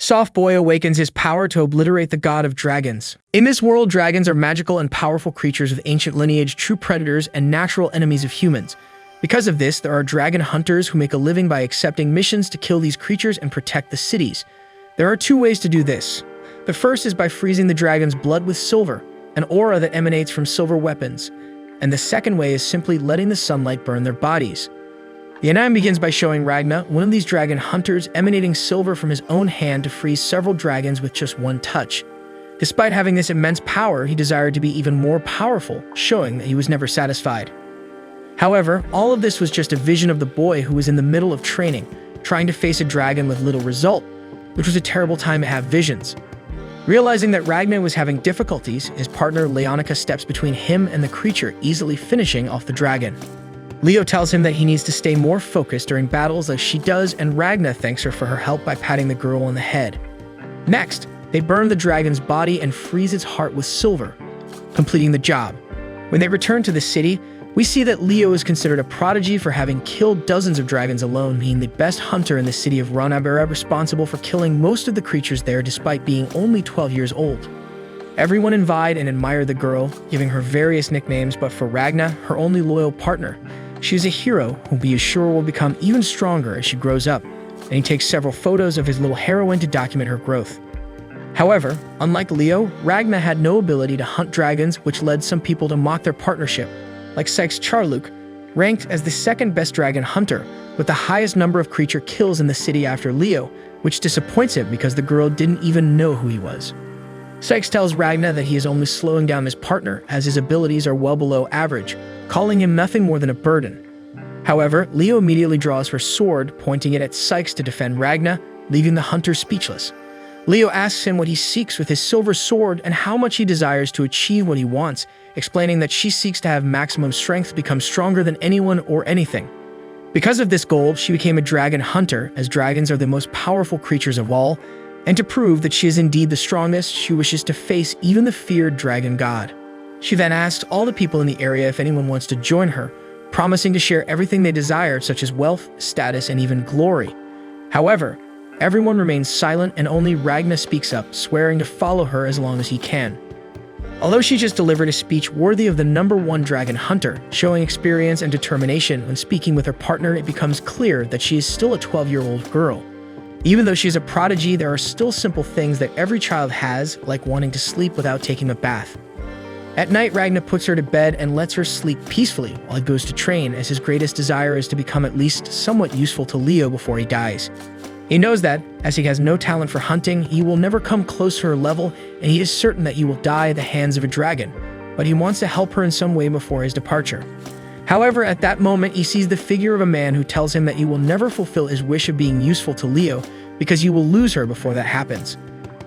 Soft Boy awakens his power to obliterate the god of dragons. In this world, dragons are magical and powerful creatures with ancient lineage, true predators, and natural enemies of humans. Because of this, there are dragon hunters who make a living by accepting missions to kill these creatures and protect the cities. There are two ways to do this. The first is by freezing the dragon's blood with silver, an aura that emanates from silver weapons. And the second way is simply letting the sunlight burn their bodies. The anime begins by showing Ragna, one of these dragon hunters, emanating silver from his own hand to freeze several dragons with just one touch. Despite having this immense power, he desired to be even more powerful, showing that he was never satisfied. However, all of this was just a vision of the boy who was in the middle of training, trying to face a dragon with little result, which was a terrible time to have visions. Realizing that Ragna was having difficulties, his partner Leonica steps between him and the creature, easily finishing off the dragon. Leo tells him that he needs to stay more focused during battles as she does, and Ragna thanks her for her help by patting the girl on the head. Next, they burn the dragon's body and freeze its heart with silver, completing the job. When they return to the city, we see that Leo is considered a prodigy for having killed dozens of dragons alone, being the best hunter in the city of Ranabera, responsible for killing most of the creatures there despite being only 12 years old. Everyone envied and admired the girl, giving her various nicknames, but for Ragna, her only loyal partner, she is a hero whom he is sure will become even stronger as she grows up, and he takes several photos of his little heroine to document her growth. However, unlike Leo, Ragna had no ability to hunt dragons, which led some people to mock their partnership, like Sykes Charluk, ranked as the second best dragon hunter, with the highest number of creature kills in the city after Leo, which disappoints him because the girl didn't even know who he was. Sykes tells Ragna that he is only slowing down his partner, as his abilities are well below average, calling him nothing more than a burden. However, Leo immediately draws her sword, pointing it at Sykes to defend Ragna, leaving the hunter speechless. Leo asks him what he seeks with his silver sword and how much he desires to achieve what he wants, explaining that she seeks to have maximum strength, become stronger than anyone or anything. Because of this goal, she became a dragon hunter, as dragons are the most powerful creatures of all, and to prove that she is indeed the strongest, she wishes to face even the feared dragon god. She then asks all the people in the area if anyone wants to join her, promising to share everything they desire, such as wealth, status, and even glory. However, everyone remains silent and only Ragna speaks up, swearing to follow her as long as he can. Although she just delivered a speech worthy of the #1 dragon hunter, showing experience and determination when speaking with her partner, it becomes clear that she is still a 12-year-old girl. Even though she is a prodigy, there are still simple things that every child has, like wanting to sleep without taking a bath. At night, Ragna puts her to bed and lets her sleep peacefully while he goes to train, as his greatest desire is to become at least somewhat useful to Leo before he dies. He knows that, as he has no talent for hunting, he will never come close to her level, and he is certain that he will die at the hands of a dragon, but he wants to help her in some way before his departure. However, at that moment, he sees the figure of a man who tells him that he will never fulfill his wish of being useful to Leo because he will lose her before that happens.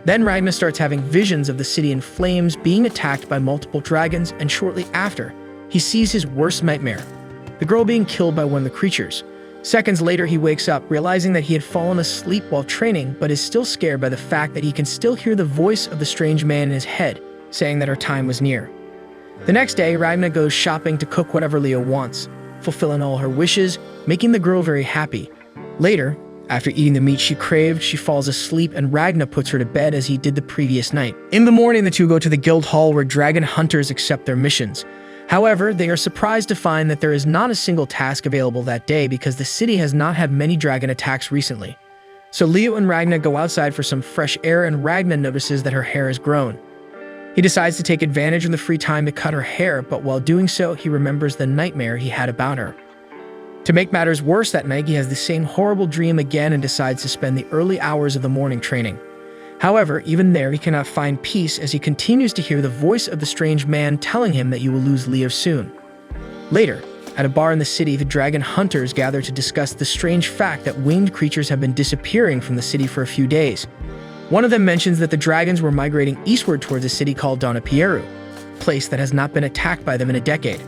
Then Ragna starts having visions of the city in flames, being attacked by multiple dragons, and shortly after, he sees his worst nightmare, the girl being killed by one of the creatures. Seconds later, he wakes up, realizing that he had fallen asleep while training, but is still scared by the fact that he can still hear the voice of the strange man in his head, saying that her time was near. The next day, Ragna goes shopping to cook whatever Leo wants, fulfilling all her wishes, making the girl very happy. Later, after eating the meat she craved, she falls asleep and Ragna puts her to bed as he did the previous night. In the morning, the two go to the guild hall where dragon hunters accept their missions. However, they are surprised to find that there is not a single task available that day because the city has not had many dragon attacks recently. So Leo and Ragna go outside for some fresh air, and Ragna notices that her hair has grown. He decides to take advantage of the free time to cut her hair, but while doing so, he remembers the nightmare he had about her. To make matters worse, that night he has the same horrible dream again and decides to spend the early hours of the morning training. However, even there he cannot find peace as he continues to hear the voice of the strange man telling him that you will lose Leo soon. Later, at a bar in the city, the dragon hunters gather to discuss the strange fact that winged creatures have been disappearing from the city for a few days. One of them mentions that the dragons were migrating eastward towards a city called Donapieru, a place that has not been attacked by them in a decade.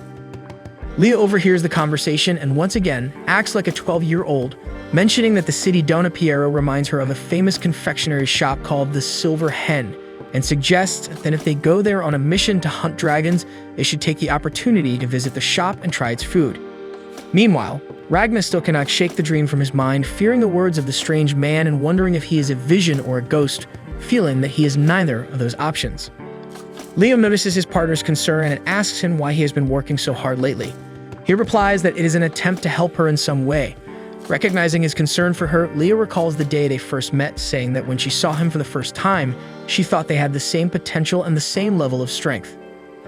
Leo overhears the conversation and once again acts like a 12-year-old, mentioning that the city Donapieru reminds her of a famous confectionery shop called the Silver Hen, and suggests that if they go there on a mission to hunt dragons, they should take the opportunity to visit the shop and try its food. Meanwhile, Ragnar still cannot shake the dream from his mind, fearing the words of the strange man and wondering if he is a vision or a ghost, feeling that he is neither of those options. Leo notices his partner's concern and asks him why he has been working so hard lately. He replies that it is an attempt to help her in some way. Recognizing his concern for her, Leo recalls the day they first met, saying that when she saw him for the first time, she thought they had the same potential and the same level of strength.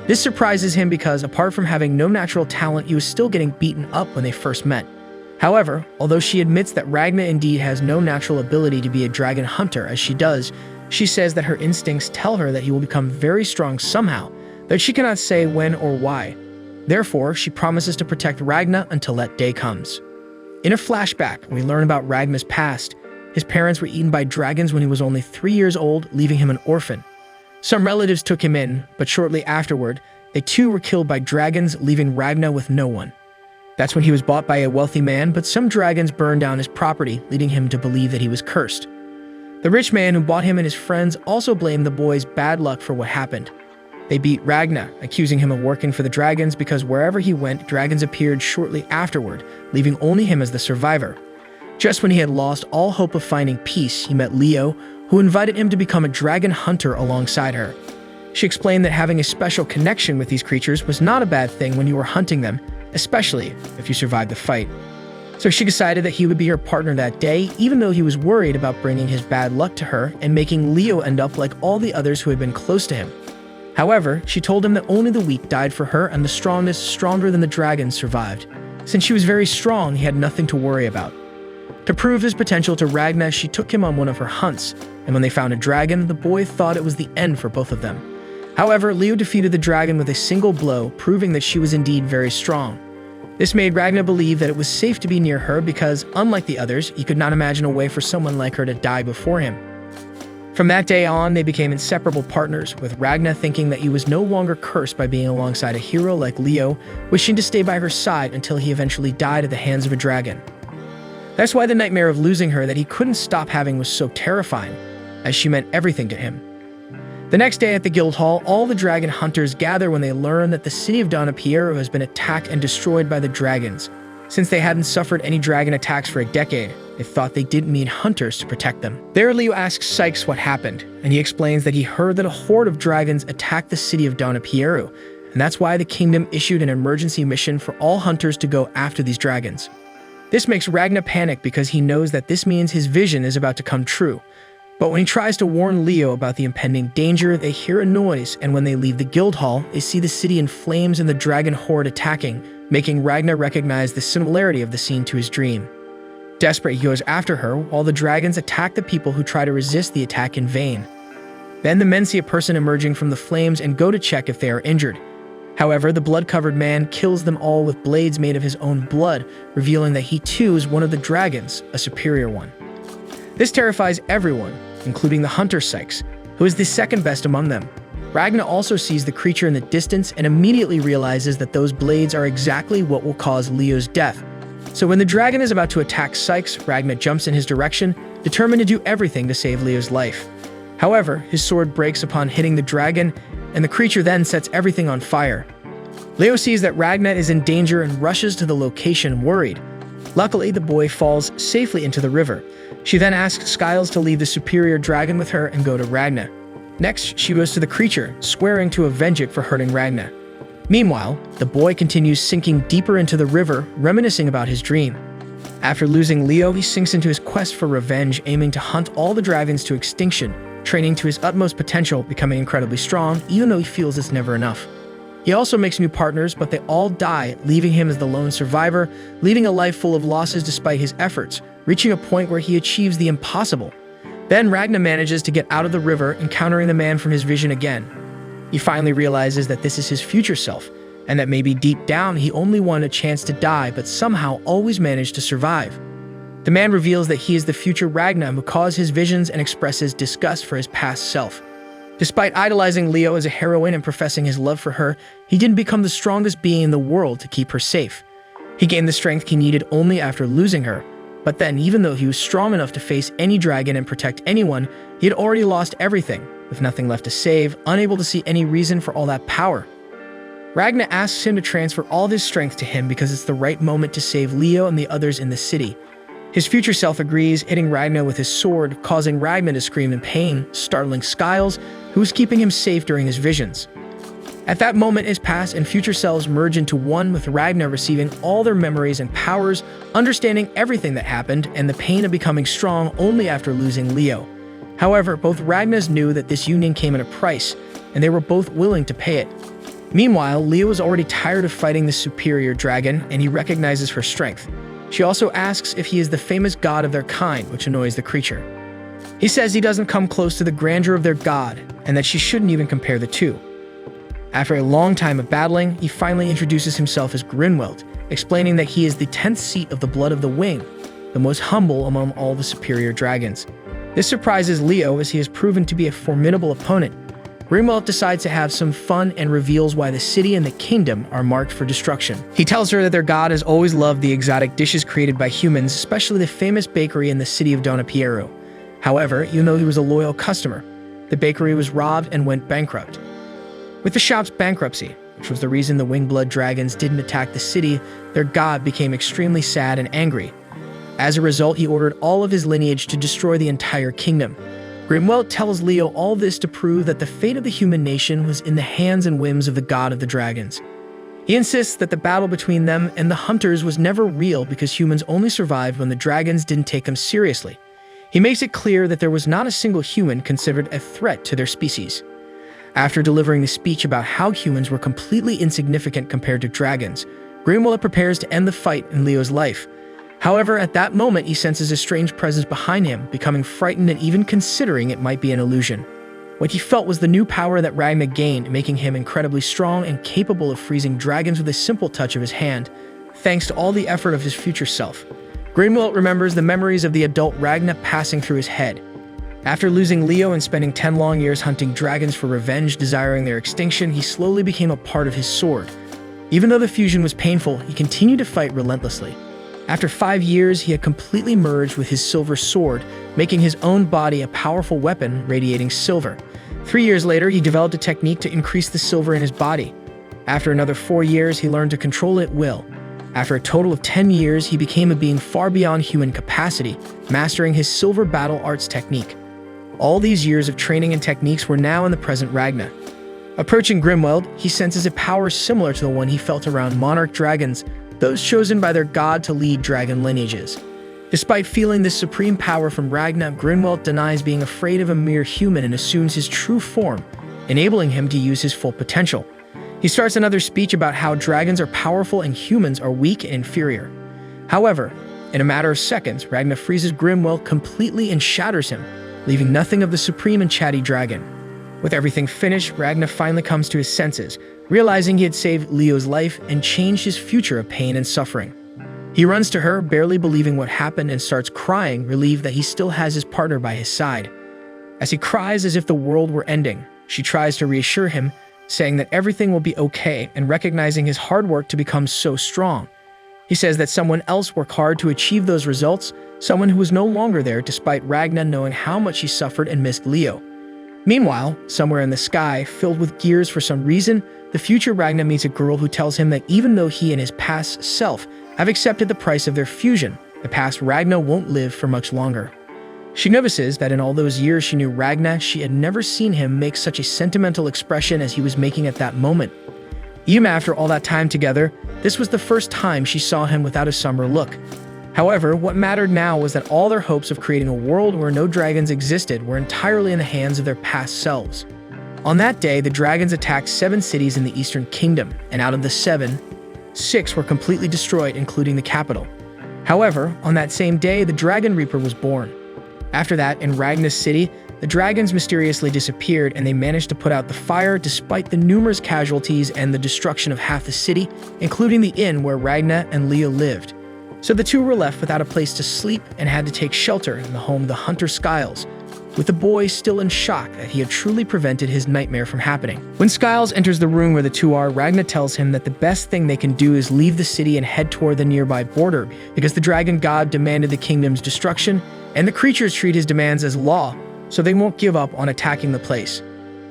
This surprises him because, apart from having no natural talent, he was still getting beaten up when they first met. However, although she admits that Ragna indeed has no natural ability to be a dragon hunter as she does, she says that her instincts tell her that he will become very strong somehow, though she cannot say when or why. Therefore, she promises to protect Ragna until that day comes. In a flashback, we learn about Ragna's past. His parents were eaten by dragons when he was only 3 years old, leaving him an orphan. Some relatives took him in, but shortly afterward, they too were killed by dragons, leaving Ragna with no one. That's when he was bought by a wealthy man, but some dragons burned down his property, leading him to believe that he was cursed. The rich man who bought him and his friends also blamed the boy's bad luck for what happened. They beat Ragna, accusing him of working for the dragons because wherever he went, dragons appeared shortly afterward, leaving only him as the survivor. Just when he had lost all hope of finding peace, he met Leo, who invited him to become a dragon hunter alongside her. She explained that having a special connection with these creatures was not a bad thing when you were hunting them, especially if you survived the fight. So she decided that he would be her partner that day, even though he was worried about bringing his bad luck to her and making Leo end up like all the others who had been close to him. However, she told him that only the weak died for her and the strongest, stronger than the dragons, survived. Since she was very strong, he had nothing to worry about. To prove his potential to Ragna, she took him on one of her hunts, and when they found a dragon, the boy thought it was the end for both of them. However, Leo defeated the dragon with a single blow, proving that she was indeed very strong. This made Ragna believe that it was safe to be near her because, unlike the others, he could not imagine a way for someone like her to die before him. From that day on, they became inseparable partners, with Ragna thinking that he was no longer cursed by being alongside a hero like Leo, wishing to stay by her side until he eventually died at the hands of a dragon. That's why the nightmare of losing her that he couldn't stop having was so terrifying, as she meant everything to him. The next day at the guild hall, all the dragon hunters gather when they learn that the city of Piero has been attacked and destroyed by the dragons. Since they hadn't suffered any dragon attacks for a decade, they thought they didn't need hunters to protect them. There, Leo asks Sykes what happened, and he explains that he heard that a horde of dragons attacked the city of Piero, and that's why the kingdom issued an emergency mission for all hunters to go after these dragons. This makes Ragna panic because he knows that this means his vision is about to come true. But when he tries to warn Leo about the impending danger, they hear a noise, and when they leave the guild hall, they see the city in flames and the dragon horde attacking, making Ragna recognize the similarity of the scene to his dream. Desperate, he goes after her, while the dragons attack the people who try to resist the attack in vain. Then the men see a person emerging from the flames and go to check if they are injured. However, the blood-covered man kills them all with blades made of his own blood, revealing that he too is one of the dragons, a superior one. This terrifies everyone, including the hunter Sykes, who is the second best among them. Ragna also sees the creature in the distance and immediately realizes that those blades are exactly what will cause Leo's death. So when the dragon is about to attack Sykes, Ragna jumps in his direction, determined to do everything to save Leo's life. However, his sword breaks upon hitting the dragon, and the creature then sets everything on fire. Leo sees that Ragna is in danger and rushes to the location worried. Luckily, the boy falls safely into the river. She then asks Skiles to leave the superior dragon with her and go to Ragna. Next, she goes to the creature, swearing to avenge it for hurting Ragna. Meanwhile, the boy continues sinking deeper into the river, reminiscing about his dream. After losing Leo, he sinks into his quest for revenge, aiming to hunt all the dragons to extinction, training to his utmost potential, becoming incredibly strong, even though he feels it's never enough. He also makes new partners, but they all die, leaving him as the lone survivor, leading a life full of losses despite his efforts, reaching a point where he achieves the impossible. Then Ragna manages to get out of the river, encountering the man from his vision again. He finally realizes that this is his future self, and that maybe deep down he only wanted a chance to die, but somehow always managed to survive. The man reveals that he is the future Ragna who caused his visions and expresses disgust for his past self. Despite idolizing Leo as a heroine and professing his love for her, he didn't become the strongest being in the world to keep her safe. He gained the strength he needed only after losing her. But then, even though he was strong enough to face any dragon and protect anyone, he had already lost everything, with nothing left to save, unable to see any reason for all that power. Ragnar asks him to transfer all of his strength to him because it's the right moment to save Leo and the others in the city. His future self agrees, hitting Ragnar with his sword, causing Ragnar to scream in pain, startling Skiles, who was keeping him safe during his visions. At that moment, his past and future selves merge into one, with Ragnar receiving all their memories and powers, understanding everything that happened, and the pain of becoming strong only after losing Leo. However, both Ragnars knew that this union came at a price, and they were both willing to pay it. Meanwhile, Leo is already tired of fighting the superior dragon, and he recognizes her strength. She also asks if he is the famous god of their kind, which annoys the creature. He says he doesn't come close to the grandeur of their god, and that she shouldn't even compare the two. After a long time of battling, he finally introduces himself as Grinwelt, explaining that he is the 10th seat of the Blood of the Wing, the most humble among all the superior dragons. This surprises Leo, as he has proven to be a formidable opponent. Grinwelt decides to have some fun and reveals why the city and the kingdom are marked for destruction. He tells her that their god has always loved the exotic dishes created by humans, especially the famous bakery in the city of Donapiero. However, even though he was a loyal customer, the bakery was robbed and went bankrupt. With the shop's bankruptcy, which was the reason the Wingblood dragons didn't attack the city, their god became extremely sad and angry. As a result, he ordered all of his lineage to destroy the entire kingdom. Grinwelt tells Leo all this to prove that the fate of the human nation was in the hands and whims of the god of the dragons. He insists that the battle between them and the hunters was never real because humans only survived when the dragons didn't take them seriously. He makes it clear that there was not a single human considered a threat to their species. After delivering the speech about how humans were completely insignificant compared to dragons, Grinwelt prepares to end the fight in Leo's life. However, at that moment, he senses a strange presence behind him, becoming frightened and even considering it might be an illusion. What he felt was the new power that Ragnar gained, making him incredibly strong and capable of freezing dragons with a simple touch of his hand, thanks to all the effort of his future self. Grinwelt remembers the memories of the adult Ragnar passing through his head. After losing Leo and spending 10 long years hunting dragons for revenge, desiring their extinction, he slowly became a part of his sword. Even though the fusion was painful, he continued to fight relentlessly. After 5 years, he had completely merged with his silver sword, making his own body a powerful weapon radiating silver. 3 years later, he developed a technique to increase the silver in his body. After another 4 years, he learned to control it at will. After a total of 10 years, he became a being far beyond human capacity, mastering his silver battle arts technique. All these years of training and techniques were now in the present Ragnar. Approaching Grinwelt, he senses a power similar to the one he felt around monarch dragons, those chosen by their god to lead dragon lineages. Despite feeling this supreme power from Ragnar, Grinwelt denies being afraid of a mere human and assumes his true form, enabling him to use his full potential. He starts another speech about how dragons are powerful and humans are weak and inferior. However, in a matter of seconds, Ragnar freezes Grinwelt completely and shatters him, leaving nothing of the supreme and chatty dragon. With everything finished, Ragnar finally comes to his senses, realizing he had saved Leo's life and changed his future of pain and suffering. He runs to her, barely believing what happened, and starts crying, relieved that he still has his partner by his side. As he cries as if the world were ending, she tries to reassure him, saying that everything will be okay and recognizing his hard work to become so strong. He says that someone else worked hard to achieve those results, someone who was no longer there despite Ragnar knowing how much he suffered and missed Leo. Meanwhile, somewhere in the sky, filled with gears for some reason, the future Ragnar meets a girl who tells him that even though he and his past self have accepted the price of their fusion, the past Ragnar won't live for much longer. She notices that in all those years she knew Ragnar, she had never seen him make such a sentimental expression as he was making at that moment. Even after all that time together, this was the first time she saw him without a somber look. However, what mattered now was that all their hopes of creating a world where no dragons existed were entirely in the hands of their past selves. On that day, the dragons attacked 7 cities in the Eastern Kingdom, and out of the 7, 6 were completely destroyed, including the capital. However, on that same day, the Dragon Reaper was born. After that, in Ragnar's city, the dragons mysteriously disappeared and they managed to put out the fire despite the numerous casualties and the destruction of half the city, including the inn where Ragnar and Leo lived. So the two were left without a place to sleep and had to take shelter in the home of the hunter Skiles, with the boy still in shock that he had truly prevented his nightmare from happening. When Skiles enters the room where the two are, Ragnar tells him that the best thing they can do is leave the city and head toward the nearby border because the dragon god demanded the kingdom's destruction, and the creatures treat his demands as law, so they won't give up on attacking the place.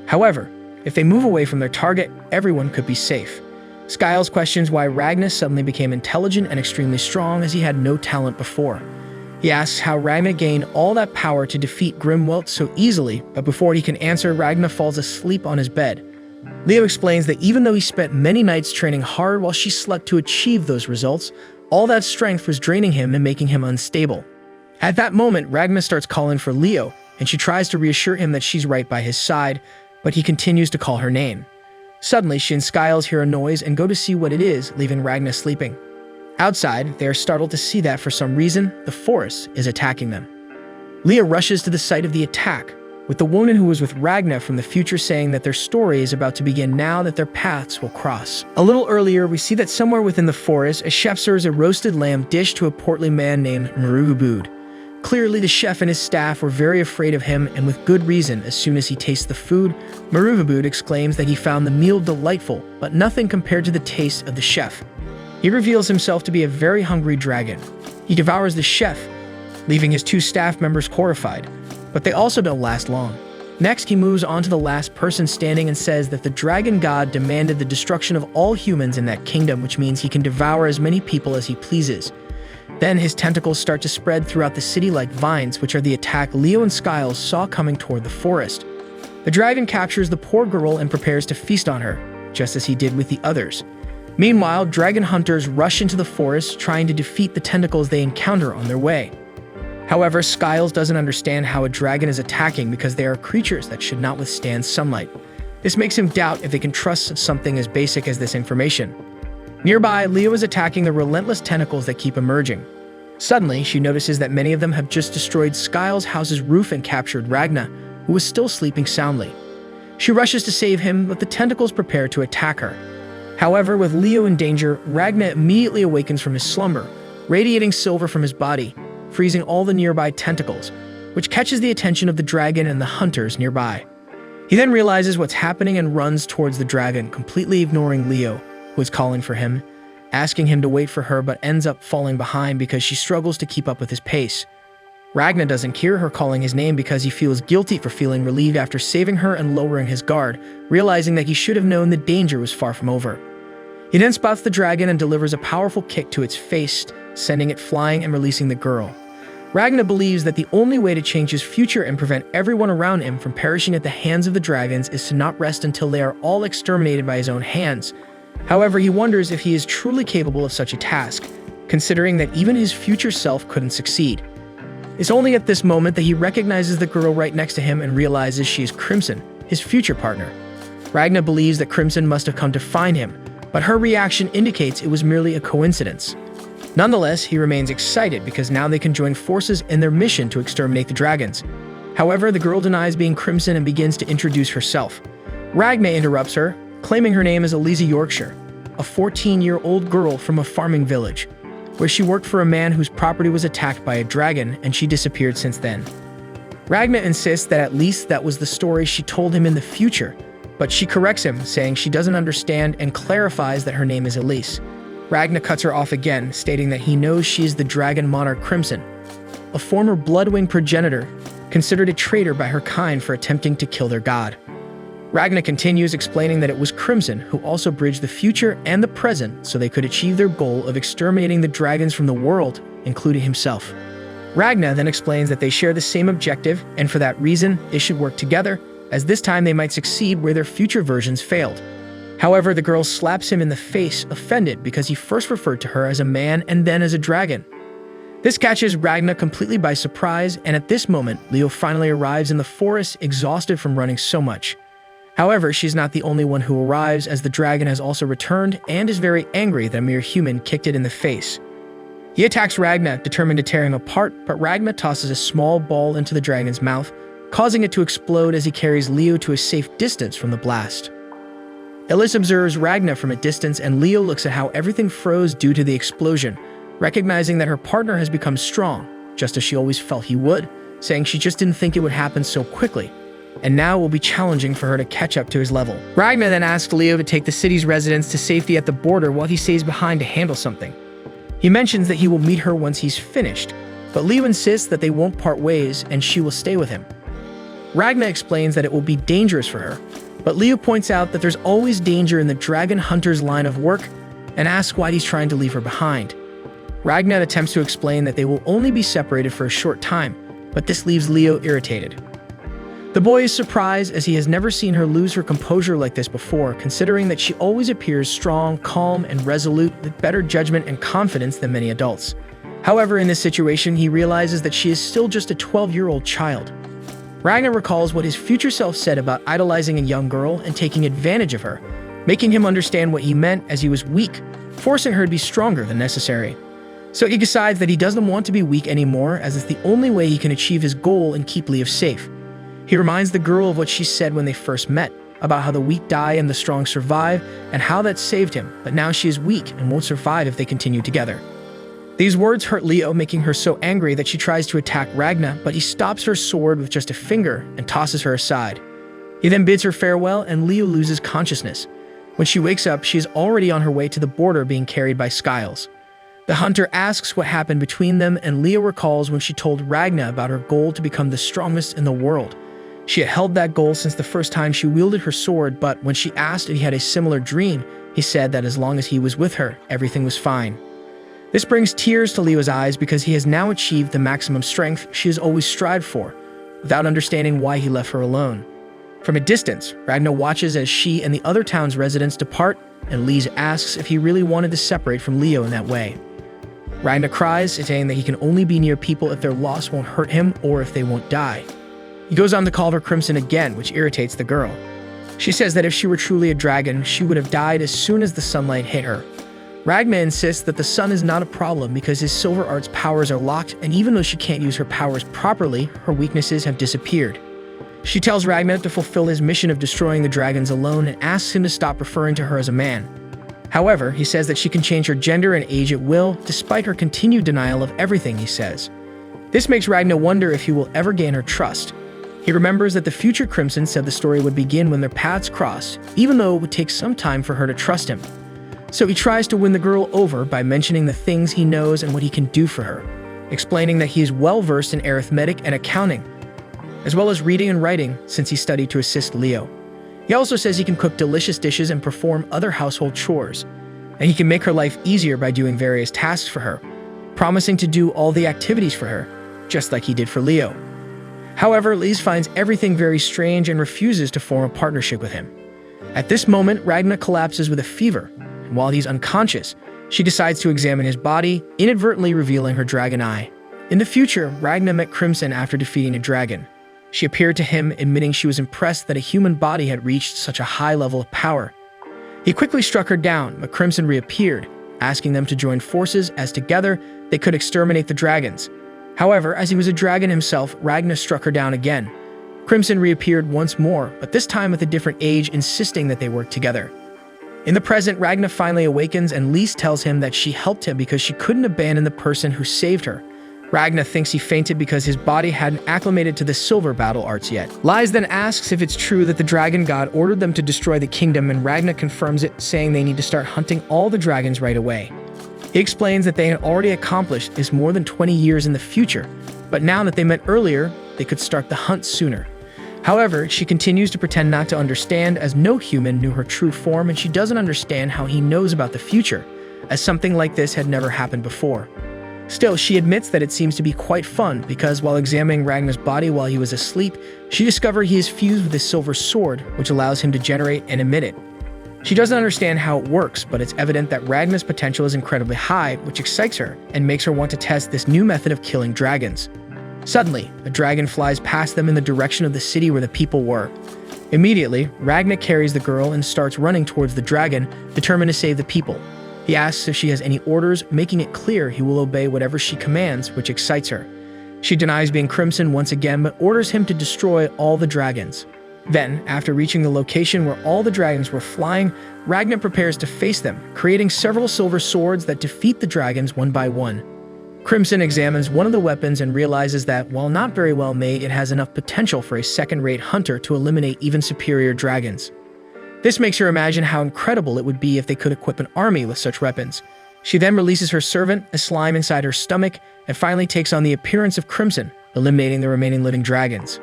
However, if they move away from their target, everyone could be safe. Skiles questions why Ragna suddenly became intelligent and extremely strong as he had no talent before. He asks how Ragna gained all that power to defeat Grimwelt so easily, but before he can answer, Ragna falls asleep on his bed. Leo explains that even though he spent many nights training hard while she slept to achieve those results, all that strength was draining him and making him unstable. At that moment, Ragna starts calling for Leo, and she tries to reassure him that she's right by his side, but he continues to call her name. Suddenly, she and Skiles hear a noise and go to see what it is, leaving Ragna sleeping. Outside, they are startled to see that, for some reason, the forest is attacking them. Leo rushes to the site of the attack, with the woman who was with Ragna from the future saying that their story is about to begin now that their paths will cross. A little earlier, we see that somewhere within the forest, a chef serves a roasted lamb dish to a portly man named Marugabud. Clearly, the chef and his staff were very afraid of him, and with good reason. As soon as he tastes the food, Marugabud exclaims that he found the meal delightful, but nothing compared to the taste of the chef. He reveals himself to be a very hungry dragon. He devours the chef, leaving his 2 staff members horrified, but they also don't last long. Next, he moves on to the last person standing and says that the dragon god demanded the destruction of all humans in that kingdom, which means he can devour as many people as he pleases. Then his tentacles start to spread throughout the city like vines, which are the attack Leo and Skiles saw coming toward the forest. The dragon captures the poor girl and prepares to feast on her, just as he did with the others. Meanwhile, dragon hunters rush into the forest, trying to defeat the tentacles they encounter on their way. However, Skiles doesn't understand how a dragon is attacking because they are creatures that should not withstand sunlight. This makes him doubt if they can trust something as basic as this information. Nearby, Leo is attacking the relentless tentacles that keep emerging. Suddenly, she notices that many of them have just destroyed Skiles' house's roof and captured Ragna, who was still sleeping soundly. She rushes to save him, but the tentacles prepare to attack her. However, with Leo in danger, Ragna immediately awakens from his slumber, radiating silver from his body, freezing all the nearby tentacles, which catches the attention of the dragon and the hunters nearby. He then realizes what's happening and runs towards the dragon, completely ignoring Leo, who is calling for him, asking him to wait for her, but ends up falling behind because she struggles to keep up with his pace. Ragna doesn't hear her calling his name because he feels guilty for feeling relieved after saving her and lowering his guard, realizing that he should have known the danger was far from over. He then spots the dragon and delivers a powerful kick to its face, sending it flying and releasing the girl. Ragna believes that the only way to change his future and prevent everyone around him from perishing at the hands of the dragons is to not rest until they are all exterminated by his own hands. However, he wonders if he is truly capable of such a task, considering that even his future self couldn't succeed. It's only at this moment that he recognizes the girl right next to him and realizes she is Crimson, his future partner. Ragna believes that Crimson must have come to find him, but her reaction indicates it was merely a coincidence. Nonetheless, he remains excited because now they can join forces in their mission to exterminate the dragons. However, the girl denies being Crimson and begins to introduce herself. Ragna interrupts her, claiming her name is Eliza Yorkshire, a 14-year-old girl from a farming village, where she worked for a man whose property was attacked by a dragon and she disappeared since then. Ragna insists that at least that was the story she told him in the future, but she corrects him, saying she doesn't understand and clarifies that her name is Elise. Ragna cuts her off again, stating that he knows she is the dragon monarch Crimson, a former Bloodwing progenitor, considered a traitor by her kind for attempting to kill their god. Ragna continues, explaining that it was Crimson who also bridged the future and the present so they could achieve their goal of exterminating the dragons from the world, including himself. Ragna then explains that they share the same objective, and for that reason, they should work together, as this time they might succeed where their future versions failed. However, the girl slaps him in the face, offended because he first referred to her as a man and then as a dragon. This catches Ragna completely by surprise, and at this moment, Leo finally arrives in the forest, exhausted from running so much. However, she's not the only one who arrives, as the dragon has also returned and is very angry that a mere human kicked it in the face. He attacks Ragna, determined to tear him apart, but Ragna tosses a small ball into the dragon's mouth, causing it to explode as he carries Leo to a safe distance from the blast. Ellis observes Ragna from a distance, and Leo looks at how everything froze due to the explosion, recognizing that her partner has become strong, just as she always felt he would, saying she just didn't think it would happen so quickly, and now it will be challenging for her to catch up to his level. Ragna then asks Leo to take the city's residents to safety at the border while he stays behind to handle something. He mentions that he will meet her once he's finished, but Leo insists that they won't part ways and she will stay with him. Ragna explains that it will be dangerous for her, But Leo points out that there's always danger in the dragon hunter's line of work and asks why he's trying to leave her behind. Ragna attempts to explain that they will only be separated for a short time, but this leaves Leo irritated. The boy is surprised as he has never seen her lose her composure like this before, considering that she always appears strong, calm, and resolute with better judgment and confidence than many adults. However, in this situation, he realizes that she is still just a 12-year-old child. Ragnar recalls what his future self said about idolizing a young girl and taking advantage of her, making him understand what he meant as he was weak, forcing her to be stronger than necessary. So he decides that he doesn't want to be weak anymore, as it's the only way he can achieve his goal and keep Leo safe. He reminds the girl of what she said when they first met, about how the weak die and the strong survive, and how that saved him, but now she is weak and won't survive if they continue together. These words hurt Leo, making her so angry that she tries to attack Ragna, but he stops her sword with just a finger and tosses her aside. He then bids her farewell, and Leo loses consciousness. When she wakes up, she is already on her way to the border, being carried by Skiles. The hunter asks what happened between them, and Leo recalls when she told Ragna about her goal to become the strongest in the world. She had held that goal since the first time she wielded her sword, but when she asked if he had a similar dream, he said that as long as he was with her, everything was fine. This brings tears to Leo's eyes because he has now achieved the maximum strength she has always strived for, without understanding why he left her alone. From a distance, Ragna watches as she and the other town's residents depart, and Lise asks if he really wanted to separate from Leo in that way. Ragna cries, saying that he can only be near people if their loss won't hurt him or if they won't die. He goes on to call her Crimson again, which irritates the girl. She says that if she were truly a dragon, she would have died as soon as the sunlight hit her. Ragna insists that the sun is not a problem because his Silver Art's powers are locked, and even though she can't use her powers properly, her weaknesses have disappeared. She tells Ragna to fulfill his mission of destroying the dragons alone and asks him to stop referring to her as a man. However, he says that she can change her gender and age at will, despite her continued denial of everything he says. This makes Ragna wonder if he will ever gain her trust. He remembers that the future Crimson said the story would begin when their paths crossed, even though it would take some time for her to trust him. So he tries to win the girl over by mentioning the things he knows and what he can do for her, explaining that he is well-versed in arithmetic and accounting, as well as reading and writing since he studied to assist Leo. He also says he can cook delicious dishes and perform other household chores, and he can make her life easier by doing various tasks for her, promising to do all the activities for her, just like he did for Leo. However, Lise finds everything very strange and refuses to form a partnership with him. At this moment, Ragna collapses with a fever, and while he's unconscious, she decides to examine his body, inadvertently revealing her dragon eye. In the future, Ragna met Crimson after defeating a dragon. She appeared to him, admitting she was impressed that a human body had reached such a high level of power. He quickly struck her down, but Crimson reappeared, asking them to join forces as together they could exterminate the dragons. However, as he was a dragon himself, Ragna struck her down again. Crimson reappeared once more, but this time with a different age, insisting that they work together. In the present, Ragna finally awakens, and Lise tells him that she helped him because she couldn't abandon the person who saved her. Ragna thinks he fainted because his body hadn't acclimated to the silver battle arts yet. Lise then asks if it's true that the dragon god ordered them to destroy the kingdom, and Ragna confirms it, saying they need to start hunting all the dragons right away. He explains that they had already accomplished this more than 20 years in the future, but now that they met earlier, they could start the hunt sooner. However, she continues to pretend not to understand, as no human knew her true form, and she doesn't understand how he knows about the future, as something like this had never happened before. Still, she admits that it seems to be quite fun, because while examining Ragna's body while he was asleep, she discovered he is fused with his silver sword, which allows him to generate and emit it. She doesn't understand how it works, but it's evident that Ragna's potential is incredibly high, which excites her and makes her want to test this new method of killing dragons. Suddenly, a dragon flies past them in the direction of the city where the people were. Immediately, Ragna carries the girl and starts running towards the dragon, determined to save the people. He asks if she has any orders, making it clear he will obey whatever she commands, which excites her. She denies being Crimson once again, but orders him to destroy all the dragons. Then, after reaching the location where all the dragons were flying, Ragna prepares to face them, creating several silver swords that defeat the dragons one by one. Crimson examines one of the weapons and realizes that, while not very well made, it has enough potential for a second-rate hunter to eliminate even superior dragons. This makes her imagine how incredible it would be if they could equip an army with such weapons. She then releases her servant, a slime inside her stomach, and finally takes on the appearance of Crimson, eliminating the remaining living dragons.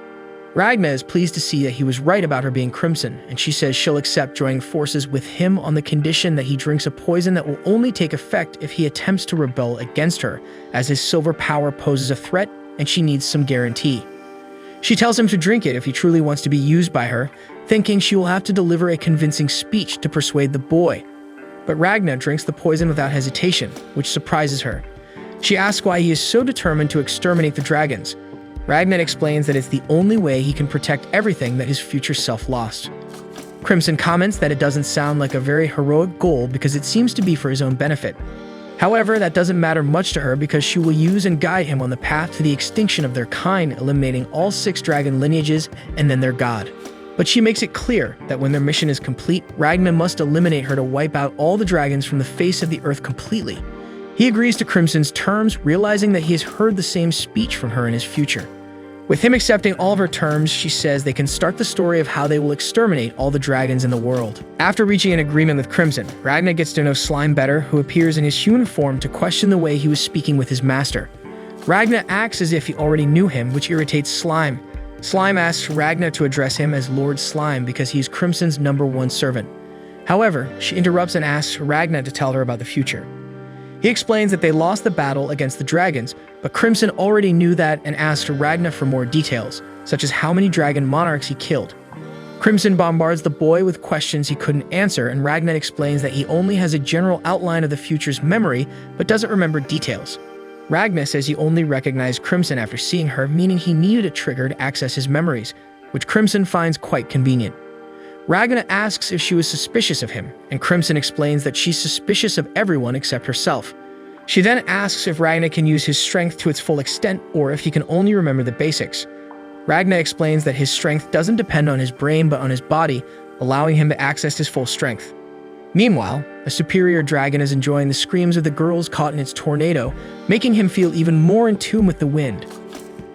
Ragna is pleased to see that he was right about her being Crimson, and she says she'll accept joining forces with him on the condition that he drinks a poison that will only take effect if he attempts to rebel against her, as his silver power poses a threat and she needs some guarantee. She tells him to drink it if he truly wants to be used by her, thinking she will have to deliver a convincing speech to persuade the boy. But Ragna drinks the poison without hesitation, which surprises her. She asks why he is so determined to exterminate the dragons. Ragnar explains that it's the only way he can protect everything that his future self lost. Crimson comments that it doesn't sound like a very heroic goal because it seems to be for his own benefit. However, that doesn't matter much to her because she will use and guide him on the path to the extinction of their kind, eliminating all 6 dragon lineages and then their god. But she makes it clear that when their mission is complete, Ragnar must eliminate her to wipe out all the dragons from the face of the earth completely. He agrees to Crimson's terms, realizing that he has heard the same speech from her in his future. With him accepting all of her terms, she says they can start the story of how they will exterminate all the dragons in the world. After reaching an agreement with Crimson, Ragnar gets to know Slime better, who appears in his human form to question the way he was speaking with his master. Ragnar acts as if he already knew him, which irritates Slime. Slime asks Ragnar to address him as Lord Slime because he is Crimson's #1 servant. However, she interrupts and asks Ragnar to tell her about the future. He explains that they lost the battle against the dragons, but Crimson already knew that and asked Ragnar for more details, such as how many dragon monarchs he killed. Crimson bombards the boy with questions he couldn't answer, and Ragnar explains that he only has a general outline of the future's memory, but doesn't remember details. Ragnar says he only recognized Crimson after seeing her, meaning he needed a trigger to access his memories, which Crimson finds quite convenient. Ragnar asks if she was suspicious of him, and Crimson explains that she's suspicious of everyone except herself. She then asks if Ragnar can use his strength to its full extent or if he can only remember the basics. Ragnar explains that his strength doesn't depend on his brain but on his body, allowing him to access his full strength. Meanwhile, a superior dragon is enjoying the screams of the girls caught in its tornado, making him feel even more in tune with the wind.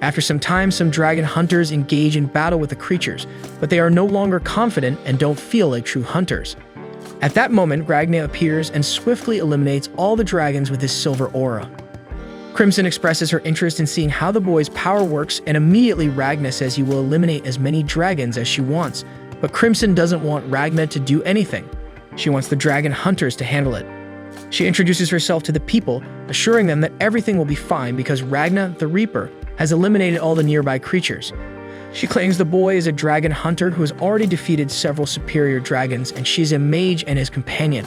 After some time, some dragon hunters engage in battle with the creatures, but they are no longer confident and don't feel like true hunters. At that moment, Ragnar appears and swiftly eliminates all the dragons with his silver aura. Crimson expresses her interest in seeing how the boy's power works, and immediately Ragnar says he will eliminate as many dragons as she wants, but Crimson doesn't want Ragnar to do anything. She wants the dragon hunters to handle it. She introduces herself to the people, assuring them that everything will be fine because Ragnar, the Reaper, has eliminated all the nearby creatures. She claims the boy is a dragon hunter who has already defeated several superior dragons, and she's a mage and his companion.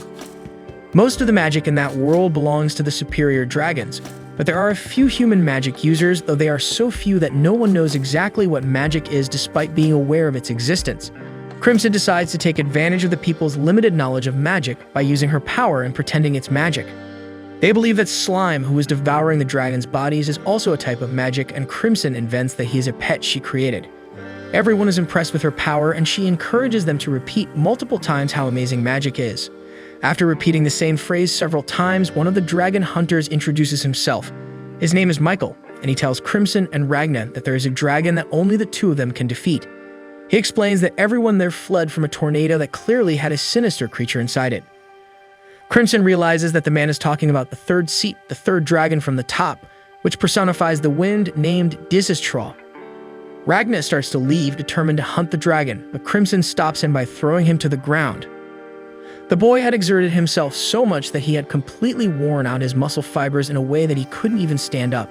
Most of the magic in that world belongs to the superior dragons, but there are a few human magic users, though they are so few that no one knows exactly what magic is despite being aware of its existence. Crimson decides to take advantage of the people's limited knowledge of magic by using her power and pretending it's magic. They believe that Slime, who is devouring the dragon's bodies, is also a type of magic, and Crimson invents that he is a pet she created. Everyone is impressed with her power, and she encourages them to repeat multiple times how amazing magic is. After repeating the same phrase several times, one of the dragon hunters introduces himself. His name is Michael, and he tells Crimson and Ragnar that there is a dragon that only the two of them can defeat. He explains that everyone there fled from a tornado that clearly had a sinister creature inside it. Crimson realizes that the man is talking about the third seat, the third dragon from the top, which personifies the wind named Disastraw. Ragnar starts to leave, determined to hunt the dragon, but Crimson stops him by throwing him to the ground. The boy had exerted himself so much that he had completely worn out his muscle fibers in a way that he couldn't even stand up.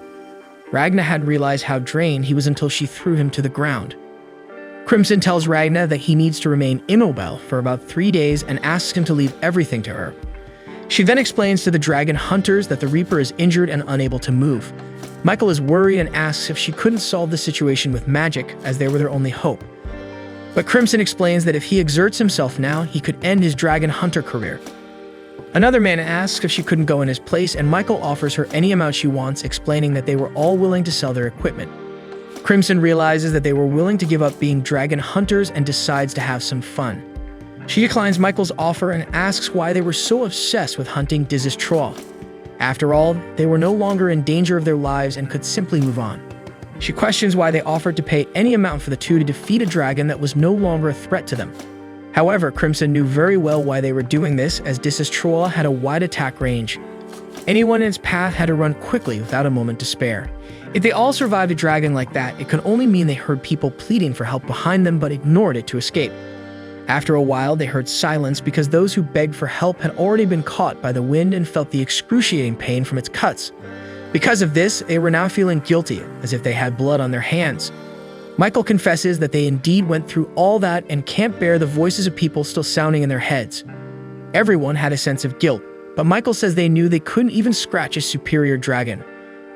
Ragnar hadn't realized how drained he was until she threw him to the ground. Crimson tells Ragnar that he needs to remain immobile for about 3 days and asks him to leave everything to her. She then explains to the dragon hunters that the Reaper is injured and unable to move. Michael is worried and asks if she couldn't solve the situation with magic, as they were their only hope. But Crimson explains that if he exerts himself now, he could end his dragon hunter career. Another man asks if she couldn't go in his place, and Michael offers her any amount she wants, explaining that they were all willing to sell their equipment. Crimson realizes that they were willing to give up being dragon hunters and decides to have some fun. She declines Michael's offer and asks why they were so obsessed with hunting Disastraw. After all, they were no longer in danger of their lives and could simply move on. She questions why they offered to pay any amount for the two to defeat a dragon that was no longer a threat to them. However, Crimson knew very well why they were doing this, as Disastraw had a wide attack range. Anyone in its path had to run quickly without a moment to spare. If they all survived a dragon like that, it could only mean they heard people pleading for help behind them but ignored it to escape. After a while, they heard silence because those who begged for help had already been caught by the wind and felt the excruciating pain from its cuts. Because of this, they were now feeling guilty, as if they had blood on their hands. Michael confesses that they indeed went through all that and can't bear the voices of people still sounding in their heads. Everyone had a sense of guilt, but Michael says they knew they couldn't even scratch a superior dragon.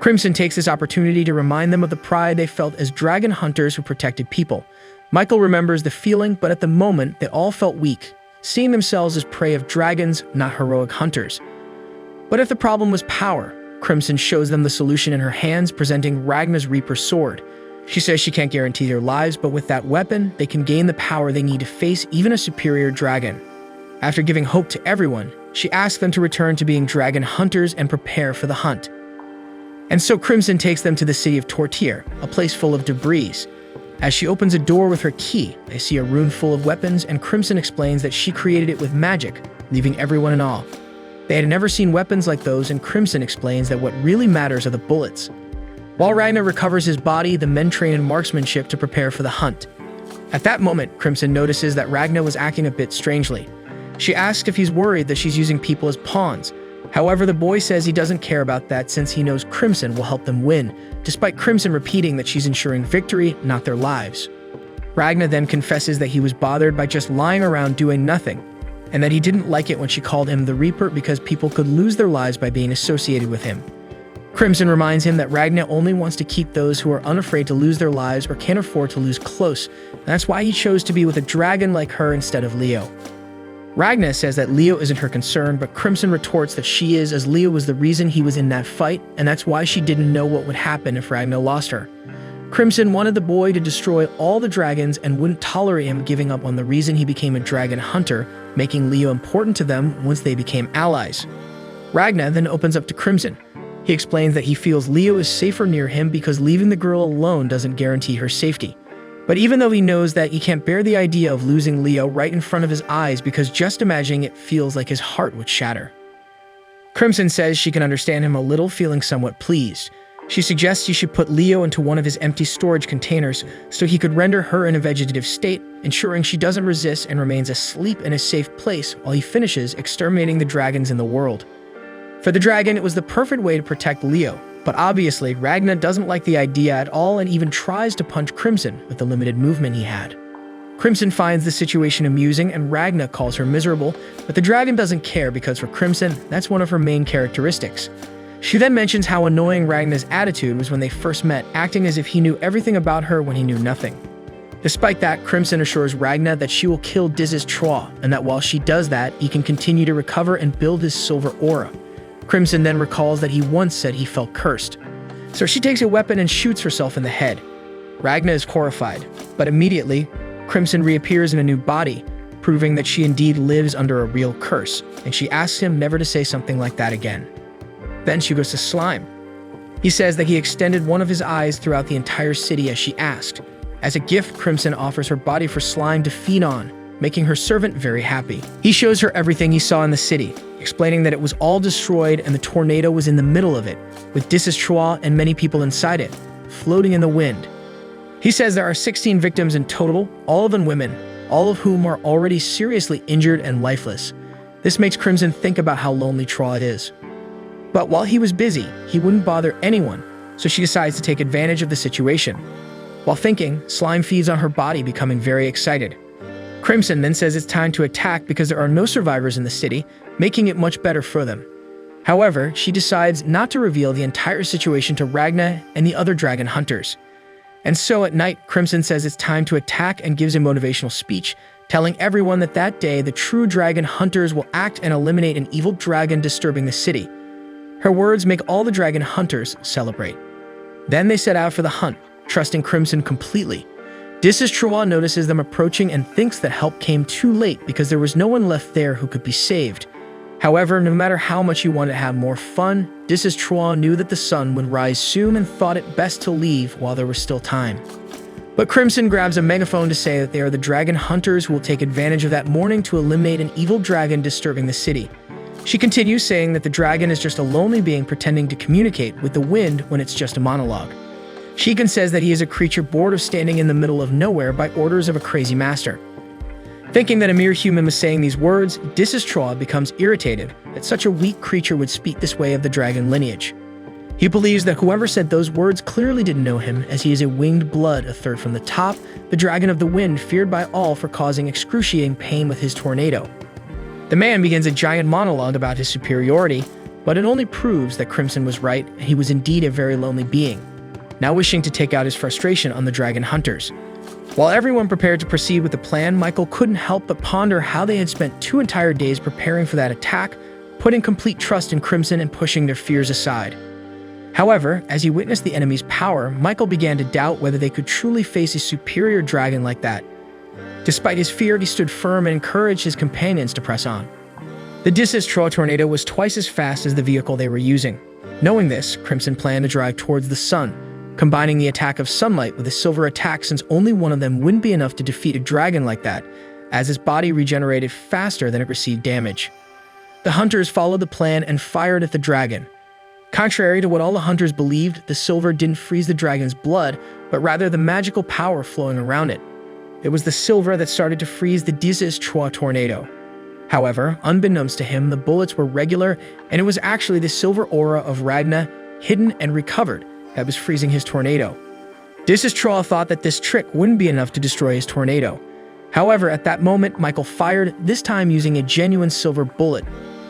Crimson takes this opportunity to remind them of the pride they felt as dragon hunters who protected people. Michael remembers the feeling, but at the moment, they all felt weak, seeing themselves as prey of dragons, not heroic hunters. But if the problem was power, Crimson shows them the solution in her hands, presenting Ragna's Reaper sword. She says she can't guarantee their lives, but with that weapon, they can gain the power they need to face even a superior dragon. After giving hope to everyone, she asks them to return to being dragon hunters and prepare for the hunt. And so Crimson takes them to the city of Tortir, a place full of debris. As she opens a door with her key, they see a room full of weapons, and Crimson explains that she created it with magic, leaving everyone in awe. They had never seen weapons like those, and Crimson explains that what really matters are the bullets. While Ragnar recovers his body, the men train in marksmanship to prepare for the hunt. At that moment, Crimson notices that Ragnar was acting a bit strangely. She asks if he's worried that she's using people as pawns. However, the boy says he doesn't care about that since he knows Crimson will help them win, despite Crimson repeating that she's ensuring victory, not their lives. Ragnar then confesses that he was bothered by just lying around doing nothing, and that he didn't like it when she called him the Reaper because people could lose their lives by being associated with him. Crimson reminds him that Ragnar only wants to keep those who are unafraid to lose their lives or can't afford to lose close, and that's why he chose to be with a dragon like her instead of Leo. Ragnar says that Leo isn't her concern, but Crimson retorts that she is, as Leo was the reason he was in that fight, and that's why she didn't know what would happen if Ragnar lost her. Crimson wanted the boy to destroy all the dragons and wouldn't tolerate him giving up on the reason he became a dragon hunter, making Leo important to them once they became allies. Ragnar then opens up to Crimson. He explains that he feels Leo is safer near him because leaving the girl alone doesn't guarantee her safety. But even though he knows that, he can't bear the idea of losing Leo right in front of his eyes because just imagining it feels like his heart would shatter. Crimson says she can understand him a little, feeling somewhat pleased. She suggests he should put Leo into one of his empty storage containers so he could render her in a vegetative state, ensuring she doesn't resist and remains asleep in a safe place while he finishes exterminating the dragons in the world. For the dragon, it was the perfect way to protect Leo, but obviously Ragnar doesn't like the idea at all and even tries to punch Crimson with the limited movement he had. Crimson finds the situation amusing and Ragnar calls her miserable, but the dragon doesn't care because for Crimson, that's one of her main characteristics. She then mentions how annoying Ragnar's attitude was when they first met, acting as if he knew everything about her when he knew nothing. Despite that, Crimson assures Ragnar that she will kill Diz's Troll, and that while she does that, he can continue to recover and build his silver aura. Crimson then recalls that he once said he felt cursed. So she takes a weapon and shoots herself in the head. Ragnar is horrified, but immediately, Crimson reappears in a new body, proving that she indeed lives under a real curse, and she asks him never to say something like that again. Then she goes to Slime. He says that he extended one of his eyes throughout the entire city as she asked. As a gift, Crimson offers her body for Slime to feed on, making her servant very happy. He shows her everything he saw in the city, explaining that it was all destroyed and the tornado was in the middle of it, with Diz's Troll and many people inside it, floating in the wind. He says there are 16 victims in total, all of them women, all of whom are already seriously injured and lifeless. This makes Crimson think about how lonely Troll is. But while he was busy, he wouldn't bother anyone, so she decides to take advantage of the situation. While thinking, Slime feeds on her body, becoming very excited. Crimson then says it's time to attack because there are no survivors in the city, making it much better for them. However, she decides not to reveal the entire situation to Ragnar and the other dragon hunters. And so at night, Crimson says it's time to attack and gives a motivational speech, telling everyone that that day the true dragon hunters will act and eliminate an evil dragon disturbing the city. Her words make all the dragon hunters celebrate. Then they set out for the hunt, trusting Crimson completely. Diz's Troll notices them approaching and thinks that help came too late because there was no one left there who could be saved. However, no matter how much he wanted to have more fun, Diz's Troll knew that the sun would rise soon and thought it best to leave while there was still time. But Crimson grabs a megaphone to say that they are the dragon hunters who will take advantage of that morning to eliminate an evil dragon disturbing the city. She continues, saying that the dragon is just a lonely being pretending to communicate with the wind when it's just a monologue. She even says that he is a creature bored of standing in the middle of nowhere by orders of a crazy master. Thinking that a mere human was saying these words, Disistroa becomes irritated that such a weak creature would speak this way of the dragon lineage. He believes that whoever said those words clearly didn't know him, as he is a winged blood, a third from the top, the dragon of the wind, feared by all for causing excruciating pain with his tornado. The man begins a giant monologue about his superiority, but it only proves that Crimson was right, and he was indeed a very lonely being, now wishing to take out his frustration on the dragon hunters. While everyone prepared to proceed with the plan, Michael couldn't help but ponder how they had spent 2 entire days preparing for that attack, putting complete trust in Crimson and pushing their fears aside. However, as he witnessed the enemy's power, Michael began to doubt whether they could truly face a superior dragon like that. Despite his fear, he stood firm and encouraged his companions to press on. The Disistroa tornado was twice as fast as the vehicle they were using. Knowing this, Crimson planned to drive towards the sun, combining the attack of sunlight with a silver attack, since only one of them wouldn't be enough to defeat a dragon like that, as his body regenerated faster than it received damage. The hunters followed the plan and fired at the dragon. Contrary to what all the hunters believed, the silver didn't freeze the dragon's blood, but rather the magical power flowing around it. It was the silver that started to freeze the Disistroa tornado. However, unbeknownst to him, the bullets were regular, and it was actually the silver aura of Ragna, hidden and recovered, that was freezing his tornado. Disistroa thought that this trick wouldn't be enough to destroy his tornado. However, at that moment, Michael fired, this time using a genuine silver bullet.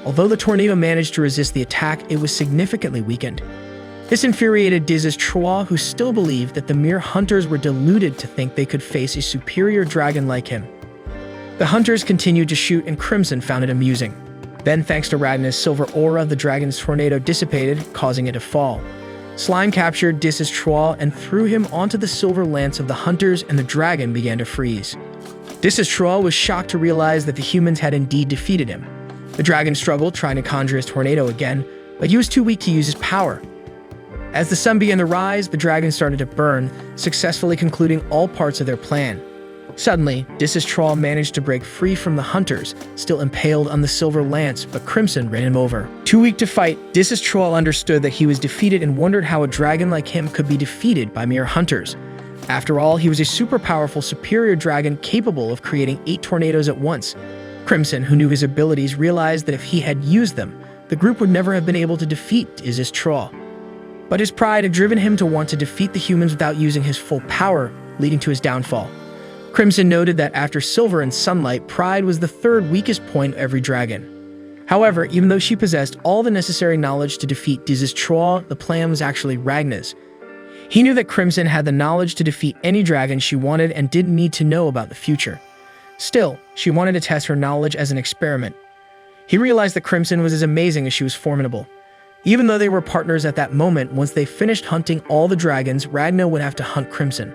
Although the tornado managed to resist the attack, it was significantly weakened. This infuriated Disistroa, who still believed that the mere hunters were deluded to think they could face a superior dragon like him. The hunters continued to shoot, and Crimson found it amusing. Then, thanks to Ragna's silver aura, the dragon's tornado dissipated, causing it to fall. Slime captured Disistroa and threw him onto the silver lance of the hunters, and the dragon began to freeze. Disistroa was shocked to realize that the humans had indeed defeated him. The dragon struggled, trying to conjure his tornado again, but he was too weak to use his power. As the sun began to rise, the dragon started to burn, successfully concluding all parts of their plan. Suddenly, Disistroa managed to break free from the hunters, still impaled on the silver lance, but Crimson ran him over. Too weak to fight, Disistroa understood that he was defeated and wondered how a dragon like him could be defeated by mere hunters. After all, he was a super powerful, superior dragon capable of creating 8 tornadoes at once. Crimson, who knew his abilities, realized that if he had used them, the group would never have been able to defeat Disistroa. But his pride had driven him to want to defeat the humans without using his full power, leading to his downfall. Crimson noted that after Silver and Sunlight, pride was the 3rd weakest point of every dragon. However, even though she possessed all the necessary knowledge to defeat Disistroa, the plan was actually Ragna's. He knew that Crimson had the knowledge to defeat any dragon she wanted and didn't need to know about the future. Still, she wanted to test her knowledge as an experiment. He realized that Crimson was as amazing as she was formidable. Even though they were partners at that moment, once they finished hunting all the dragons, Ragna would have to hunt Crimson.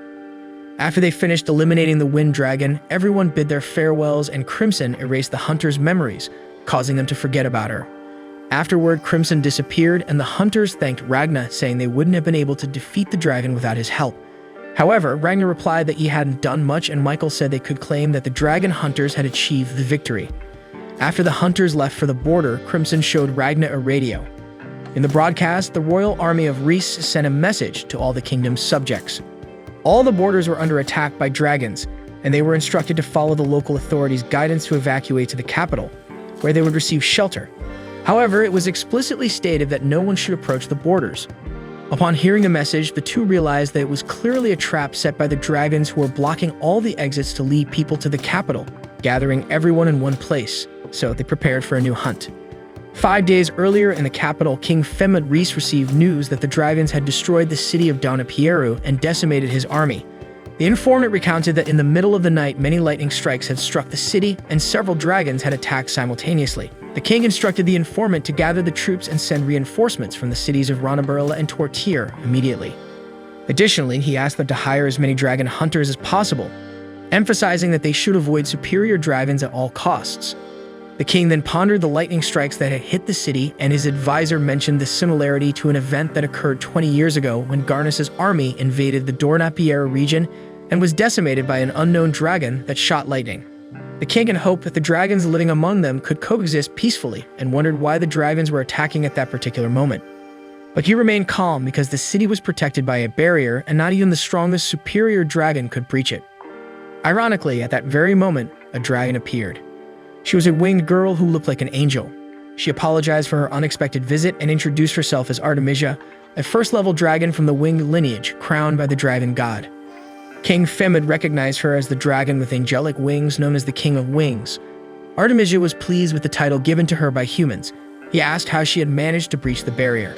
After they finished eliminating the Wind Dragon, everyone bid their farewells, and Crimson erased the hunters' memories, causing them to forget about her. Afterward, Crimson disappeared, and the hunters thanked Ragna, saying they wouldn't have been able to defeat the dragon without his help. However, Ragna replied that he hadn't done much, and Michael said they could claim that the dragon hunters had achieved the victory. After the hunters left for the border, Crimson showed Ragna a radio. In the broadcast, the royal army of Reese sent a message to all the kingdom's subjects. All the borders were under attack by dragons, and they were instructed to follow the local authorities' guidance to evacuate to the capital, where they would receive shelter. However, it was explicitly stated that no one should approach the borders. Upon hearing the message, the two realized that it was clearly a trap set by the dragons, who were blocking all the exits to lead people to the capital, gathering everyone in one place, so they prepared for a new hunt. 5 days earlier in the capital, King Femid Reese received news that the dragons had destroyed the city of Donapieru and decimated his army. The informant recounted that in the middle of the night, many lightning strikes had struck the city, and several dragons had attacked simultaneously. The king instructed the informant to gather the troops and send reinforcements from the cities of Ranabarilla and Tortir immediately. Additionally, he asked them to hire as many dragon hunters as possible, emphasizing that they should avoid superior dragons at all costs. The king then pondered the lightning strikes that had hit the city, and his advisor mentioned the similarity to an event that occurred 20 years ago when Garnus's army invaded the Dornapiera region and was decimated by an unknown dragon that shot lightning. The king had hoped that the dragons living among them could coexist peacefully and wondered why the dragons were attacking at that particular moment. But he remained calm because the city was protected by a barrier and not even the strongest superior dragon could breach it. Ironically, at that very moment, a dragon appeared. She was a winged girl who looked like an angel. She apologized for her unexpected visit and introduced herself as Artemisia, a first-level dragon from the winged lineage crowned by the dragon god. King Femid recognized her as the dragon with angelic wings known as the King of Wings. Artemisia was pleased with the title given to her by humans. He asked how she had managed to breach the barrier.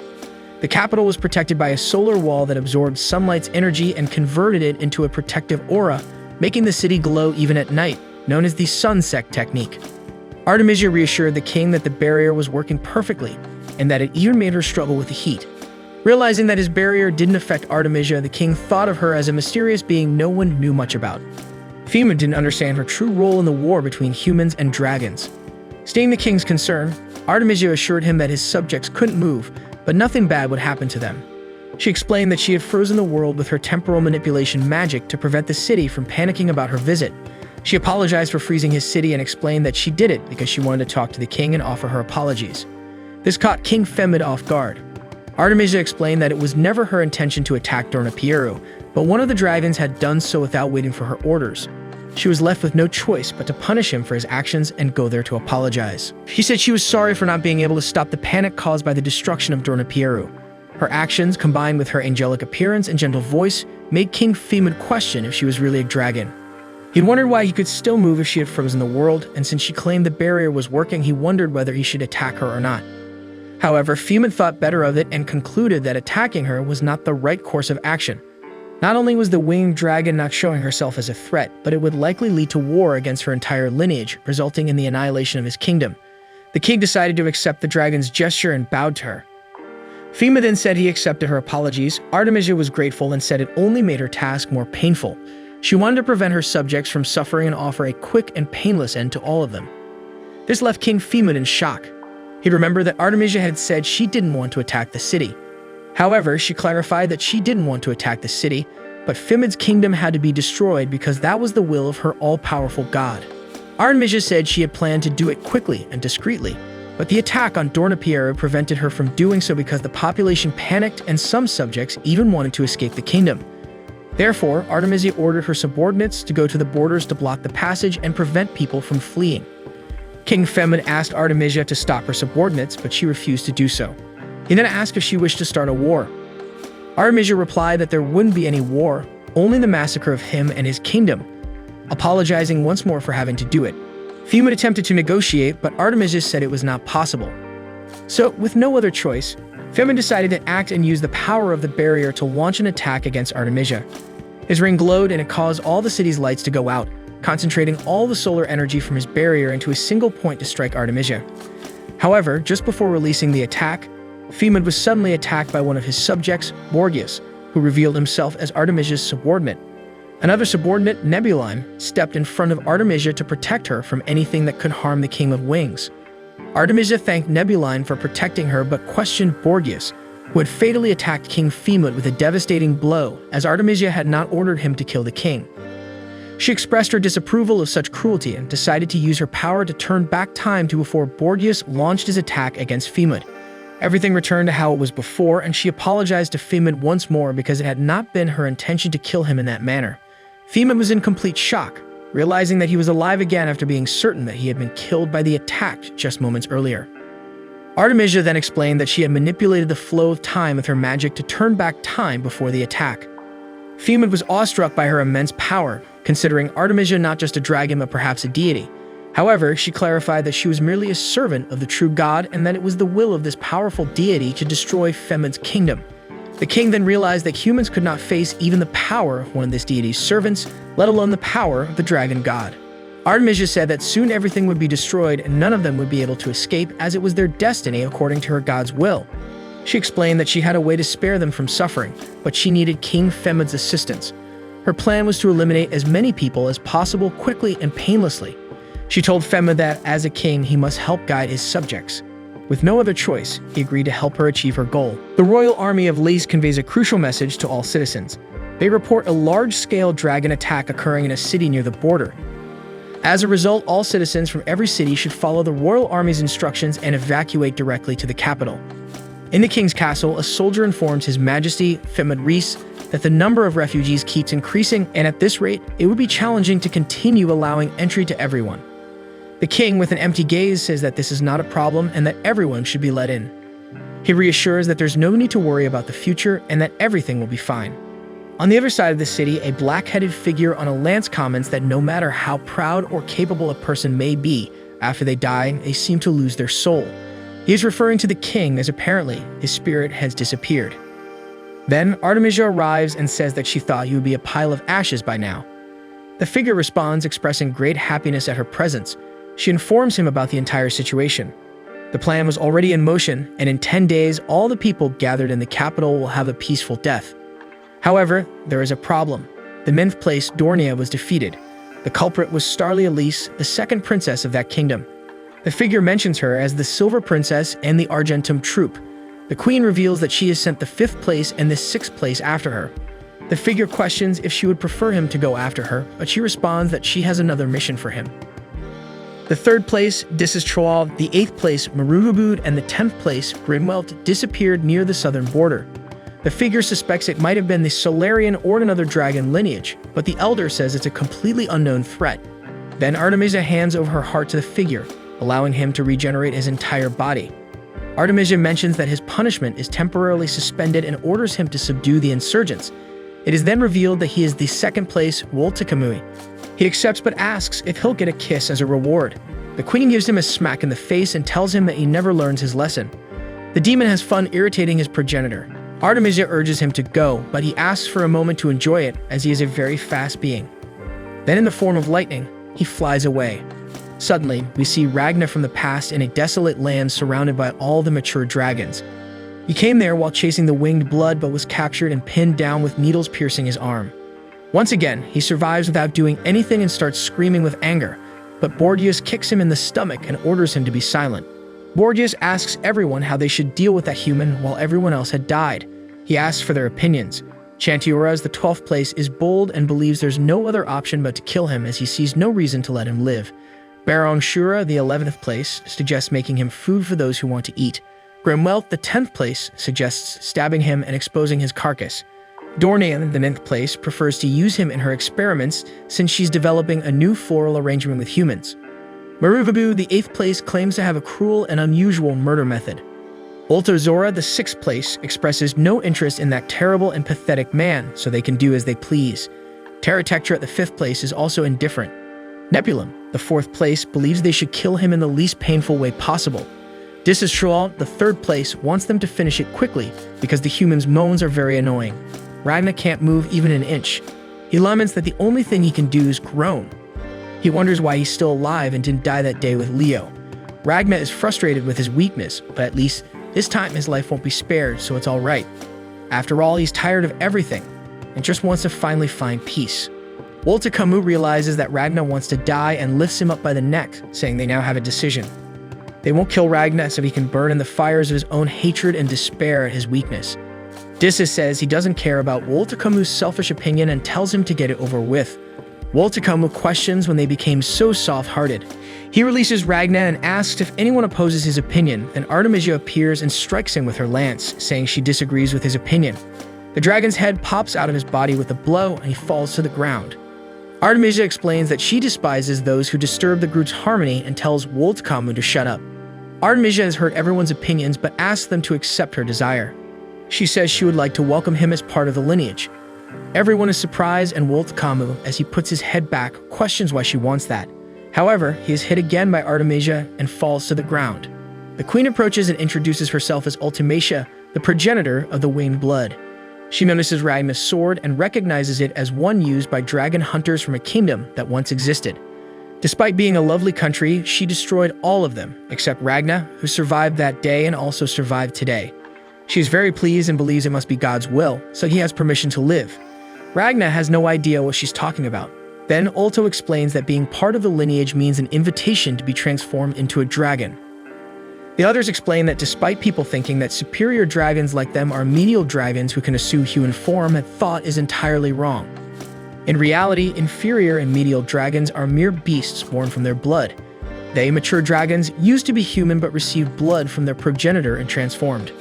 The capital was protected by a solar wall that absorbed sunlight's energy and converted it into a protective aura, making the city glow even at night, known as the sunset technique. Artemisia reassured the king that the barrier was working perfectly, and that it even made her struggle with the heat. Realizing that his barrier didn't affect Artemisia, the king thought of her as a mysterious being no one knew much about. Femid didn't understand her true role in the war between humans and dragons. Seeing the king's concern, Artemisia assured him that his subjects couldn't move, but nothing bad would happen to them. She explained that she had frozen the world with her temporal manipulation magic to prevent the city from panicking about her visit. She apologized for freezing his city and explained that she did it because she wanted to talk to the king and offer her apologies. This caught King Femid off guard. Artemisia explained that it was never her intention to attack Dornapieru, but one of the dragons had done so without waiting for her orders. She was left with no choice but to punish him for his actions and go there to apologize. She said she was sorry for not being able to stop the panic caused by the destruction of Dornapieru. Her actions, combined with her angelic appearance and gentle voice, made King Femid question if she was really a dragon. He'd wondered why he could still move if she had frozen the world, and since she claimed the barrier was working, he wondered whether he should attack her or not. However, Femid thought better of it and concluded that attacking her was not the right course of action. Not only was the winged dragon not showing herself as a threat, but it would likely lead to war against her entire lineage, resulting in the annihilation of his kingdom. The king decided to accept the dragon's gesture and bowed to her. Femid then said he accepted her apologies. Artemisia was grateful and said it only made her task more painful. She wanted to prevent her subjects from suffering and offer a quick and painless end to all of them. This left King Femid in shock. He remembered that Artemisia had said she didn't want to attack the city. However, she clarified that she didn't want to attack the city, but Femid's kingdom had to be destroyed because that was the will of her all-powerful god. Artemisia said she had planned to do it quickly and discreetly, but the attack on Dornapieru prevented her from doing so because the population panicked and some subjects even wanted to escape the kingdom. Therefore, Artemisia ordered her subordinates to go to the borders to block the passage and prevent people from fleeing. King Femid asked Artemisia to stop her subordinates, but she refused to do so. He then asked if she wished to start a war. Artemisia replied that there wouldn't be any war, only the massacre of him and his kingdom, apologizing once more for having to do it. Femid attempted to negotiate, but Artemisia said it was not possible. So, with no other choice, Femid decided to act and use the power of the barrier to launch an attack against Artemisia. His ring glowed and it caused all the city's lights to go out, concentrating all the solar energy from his barrier into a single point to strike Artemisia. However, just before releasing the attack, Femid was suddenly attacked by one of his subjects, Borgias, who revealed himself as Artemisia's subordinate. Another subordinate, Nebuline, stepped in front of Artemisia to protect her from anything that could harm the King of Wings. Artemisia thanked Nebuline for protecting her but questioned Borgias, who had fatally attacked King Femid with a devastating blow, as Artemisia had not ordered him to kill the king. She expressed her disapproval of such cruelty and decided to use her power to turn back time to before Borgias launched his attack against Femid. Everything returned to how it was before, and she apologized to Femid once more because it had not been her intention to kill him in that manner. Femid was in complete shock, realizing that he was alive again after being certain that he had been killed by the attack just moments earlier. Artemisia then explained that she had manipulated the flow of time with her magic to turn back time before the attack. Femid was awestruck by her immense power, considering Artemisia not just a dragon but perhaps a deity. However, she clarified that she was merely a servant of the true god and that it was the will of this powerful deity to destroy Femid's kingdom. The king then realized that humans could not face even the power of one of this deity's servants, let alone the power of the dragon god. Artemisia said that soon everything would be destroyed and none of them would be able to escape, as it was their destiny according to her god's will. She explained that she had a way to spare them from suffering, but she needed King Femid's assistance. Her plan was to eliminate as many people as possible quickly and painlessly. She told Femid that, as a king, he must help guide his subjects. With no other choice, he agreed to help her achieve her goal. The royal army of Lys conveys a crucial message to all citizens. They report a large-scale dragon attack occurring in a city near the border. As a result, all citizens from every city should follow the royal army's instructions and evacuate directly to the capital. In the king's castle, a soldier informs His Majesty Femad Rees that the number of refugees keeps increasing, and at this rate, it would be challenging to continue allowing entry to everyone. The king, with an empty gaze, says that this is not a problem and that everyone should be let in. He reassures that there's no need to worry about the future and that everything will be fine. On the other side of the city, a black-headed figure on a lance comments that no matter how proud or capable a person may be, after they die, they seem to lose their soul. He is referring to the king as apparently his spirit has disappeared. Then Artemisia arrives and says that she thought he would be a pile of ashes by now. The figure responds, expressing great happiness at her presence. She informs him about the entire situation. The plan was already in motion, and in 10 days, all the people gathered in the capital will have a peaceful death. However, there is a problem. The 9th place, Dornia, was defeated. The culprit was Starly Elise, the second princess of that kingdom. The figure mentions her as the Silver Princess and the Argentum troop. The queen reveals that she has sent the 5th place and the 6th place after her. The figure questions if she would prefer him to go after her, but she responds that she has another mission for him. The 3rd place, Disistroal, the 8th place, Marugabud, and the 10th place, Grimwelt, disappeared near the southern border. The figure suspects it might have been the Solarian or another dragon lineage, but the elder says it's a completely unknown threat. Then Artemisia hands over her heart to the figure, allowing him to regenerate his entire body. Artemisia mentions that his punishment is temporarily suspended and orders him to subdue the insurgents. It is then revealed that he is the 2nd place, Woltekamui. He accepts but asks if he'll get a kiss as a reward. The queen gives him a smack in the face and tells him that he never learns his lesson. The demon has fun irritating his progenitor. Artemisia urges him to go, but he asks for a moment to enjoy it as he is a very fast being. Then in the form of lightning, he flies away. Suddenly, we see Ragna from the past in a desolate land surrounded by all the mature dragons. He came there while chasing the winged blood but was captured and pinned down with needles piercing his arm. Once again, he survives without doing anything and starts screaming with anger, but Borgias kicks him in the stomach and orders him to be silent. Borgias asks everyone how they should deal with that human while everyone else had died. He asks for their opinions. Chantiuras, the 12th place, is bold and believes there's no other option but to kill him as he sees no reason to let him live. Baron Shura, the 11th place, suggests making him food for those who want to eat. Grimwelt, the 10th place, suggests stabbing him and exposing his carcass. Dornian, the 9th place, prefers to use him in her experiments since she's developing a new floral arrangement with humans. Maruvabu, the 8th place, claims to have a cruel and unusual murder method. Ultozora, the 6th place, expresses no interest in that terrible and pathetic man, so they can do as they please. Terratectra, the 5th place, is also indifferent. Nebulum, the 4th place, believes they should kill him in the least painful way possible. Disistroal, the 3rd place, wants them to finish it quickly because the humans' moans are very annoying. Ragna can't move even an inch. He laments that the only thing he can do is groan. He wonders why he's still alive and didn't die that day with Leo. Ragna is frustrated with his weakness, but at least this time his life won't be spared, so it's all right. After all, he's tired of everything and just wants to finally find peace. Woltekamu realizes that Ragna wants to die and lifts him up by the neck, saying they now have a decision. They won't kill Ragna so he can burn in the fires of his own hatred and despair at his weakness. Dissis says he doesn't care about Woltekamu's selfish opinion and tells him to get it over with. Woltekamu questions when they became so soft-hearted. He releases Ragna and asks if anyone opposes his opinion, and Artemisia appears and strikes him with her lance, saying she disagrees with his opinion. The dragon's head pops out of his body with a blow and he falls to the ground. Artemisia explains that she despises those who disturb the group's harmony and tells Woltekamu to shut up. Artemisia has heard everyone's opinions but asks them to accept her desire. She says she would like to welcome him as part of the lineage. Everyone is surprised, and Woltekamu, as he puts his head back, questions why she wants that. However, he is hit again by Artemisia and falls to the ground. The queen approaches and introduces herself as Ultimacia, the progenitor of the winged blood. She notices Ragna's sword and recognizes it as one used by dragon hunters from a kingdom that once existed. Despite being a lovely country, she destroyed all of them, except Ragna, who survived that day and also survived today. She is very pleased and believes it must be God's will, so he has permission to live. Ragna has no idea what she's talking about. Then Ulto explains that being part of the lineage means an invitation to be transformed into a dragon. The others explain that despite people thinking that superior dragons like them are menial dragons who can assume human form, that thought is entirely wrong. In reality, inferior and medial dragons are mere beasts born from their blood. They, mature dragons, used to be human but received blood from their progenitor and transformed.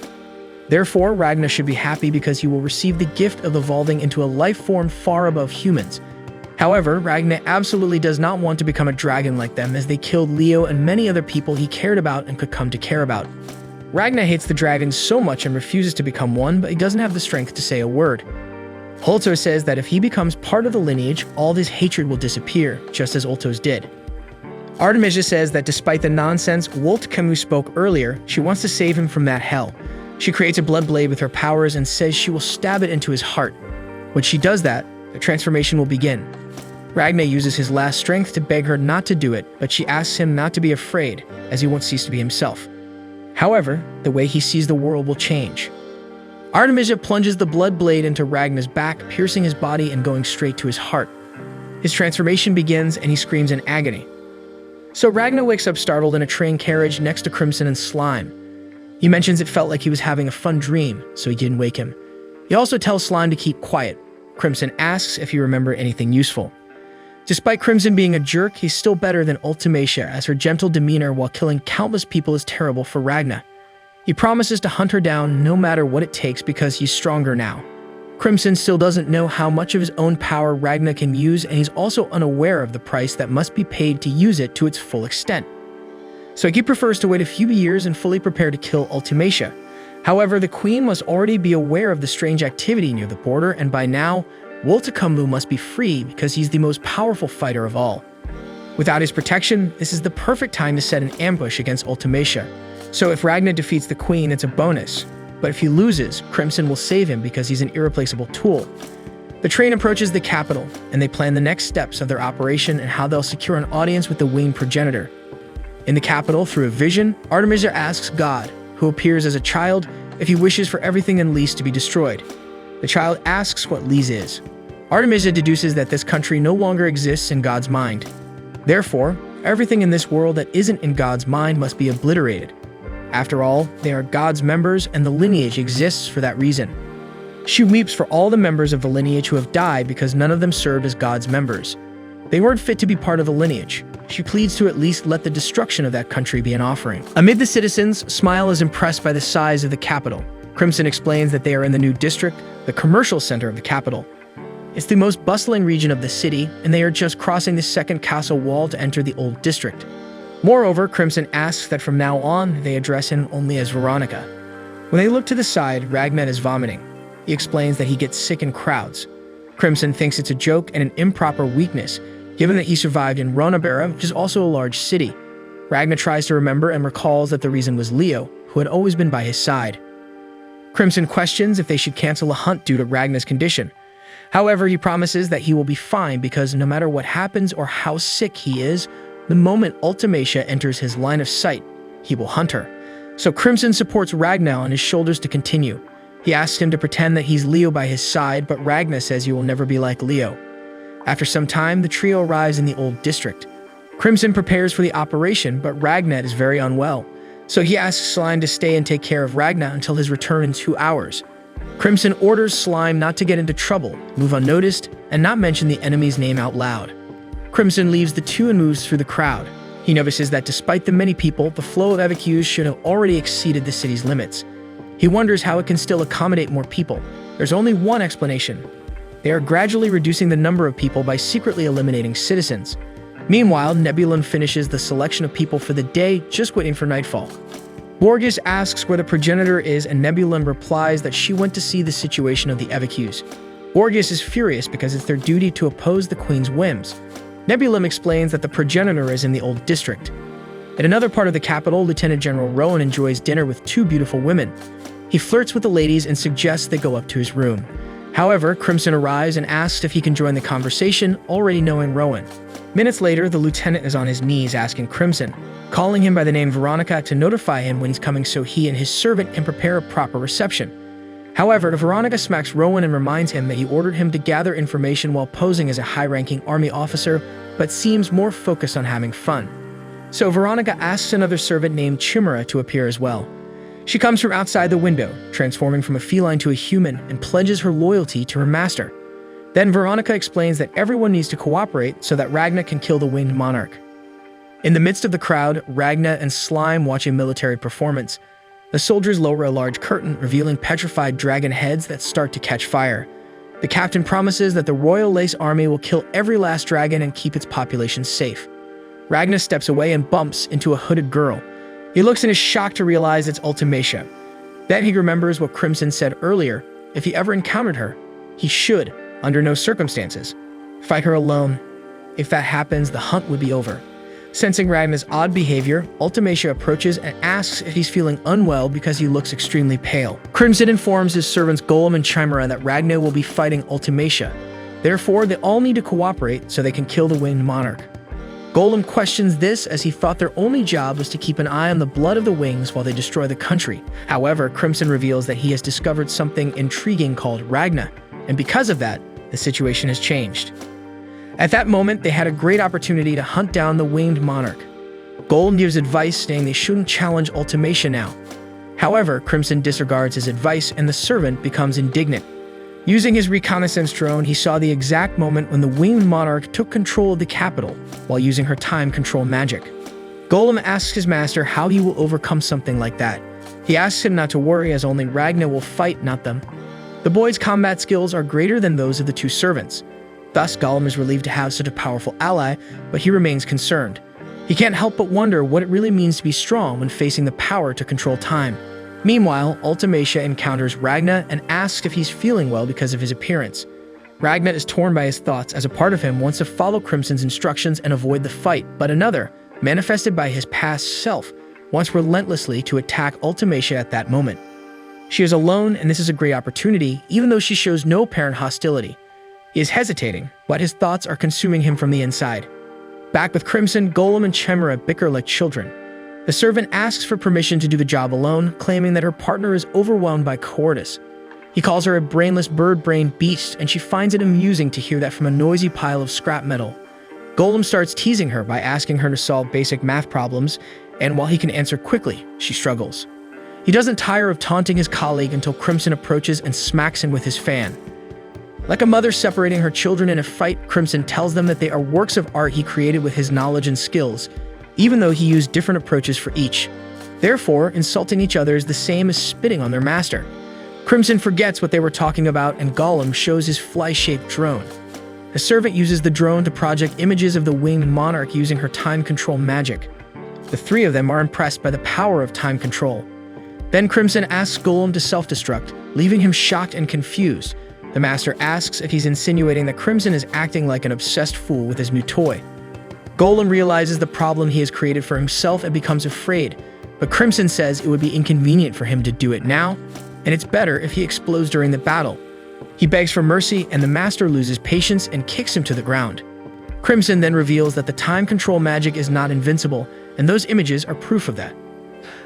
Therefore, Ragna should be happy because he will receive the gift of evolving into a life form far above humans. However, Ragna absolutely does not want to become a dragon like them, as they killed Leo and many other people he cared about and could come to care about. Ragna hates the dragons so much and refuses to become one, but he doesn't have the strength to say a word. Holto says that if he becomes part of the lineage, all this hatred will disappear, just as Ultos did. Artemisia says that despite the nonsense Wolt Camus spoke earlier, she wants to save him from that hell. She creates a blood blade with her powers and says she will stab it into his heart. When she does that, the transformation will begin. Ragna uses his last strength to beg her not to do it, but she asks him not to be afraid, as he won't cease to be himself. However, the way he sees the world will change. Artemisia plunges the blood blade into Ragna's back, piercing his body and going straight to his heart. His transformation begins and he screams in agony. So Ragna wakes up startled in a train carriage next to Crimson and Slime. He mentions it felt like he was having a fun dream, so he didn't wake him. He also tells Slime to keep quiet. Crimson asks if he remembered anything useful. Despite Crimson being a jerk, he's still better than Ultimacia, as her gentle demeanor while killing countless people is terrible for Ragna. He promises to hunt her down no matter what it takes because he's stronger now. Crimson still doesn't know how much of his own power Ragna can use, and he's also unaware of the price that must be paid to use it to its full extent. So he prefers to wait a few years and fully prepare to kill Ultimacia. However, the Queen must already be aware of the strange activity near the border, and by now, Woltakumlu must be free because he's the most powerful fighter of all. Without his protection, this is the perfect time to set an ambush against Ultimacia. So if Ragna defeats the Queen, it's a bonus. But if he loses, Crimson will save him because he's an irreplaceable tool. The train approaches the capital, and they plan the next steps of their operation and how they'll secure an audience with the winged progenitor. In the capital, through a vision, Artemisia asks God, who appears as a child, if he wishes for everything in Lys to be destroyed. The child asks what Lys is. Artemisia deduces that this country no longer exists in God's mind. Therefore, everything in this world that isn't in God's mind must be obliterated. After all, they are God's members, and the lineage exists for that reason. She weeps for all the members of the lineage who have died because none of them served as God's members. They weren't fit to be part of the lineage. She pleads to at least let the destruction of that country be an offering. Amid the citizens, Smile is impressed by the size of the capital. Crimson explains that they are in the new district, the commercial center of the capital. It's the most bustling region of the city, and they are just crossing the second castle wall to enter the old district. Moreover, Crimson asks that from now on, they address him only as Veronica. When they look to the side, Ragnar is vomiting. He explains that he gets sick in crowds. Crimson thinks it's a joke and an improper weakness, given that he survived in Ronabera, which is also a large city. Ragnar tries to remember and recalls that the reason was Leo, who had always been by his side. Crimson questions if they should cancel a hunt due to Ragnar's condition. However, he promises that he will be fine because no matter what happens or how sick he is, the moment Ultimacia enters his line of sight, he will hunt her. So Crimson supports Ragnar on his shoulders to continue. He asks him to pretend that he's Leo by his side, but Ragnar says he will never be like Leo. After some time, the trio arrives in the old district. Crimson prepares for the operation, but Ragnar is very unwell. So he asks Slime to stay and take care of Ragnar until his return in 2 hours. Crimson orders Slime not to get into trouble, move unnoticed, and not mention the enemy's name out loud. Crimson leaves the two and moves through the crowd. He notices that despite the many people, the flow of Awakens should have already exceeded the city's limits. He wonders how it can still accommodate more people. There's only one explanation. They are gradually reducing the number of people by secretly eliminating citizens. Meanwhile, Nebulum finishes the selection of people for the day, just waiting for nightfall. Borges asks where the progenitor is, and Nebulum replies that she went to see the situation of the Awakens. Borges is furious because it's their duty to oppose the Queen's whims. Nebulum explains that the progenitor is in the old district. At another part of the capital, Lieutenant General Rowan enjoys dinner with 2 beautiful women. He flirts with the ladies and suggests they go up to his room. However, Crimson arrives and asks if he can join the conversation, already knowing Rowan. Minutes later, the lieutenant is on his knees asking Crimson, calling him by the name Veronica, to notify him when he's coming so he and his servant can prepare a proper reception. However, Veronica smacks Rowan and reminds him that he ordered him to gather information while posing as a high-ranking army officer, but seems more focused on having fun. So Veronica asks another servant named Chimera to appear as well. She comes from outside the window, transforming from a feline to a human, and pledges her loyalty to her master. Then Veronica explains that everyone needs to cooperate so that Ragna can kill the winged monarch. In the midst of the crowd, Ragna and Slime watch a military performance. The soldiers lower a large curtain, revealing petrified dragon heads that start to catch fire. The captain promises that the Royal Lace Army will kill every last dragon and keep its population safe. Ragna steps away and bumps into a hooded girl. He looks and is shocked to realize it's Ultimacia. Then he remembers what Crimson said earlier. If he ever encountered her, he should, under no circumstances, fight her alone. If that happens, the hunt would be over. Sensing Ragna's odd behavior, Ultimacia approaches and asks if he's feeling unwell because he looks extremely pale. Crimson informs his servants Golem and Chimera that Ragna will be fighting Ultimacia. Therefore, they all need to cooperate so they can kill the winged monarch. Golem questions this as he thought their only job was to keep an eye on the blood of the wings while they destroy the country. However, Crimson reveals that he has discovered something intriguing called Ragna, and because of that, the situation has changed. At that moment, they had a great opportunity to hunt down the winged monarch. Golem gives advice saying they shouldn't challenge Ultimacia now. However, Crimson disregards his advice and the servant becomes indignant. Using his reconnaissance drone, he saw the exact moment when the winged monarch took control of the capital while using her time control magic. Golem asks his master how he will overcome something like that. He asks him not to worry as only Ragna will fight, not them. The boy's combat skills are greater than those of the two servants. Thus, Golem is relieved to have such a powerful ally, but he remains concerned. He can't help but wonder what it really means to be strong when facing the power to control time. Meanwhile, Ultimacia encounters Ragna and asks if he's feeling well because of his appearance. Ragna is torn by his thoughts as a part of him wants to follow Crimson's instructions and avoid the fight, but another, manifested by his past self, wants relentlessly to attack Ultimacia at that moment. She is alone, and this is a great opportunity, even though she shows no apparent hostility. He is hesitating, but his thoughts are consuming him from the inside. Back with Crimson, Golem and Chimera bicker like children. The servant asks for permission to do the job alone, claiming that her partner is overwhelmed by cowardice. He calls her a brainless bird-brained beast, and she finds it amusing to hear that from a noisy pile of scrap metal. Golem starts teasing her by asking her to solve basic math problems, and while he can answer quickly, she struggles. He doesn't tire of taunting his colleague until Crimson approaches and smacks him with his fan. Like a mother separating her children in a fight, Crimson tells them that they are works of art he created with his knowledge and skills, even though he used different approaches for each. Therefore, insulting each other is the same as spitting on their master. Crimson forgets what they were talking about, and Golem shows his fly-shaped drone. The servant uses the drone to project images of the winged monarch using her time control magic. The three of them are impressed by the power of time control. Then Crimson asks Golem to self-destruct, leaving him shocked and confused. The master asks if he's insinuating that Crimson is acting like an obsessed fool with his new toy. Golem realizes the problem he has created for himself and becomes afraid, but Crimson says it would be inconvenient for him to do it now, and it's better if he explodes during the battle. He begs for mercy, and the master loses patience and kicks him to the ground. Crimson then reveals that the time control magic is not invincible, and those images are proof of that.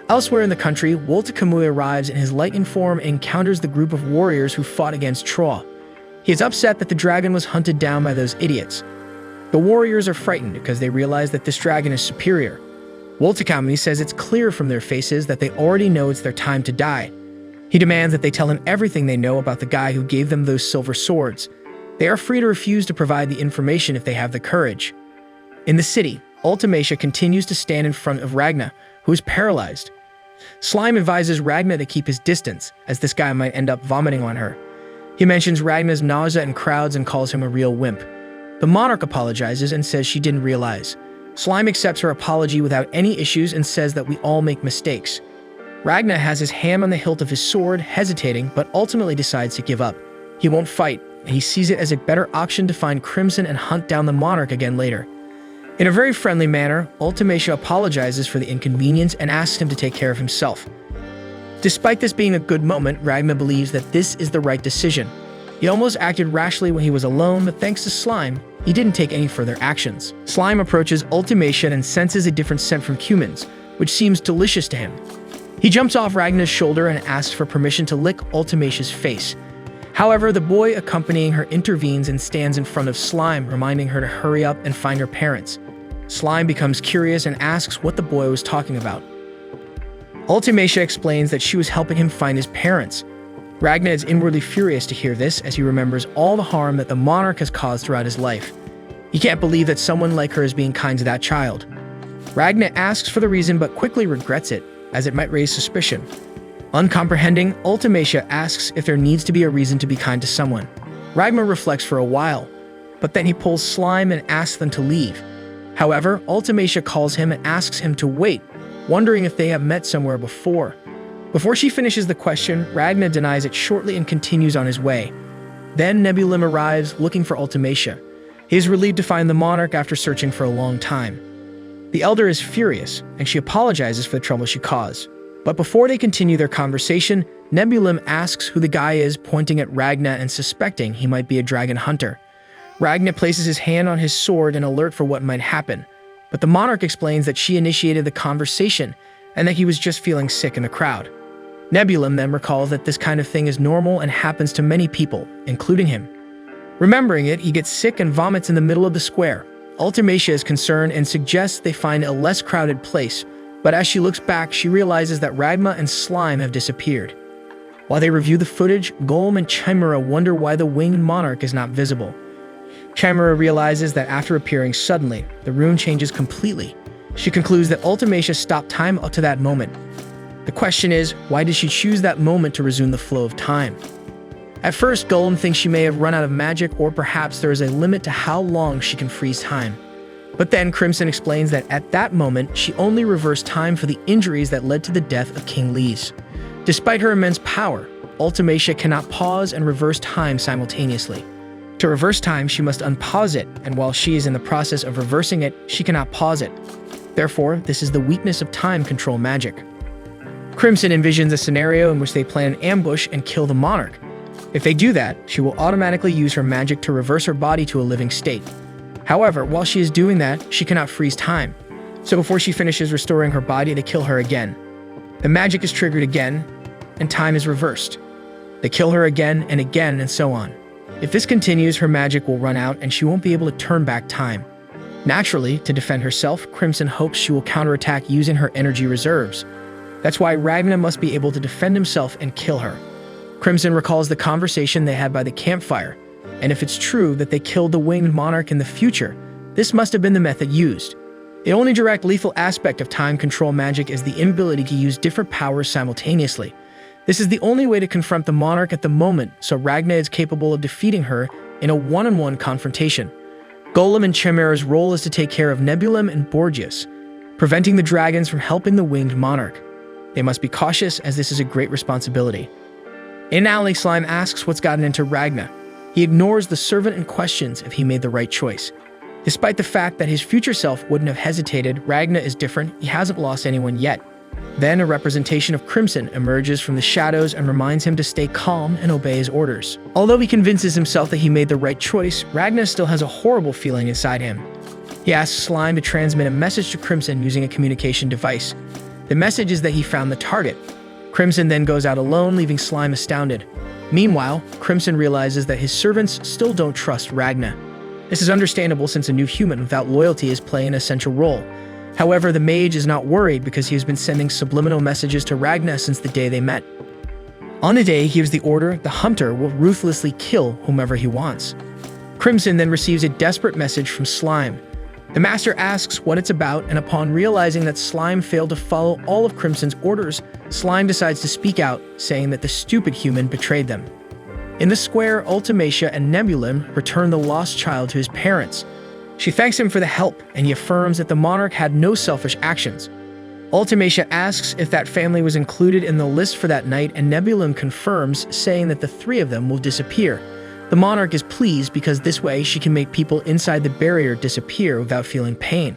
Elsewhere in the country, Woltakamui arrives in his lightning form and encounters the group of warriors who fought against Troa. He is upset that the dragon was hunted down by those idiots. The warriors are frightened because they realize that this dragon is superior. Woltakamui says it's clear from their faces that they already know it's their time to die. He demands that they tell him everything they know about the guy who gave them those silver swords. They are free to refuse to provide the information if they have the courage. In the city, Ultimacia continues to stand in front of Ragna, who is paralyzed. Slime advises Ragna to keep his distance, as this guy might end up vomiting on her. He mentions Ragna's nausea in crowds and calls him a real wimp. The monarch apologizes and says she didn't realize. Slime accepts her apology without any issues and says that we all make mistakes. Ragna has his hand on the hilt of his sword, hesitating, but ultimately decides to give up. He won't fight, and he sees it as a better option to find Crimson and hunt down the monarch again later. In a very friendly manner, Ultimacia apologizes for the inconvenience and asks him to take care of himself. Despite this being a good moment, Ragna believes that this is the right decision. He almost acted rashly when he was alone, but thanks to Slime, he didn't take any further actions. Slime approaches Ultimacia and senses a different scent from cumins, which seems delicious to him. He jumps off Ragna's shoulder and asks for permission to lick Ultimacia's face. However, the boy accompanying her intervenes and stands in front of Slime, reminding her to hurry up and find her parents. Slime becomes curious and asks what the boy was talking about. Ultimacia explains that she was helping him find his parents. Ragnar is inwardly furious to hear this as he remembers all the harm that the monarch has caused throughout his life. He can't believe that someone like her is being kind to that child. Ragnar asks for the reason but quickly regrets it, as it might raise suspicion. Uncomprehending, Ultimacia asks if there needs to be a reason to be kind to someone. Ragnar reflects for a while, but then he pulls Slime and asks them to leave. However, Ultimacia calls him and asks him to wait, wondering if they have met somewhere before. Before she finishes the question, Ragnar denies it shortly and continues on his way. Then Nebulum arrives looking for Ultimacia. He is relieved to find the monarch after searching for a long time. The elder is furious, and she apologizes for the trouble she caused. But before they continue their conversation, Nebulum asks who the guy is, pointing at Ragnar and suspecting he might be a dragon hunter. Ragnar places his hand on his sword in alert for what might happen, but the monarch explains that she initiated the conversation and that he was just feeling sick in the crowd. Nebulum then recalls that this kind of thing is normal and happens to many people, including him. Remembering it, he gets sick and vomits in the middle of the square. Ultimacia is concerned and suggests they find a less crowded place, but as she looks back, she realizes that Ragma and Slime have disappeared. While they review the footage, Golem and Chimera wonder why the winged monarch is not visible. Chimera realizes that after appearing suddenly, the rune changes completely. She concludes that Ultimacia stopped time up to that moment. The question is, why did she choose that moment to resume the flow of time? At first, Golem thinks she may have run out of magic, or perhaps there is a limit to how long she can freeze time. But then Crimson explains that at that moment, she only reversed time for the injuries that led to the death of King Lise. Despite her immense power, Ultimacia cannot pause and reverse time simultaneously. To reverse time, she must unpause it, and while she is in the process of reversing it, she cannot pause it. Therefore, this is the weakness of time control magic. Crimson envisions a scenario in which they plan an ambush and kill the monarch. If they do that, she will automatically use her magic to reverse her body to a living state. However, while she is doing that, she cannot freeze time. So before she finishes restoring her body, they kill her again. The magic is triggered again, and time is reversed. They kill her again, and so on. If this continues, her magic will run out and she won't be able to turn back time. Naturally, to defend herself, Crimson hopes she will counterattack using her energy reserves. That's why Ragnar must be able to defend himself and kill her. Crimson recalls the conversation they had by the campfire, and if it's true that they killed the winged monarch in the future, this must have been the method used. The only direct lethal aspect of time control magic is the inability to use different powers simultaneously. This is the only way to confront the monarch at the moment, so Ragnar is capable of defeating her in a one-on-one confrontation. Golem and Chimera's role is to take care of Nebulum and Borgias, preventing the dragons from helping the winged monarch. They must be cautious, as this is a great responsibility. In alley, Slime asks what's gotten into Ragnar. He ignores the servant and questions if he made the right choice. Despite the fact that his future self wouldn't have hesitated, Ragnar is different. He hasn't lost anyone yet. Then a representation of Crimson emerges from the shadows and reminds him to stay calm and obey his orders. Although he convinces himself that he made the right choice, Ragnar still has a horrible feeling inside him. He asks Slime to transmit a message to Crimson using a communication device. The message is that he found the target. Crimson then goes out alone, leaving Slime astounded. Meanwhile, Crimson realizes that his servants still don't trust Ragnar. This is understandable since a new human without loyalty is playing an essential role. However, the mage is not worried because he has been sending subliminal messages to Ragnar since the day they met. On a day, he gives the order the hunter will ruthlessly kill whomever he wants. Crimson then receives a desperate message from Slime. The master asks what it's about, and upon realizing that Slime failed to follow all of Crimson's orders, Slime decides to speak out, saying that the stupid human betrayed them. In the square, Ultimacia and Nebulum return the lost child to his parents. She thanks him for the help, and he affirms that the monarch had no selfish actions. Ultimacia asks if that family was included in the list for that night, and Nebulum confirms, saying that the three of them will disappear. The monarch is pleased because this way she can make people inside the barrier disappear without feeling pain.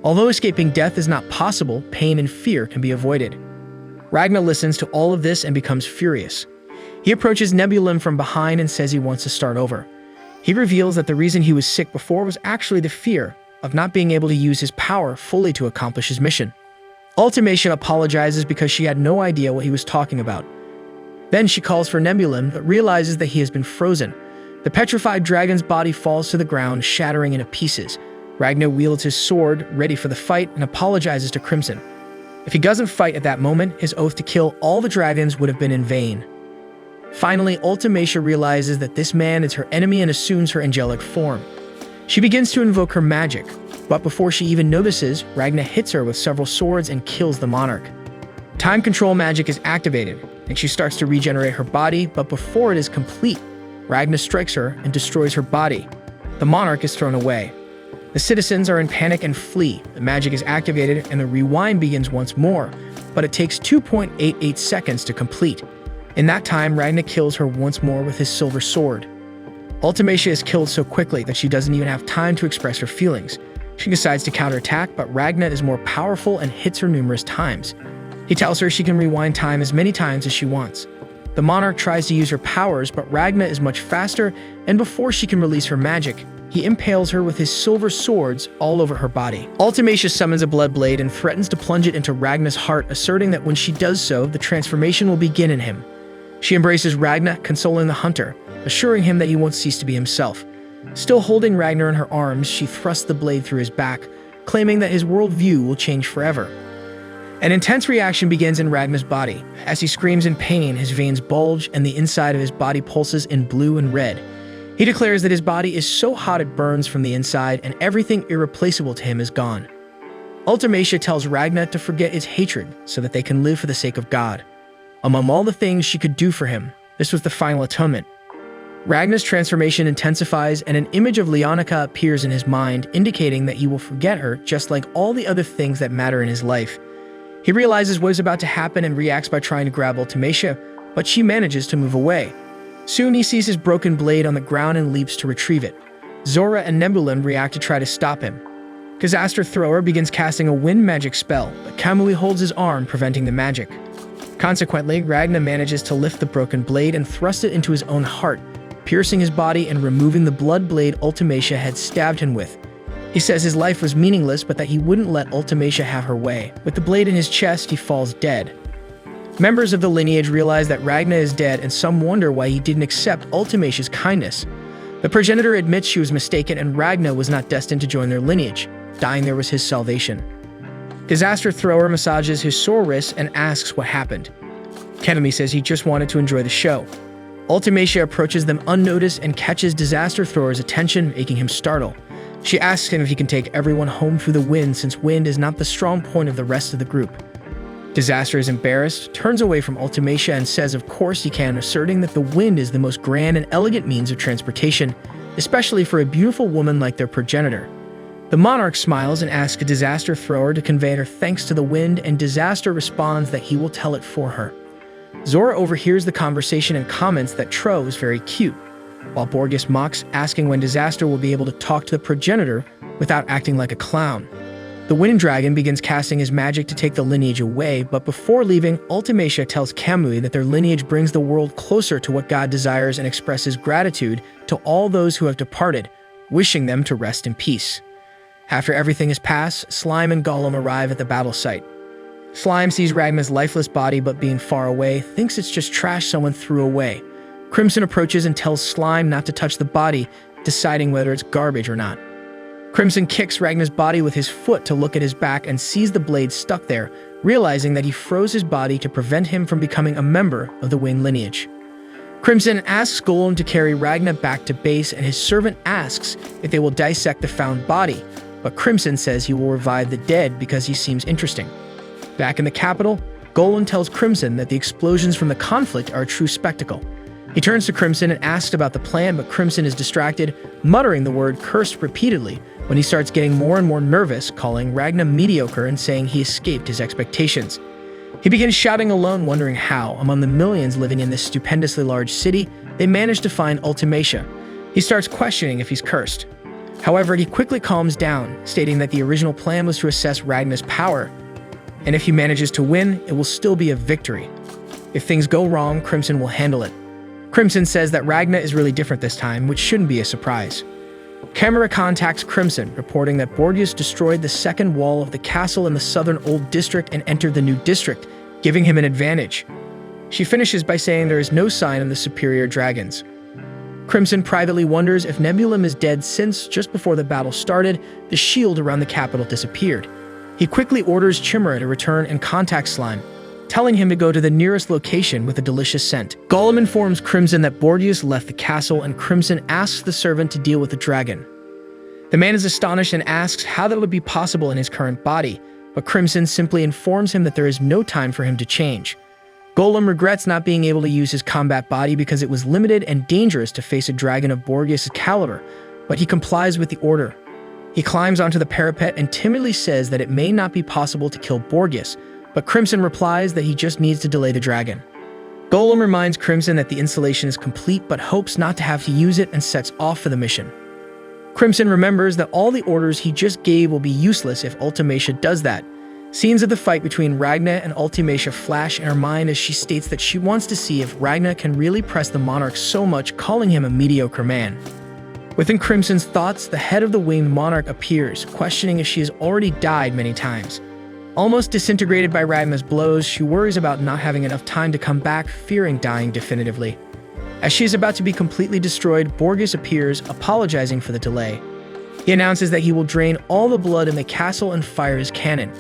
Although escaping death is not possible, pain and fear can be avoided. Ragnar listens to all of this and becomes furious. He approaches Nebulum from behind and says he wants to start over. He reveals that the reason he was sick before was actually the fear of not being able to use his power fully to accomplish his mission. Ultimacia apologizes because she had no idea what he was talking about. Then she calls for Nebulum, but realizes that he has been frozen. The petrified dragon's body falls to the ground, shattering into pieces. Ragnar wields his sword, ready for the fight, and apologizes to Crimson. If he doesn't fight at that moment, his oath to kill all the dragons would have been in vain. Finally, Ultimacia realizes that this man is her enemy and assumes her angelic form. She begins to invoke her magic, but before she even notices, Ragna hits her with several swords and kills the monarch. Time control magic is activated, and she starts to regenerate her body, but before it is complete, Ragna strikes her and destroys her body. The monarch is thrown away. The citizens are in panic and flee. The magic is activated and the rewind begins once more, but it takes 2.88 seconds to complete. In that time, Ragna kills her once more with his silver sword. Ultimacia is killed so quickly that she doesn't even have time to express her feelings. She decides to counterattack, but Ragna is more powerful and hits her numerous times. He tells her she can rewind time as many times as she wants. The monarch tries to use her powers, but Ragna is much faster, and before she can release her magic, he impales her with his silver swords all over her body. Ultimacia summons a blood blade and threatens to plunge it into Ragna's heart, asserting that when she does so, the transformation will begin in him. She embraces Ragna, consoling the hunter, assuring him that he won't cease to be himself. Still holding Ragnar in her arms, she thrusts the blade through his back, claiming that his worldview will change forever. An intense reaction begins in Ragna's body. As he screams in pain, his veins bulge and the inside of his body pulses in blue and red. He declares that his body is so hot it burns from the inside and everything irreplaceable to him is gone. Ultimacia tells Ragna to forget his hatred so that they can live for the sake of God. Among all the things she could do for him, this was the final atonement. Ragna's transformation intensifies and an image of Leonica appears in his mind, indicating that he will forget her just like all the other things that matter in his life. He realizes what is about to happen and reacts by trying to grab Ultimacia, but she manages to move away. Soon he sees his broken blade on the ground and leaps to retrieve it. Zora and Nebulum react to try to stop him. Disaster Thrower begins casting a wind magic spell, but Kamui holds his arm, preventing the magic. Consequently, Ragna manages to lift the broken blade and thrust it into his own heart, piercing his body and removing the blood blade Ultimacia had stabbed him with. He says his life was meaningless, but that he wouldn't let Ultimacia have her way. With the blade in his chest, he falls dead. Members of the lineage realize that Ragna is dead, and some wonder why he didn't accept Ultimacia's kindness. The progenitor admits she was mistaken, and Ragna was not destined to join their lineage. Dying there was his salvation. Disaster Thrower massages his sore wrist and asks what happened. Kamui says he just wanted to enjoy the show. Ultimacia approaches them unnoticed and catches Disaster Thrower's attention, making him startle. She asks him if he can take everyone home through the wind, since wind is not the strong point of the rest of the group. Disaster is embarrassed, turns away from Ultimacia and says of course he can, asserting that the wind is the most grand and elegant means of transportation, especially for a beautiful woman like their progenitor. The monarch smiles and asks a Disaster Thrower to convey her thanks to the wind, and Disaster responds that he will tell it for her. Zora overhears the conversation and comments that Tro is very cute, while Borges mocks, asking when Disaster will be able to talk to the progenitor without acting like a clown. The Wind Dragon begins casting his magic to take the lineage away, but before leaving, Ultimacia tells Kamui that their lineage brings the world closer to what God desires and expresses gratitude to all those who have departed, wishing them to rest in peace. After everything is passed, Slime and Gollum arrive at the battle site. Slime sees Ragna's lifeless body, but being far away, thinks it's just trash someone threw away. Crimson approaches and tells Slime not to touch the body, deciding whether it's garbage or not. Crimson kicks Ragna's body with his foot to look at his back and sees the blade stuck there, realizing that he froze his body to prevent him from becoming a member of the Wind lineage. Crimson asks Golem to carry Ragna back to base, and his servant asks if they will dissect the found body, but Crimson says he will revive the dead because he seems interesting. Back in the capital, Golem tells Crimson that the explosions from the conflict are a true spectacle. He turns to Crimson and asks about the plan, but Crimson is distracted, muttering the word cursed repeatedly when he starts getting more and more nervous, calling Ragna mediocre and saying he escaped his expectations. He begins shouting alone, wondering how, among the millions living in this stupendously large city, they managed to find Ultimacia. He starts questioning if he's cursed. However, he quickly calms down, stating that the original plan was to assess Ragna's power, and if he manages to win, it will still be a victory. If things go wrong, Crimson will handle it. Crimson says that Ragna is really different this time, which shouldn't be a surprise. Camera contacts Crimson, reporting that Borgias destroyed the second wall of the castle in the southern Old District and entered the new district, giving him an advantage. She finishes by saying there is no sign of the superior dragons. Crimson privately wonders if Nebulum is dead, since, just before the battle started, the shield around the capital disappeared. He quickly orders Chimera to return and contact Slime, telling him to go to the nearest location with a delicious scent. Golem informs Crimson that Borgias left the castle, and Crimson asks the servant to deal with the dragon. The man is astonished and asks how that would be possible in his current body, but Crimson simply informs him that there is no time for him to change. Golem regrets not being able to use his combat body because it was limited and dangerous to face a dragon of Borgias' caliber, but he complies with the order. He climbs onto the parapet and timidly says that it may not be possible to kill Borgias, but Crimson replies that he just needs to delay the dragon. Golem reminds Crimson that the installation is complete but hopes not to have to use it and sets off for the mission. Crimson remembers that all the orders he just gave will be useless if Ultimacia does that. Scenes of the fight between Ragna and Ultimacia flash in her mind as she states that she wants to see if Ragna can really press the monarch so much, calling him a mediocre man. Within Crimson's thoughts, the head of the winged monarch appears, questioning if she has already died many times. Almost disintegrated by Ragna's blows, she worries about not having enough time to come back, fearing dying definitively. As she is about to be completely destroyed, Borgias appears, apologizing for the delay. He announces that he will drain all the blood in the castle and fire his cannon.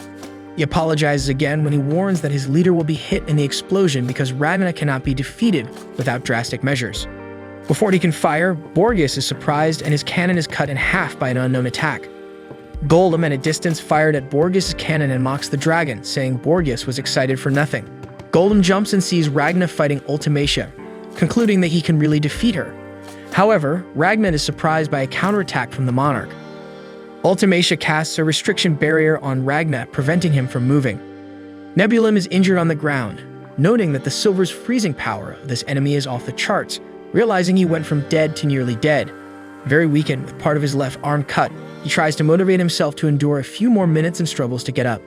He apologizes again when he warns that his leader will be hit in the explosion because Ragna cannot be defeated without drastic measures. Before he can fire, Borgias is surprised and his cannon is cut in half by an unknown attack. Golem at a distance fired at Borgias' cannon and mocks the dragon, saying Borgias was excited for nothing. Golem jumps and sees Ragna fighting Ultimacia, concluding that he can really defeat her. However, Ragna is surprised by a counterattack from the monarch. Ultimacia casts a restriction barrier on Ragna, preventing him from moving. Nebulum is injured on the ground, noting that the silver's freezing power of this enemy is off the charts, realizing he went from dead to nearly dead. Very weakened, with part of his left arm cut, he tries to motivate himself to endure a few more minutes and struggles to get up.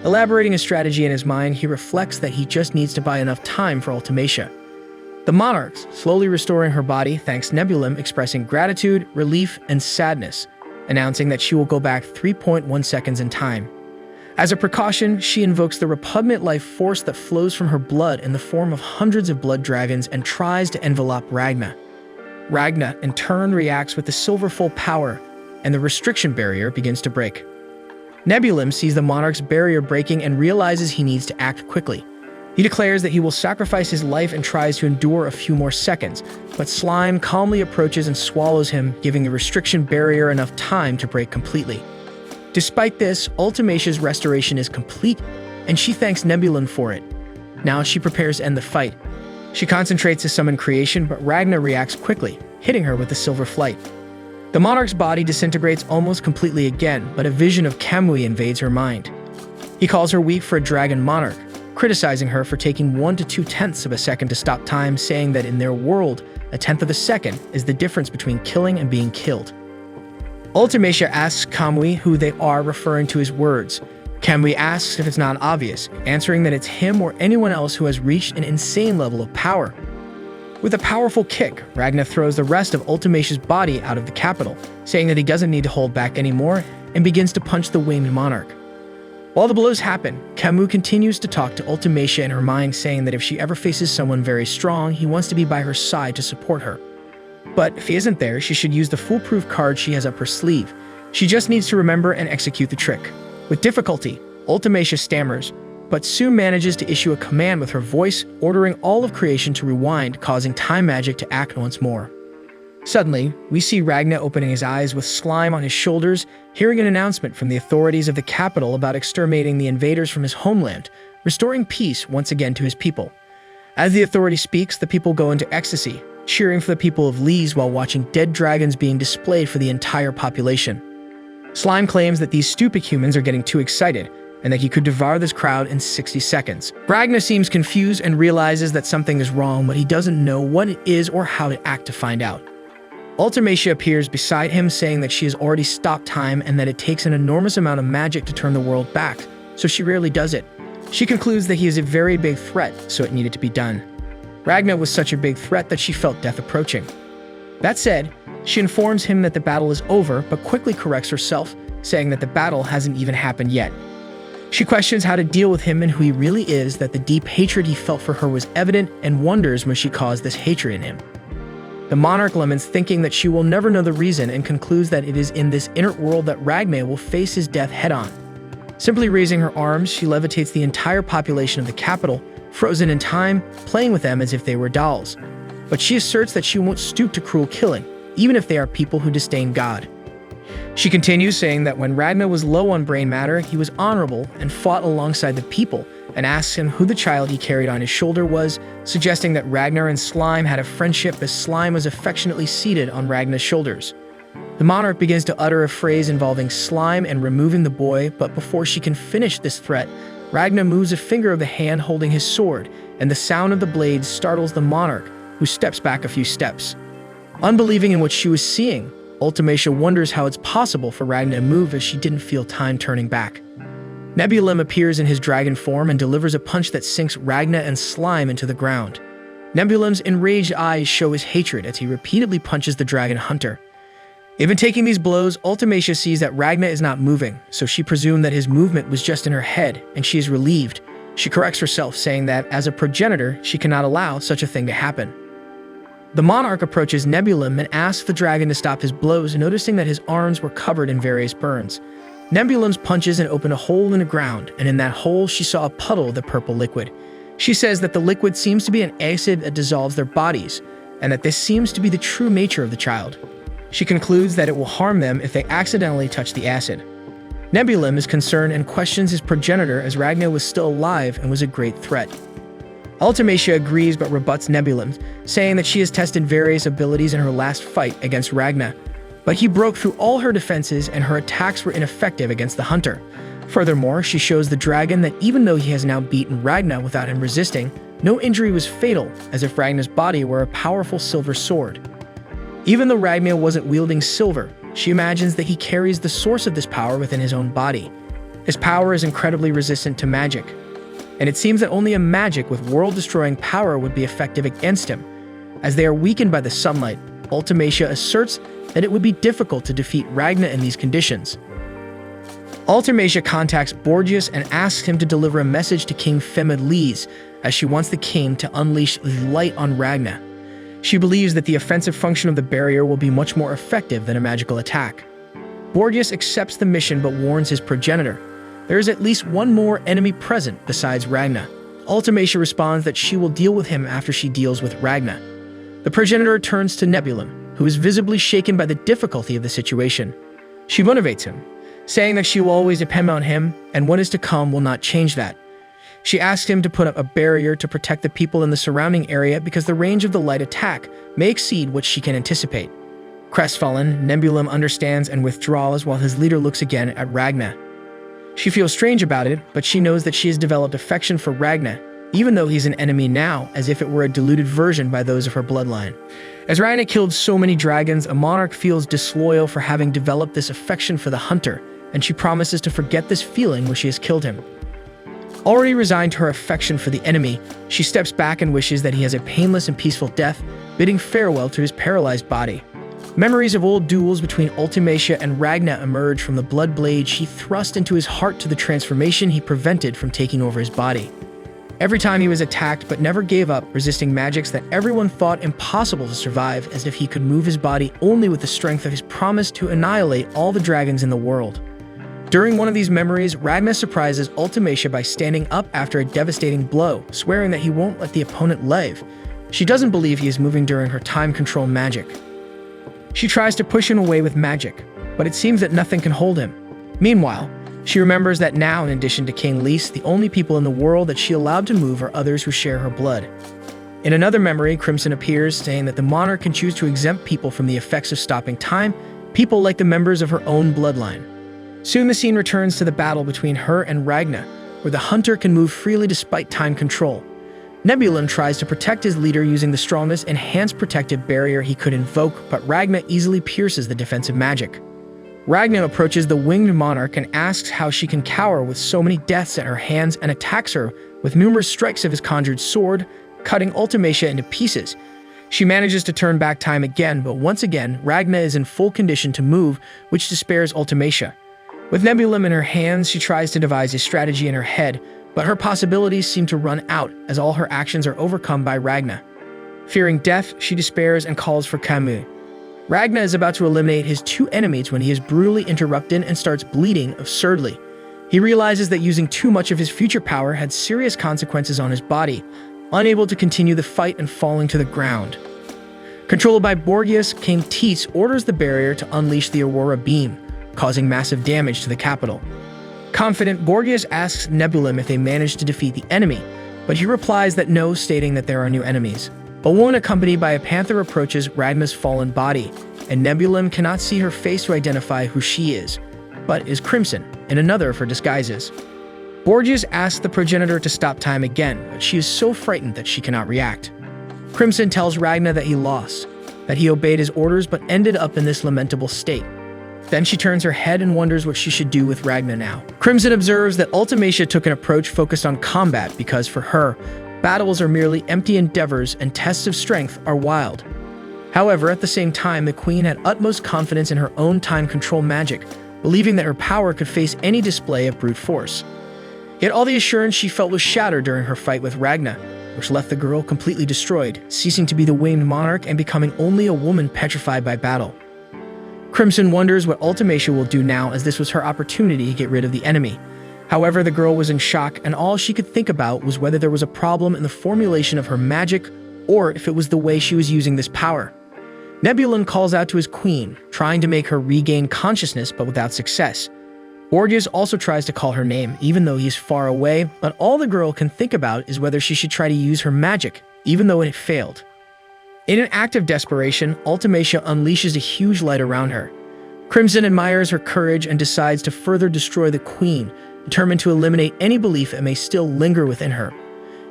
Elaborating a strategy in his mind, he reflects that he just needs to buy enough time for Ultimacia. The monarchs, slowly restoring her body, thanks Nebulum, expressing gratitude, relief, and sadness, announcing that she will go back 3.1 seconds in time. As a precaution, she invokes the repugnant life force that flows from her blood in the form of hundreds of blood dragons and tries to envelop Ragna. Ragna, in turn, reacts with the silver full power, and the restriction barrier begins to break. Nebulum sees the monarch's barrier breaking and realizes he needs to act quickly. He declares that he will sacrifice his life and tries to endure a few more seconds, but Slime calmly approaches and swallows him, giving the restriction barrier enough time to break completely. Despite this, Ultimacia's restoration is complete, and she thanks Nebulum for it. Now she prepares to end the fight. She concentrates to summon creation, but Ragna reacts quickly, hitting her with the silver flight. The monarch's body disintegrates almost completely again, but a vision of Kamui invades her mind. He calls her weak for a dragon monarch, criticizing her for taking 1 to 2/10ths of a second to stop time, saying that in their world, a tenth of a second is the difference between killing and being killed. Ultimacia asks Kamui who they are, referring to his words. Kamui asks if it's not obvious, answering that it's him or anyone else who has reached an insane level of power. With a powerful kick, Ragna throws the rest of Ultimacia's body out of the capital, saying that he doesn't need to hold back anymore, and begins to punch the winged monarch. While the blows happen, Kamui continues to talk to Ultimacia in her mind, saying that if she ever faces someone very strong, he wants to be by her side to support her. But if he isn't there, she should use the foolproof card she has up her sleeve. She just needs to remember and execute the trick. With difficulty, Ultimacia stammers, but soon manages to issue a command with her voice, ordering all of creation to rewind, causing time magic to act once more. Suddenly, we see Ragna opening his eyes with Slime on his shoulders, hearing an announcement from the authorities of the capital about exterminating the invaders from his homeland, restoring peace once again to his people. As the authority speaks, the people go into ecstasy, cheering for the people of Lees while watching dead dragons being displayed for the entire population. Slime claims that these stupid humans are getting too excited, and that he could devour this crowd in 60 seconds. Ragna seems confused and realizes that something is wrong, but he doesn't know what it is or how to act to find out. Ultimacia appears beside him, saying that she has already stopped time and that it takes an enormous amount of magic to turn the world back, so she rarely does it. She concludes that he is a very big threat, so it needed to be done. Ragna was such a big threat that she felt death approaching. That said, she informs him that the battle is over, but quickly corrects herself, saying that the battle hasn't even happened yet. She questions how to deal with him and who he really is, that the deep hatred he felt for her was evident, and wonders when she caused this hatred in him. The monarch laments, thinking that she will never know the reason, and concludes that it is in this inner world that Ragna will face his death head-on. Simply raising her arms, she levitates the entire population of the capital, frozen in time, playing with them as if they were dolls. But she asserts that she won't stoop to cruel killing, even if they are people who disdain God. She continues, saying that when Ragnar was low on brain matter, he was honorable and fought alongside the people, and asks him who the child he carried on his shoulder was, suggesting that Ragnar and Slime had a friendship as Slime was affectionately seated on Ragnar's shoulders. The monarch begins to utter a phrase involving Slime and removing the boy, but before she can finish this threat, Ragnar moves a finger of the hand holding his sword, and the sound of the blade startles the monarch, who steps back a few steps. Unbelieving in what she was seeing, Ultimacia wonders how it's possible for Ragnar to move as she didn't feel time turning back. Nebulum appears in his dragon form and delivers a punch that sinks Ragnar and Slime into the ground. Nebulum's enraged eyes show his hatred as he repeatedly punches the dragon hunter. Even taking these blows, Ultimacia sees that Ragnar is not moving, so she presumed that his movement was just in her head, and she is relieved. She corrects herself, saying that, as a progenitor, she cannot allow such a thing to happen. The monarch approaches Nebulum and asks the dragon to stop his blows, noticing that his arms were covered in various burns. Nebulum's punches and opened a hole in the ground, and in that hole she saw a puddle of the purple liquid. She says that the liquid seems to be an acid that dissolves their bodies, and that this seems to be the true nature of the child. She concludes that it will harm them if they accidentally touch the acid. Nebulum is concerned and questions his progenitor as Ragnar was still alive and was a great threat. Ultimacia agrees but rebuts Nebulum, saying that she has tested various abilities in her last fight against Ragnar, but he broke through all her defenses and her attacks were ineffective against the hunter. Furthermore, she shows the dragon that even though he has now beaten Ragnar without him resisting, no injury was fatal, as if Ragnar's body were a powerful silver sword. Even though Ragnar wasn't wielding silver, she imagines that he carries the source of this power within his own body. His power is incredibly resistant to magic, and it seems that only a magic with world-destroying power would be effective against him. As they are weakened by the sunlight, Ultimacia asserts that it would be difficult to defeat Ragnar in these conditions. Ultimacia contacts Borgias and asks him to deliver a message to King Femid Lys, as she wants the king to unleash the light on Ragnar. She believes that the offensive function of the barrier will be much more effective than a magical attack. Borgias accepts the mission but warns his progenitor. There is at least one more enemy present besides Ragnar. Ultimacia responds that she will deal with him after she deals with Ragnar. The progenitor turns to Nebulum, who is visibly shaken by the difficulty of the situation. She motivates him, saying that she will always depend on him and what is to come will not change that. She asks him to put up a barrier to protect the people in the surrounding area because the range of the light attack may exceed what she can anticipate. Crestfallen, Nebulum understands and withdraws while his leader looks again at Ragnar. She feels strange about it, but she knows that she has developed affection for Ragnar, even though he's an enemy now, as if it were a diluted version by those of her bloodline. As Ragnar killed so many dragons, a monarch feels disloyal for having developed this affection for the hunter, and she promises to forget this feeling when she has killed him. Already resigned to her affection for the enemy, she steps back and wishes that he has a painless and peaceful death, bidding farewell to his paralyzed body. Memories of old duels between Ultimacia and Ragnar emerge from the blood blade she thrust into his heart to the transformation he prevented from taking over his body. Every time he was attacked but never gave up, resisting magics that everyone thought impossible to survive, as if he could move his body only with the strength of his promise to annihilate all the dragons in the world. During one of these memories, Ragnar surprises Ultimacia by standing up after a devastating blow, swearing that he won't let the opponent live. She doesn't believe he is moving during her time control magic. She tries to push him away with magic, but it seems that nothing can hold him. Meanwhile, she remembers that now, in addition to King Lys, the only people in the world that she allowed to move are others who share her blood. In another memory, Crimson appears, saying that the monarch can choose to exempt people from the effects of stopping time, people like the members of her own bloodline. Soon the scene returns to the battle between her and Ragnar, where the hunter can move freely despite time control. Nebulum tries to protect his leader using the strongest enhanced protective barrier he could invoke, but Ragnar easily pierces the defensive magic. Ragnar approaches the winged monarch and asks how she can cower with so many deaths at her hands and attacks her with numerous strikes of his conjured sword, cutting Ultimacia into pieces. She manages to turn back time again, but once again, Ragnar is in full condition to move, which despairs Ultimacia. With Nebulum in her hands, she tries to devise a strategy in her head, but her possibilities seem to run out as all her actions are overcome by Ragnar. Fearing death, she despairs and calls for Camus. Ragnar is about to eliminate his two enemies when he is brutally interrupted and starts bleeding absurdly. He realizes that using too much of his future power had serious consequences on his body, unable to continue the fight and falling to the ground. Controlled by Borgias, King Teets orders the barrier to unleash the Aurora Beam, causing massive damage to the capital. Confident, Borgias asks Nebulum if they manage to defeat the enemy, but he replies that no, stating that there are new enemies. A woman accompanied by a panther approaches Ragna's fallen body, and Nebulum cannot see her face to identify who she is, but is Crimson, in another of her disguises. Borgias asks the progenitor to stop time again, but she is so frightened that she cannot react. Crimson tells Ragna that he lost, that he obeyed his orders but ended up in this lamentable state. Then she turns her head and wonders what she should do with Ragna now. Crimson observes that Ultimacia took an approach focused on combat because for her, battles are merely empty endeavors and tests of strength are wild. However, at the same time, the queen had utmost confidence in her own time control magic, believing that her power could face any display of brute force. Yet all the assurance she felt was shattered during her fight with Ragna, which left the girl completely destroyed, ceasing to be the winged monarch and becoming only a woman petrified by battle. Crimson wonders what Ultimacia will do now, as this was her opportunity to get rid of the enemy. However, the girl was in shock, and all she could think about was whether there was a problem in the formulation of her magic or if it was the way she was using this power. Nebulum calls out to his queen, trying to make her regain consciousness but without success. Borgias also tries to call her name, even though he is far away, but all the girl can think about is whether she should try to use her magic, even though it failed. In an act of desperation, Ultimacia unleashes a huge light around her. Crimson admires her courage and decides to further destroy the queen, determined to eliminate any belief that may still linger within her.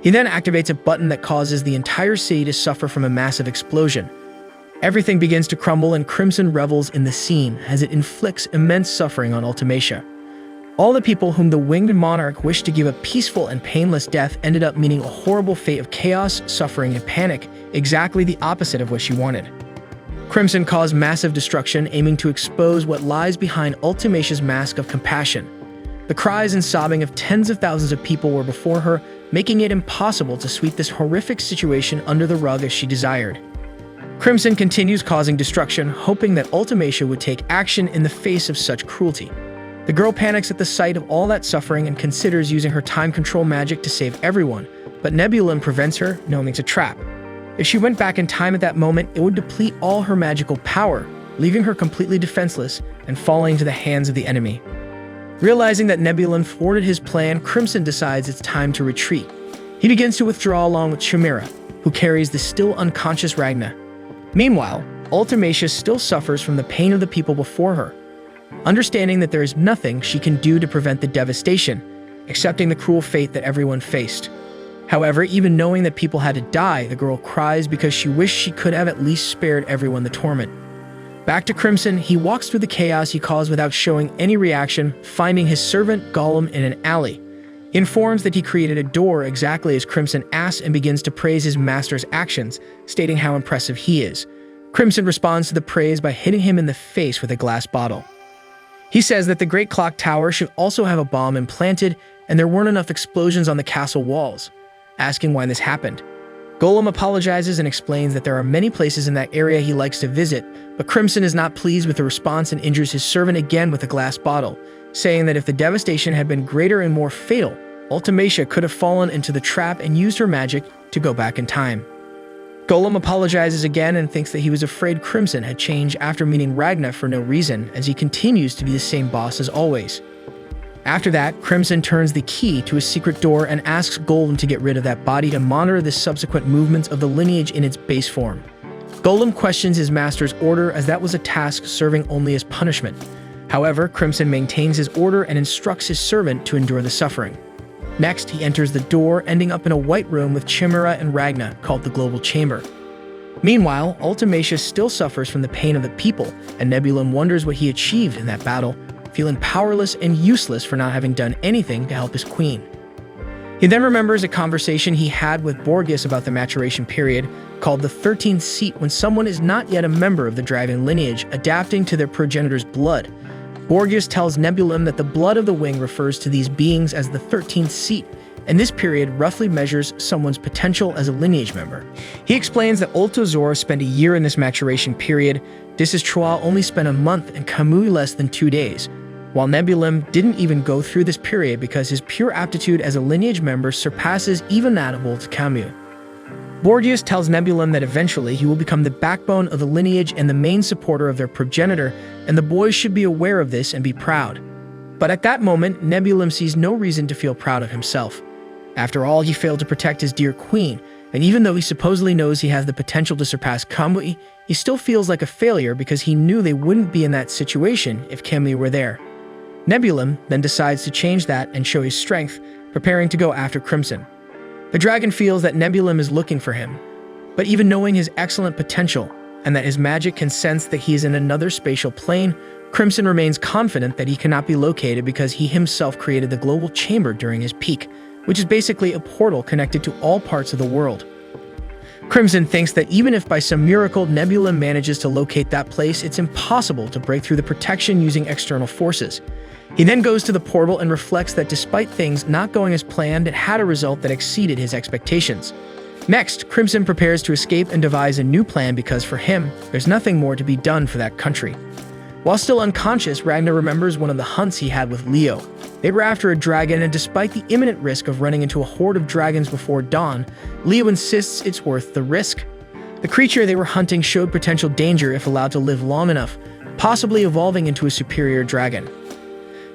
He then activates a button that causes the entire city to suffer from a massive explosion. Everything begins to crumble and Crimson revels in the scene as it inflicts immense suffering on Ultimacia. All the people whom the winged monarch wished to give a peaceful and painless death ended up meeting a horrible fate of chaos, suffering, and panic, exactly the opposite of what she wanted. Crimson caused massive destruction, aiming to expose what lies behind Ultimacia's mask of compassion. The cries and sobbing of tens of thousands of people were before her, making it impossible to sweep this horrific situation under the rug as she desired. Crimson continues causing destruction, hoping that Ultimacia would take action in the face of such cruelty. The girl panics at the sight of all that suffering and considers using her time control magic to save everyone, but Nebulum prevents her, knowing it's a trap. If she went back in time at that moment, it would deplete all her magical power, leaving her completely defenseless and falling into the hands of the enemy. Realizing that Nebulum thwarted his plan, Crimson decides it's time to retreat. He begins to withdraw along with Chimera, who carries the still unconscious Ragna. Meanwhile, Ultimacia still suffers from the pain of the people before her. Understanding that there is nothing she can do to prevent the devastation, accepting the cruel fate that everyone faced. However, even knowing that people had to die, the girl cries because she wished she could have at least spared everyone the torment. Back to Crimson, he walks through the chaos he caused without showing any reaction, finding his servant Gollum in an alley. He informs that he created a door exactly as Crimson asks and begins to praise his master's actions, stating how impressive he is. Crimson responds to the praise by hitting him in the face with a glass bottle. He says that the Great Clock Tower should also have a bomb implanted and there weren't enough explosions on the castle walls, asking why this happened. Gollum apologizes and explains that there are many places in that area he likes to visit, but Crimson is not pleased with the response and injures his servant again with a glass bottle, saying that if the devastation had been greater and more fatal, Ultimacia could have fallen into the trap and used her magic to go back in time. Gollum apologizes again and thinks that he was afraid Crimson had changed after meeting Ragna for no reason, as he continues to be the same boss as always. After that, Crimson turns the key to a secret door and asks Gollum to get rid of that body to monitor the subsequent movements of the lineage in its base form. Gollum questions his master's order, as that was a task serving only as punishment. However, Crimson maintains his order and instructs his servant to endure the suffering. Next, he enters the door, ending up in a white room with Chimera and Ragna, called the Global Chamber. Meanwhile, Ultimacia still suffers from the pain of the people, and Nebulum wonders what he achieved in that battle, feeling powerless and useless for not having done anything to help his queen. He then remembers a conversation he had with Borgias about the maturation period, called the 13th seat, when someone is not yet a member of the dragon lineage, adapting to their progenitor's blood. Borgias tells Nebulum that the blood of the wing refers to these beings as the 13th seat, and this period roughly measures someone's potential as a lineage member. He explains that Ultozora spent a year in this maturation period, Disistroa only spent a month, and Kamui less than 2 days, while Nebulum didn't even go through this period because his pure aptitude as a lineage member surpasses even that of old Camus. Borgias tells Nebulum that eventually he will become the backbone of the lineage and the main supporter of their progenitor, and the boys should be aware of this and be proud. But at that moment, Nebulum sees no reason to feel proud of himself. After all, he failed to protect his dear queen, and even though he supposedly knows he has the potential to surpass Kamui, he still feels like a failure because he knew they wouldn't be in that situation if Kamui were there. Nebulum then decides to change that and show his strength, preparing to go after Crimson. The dragon feels that Nebulum is looking for him, but even knowing his excellent potential and that his magic can sense that he is in another spatial plane, Crimson remains confident that he cannot be located because he himself created the global chamber during his peak, which is basically a portal connected to all parts of the world. Crimson thinks that even if by some miracle Nebulum manages to locate that place, it's impossible to break through the protection using external forces. He then goes to the portal and reflects that despite things not going as planned, it had a result that exceeded his expectations. Next, Crimson prepares to escape and devise a new plan because for him, there's nothing more to be done for that country. While still unconscious, Ragnar remembers one of the hunts he had with Leo. They were after a dragon, and despite the imminent risk of running into a horde of dragons before dawn, Leo insists it's worth the risk. The creature they were hunting showed potential danger if allowed to live long enough, possibly evolving into a superior dragon.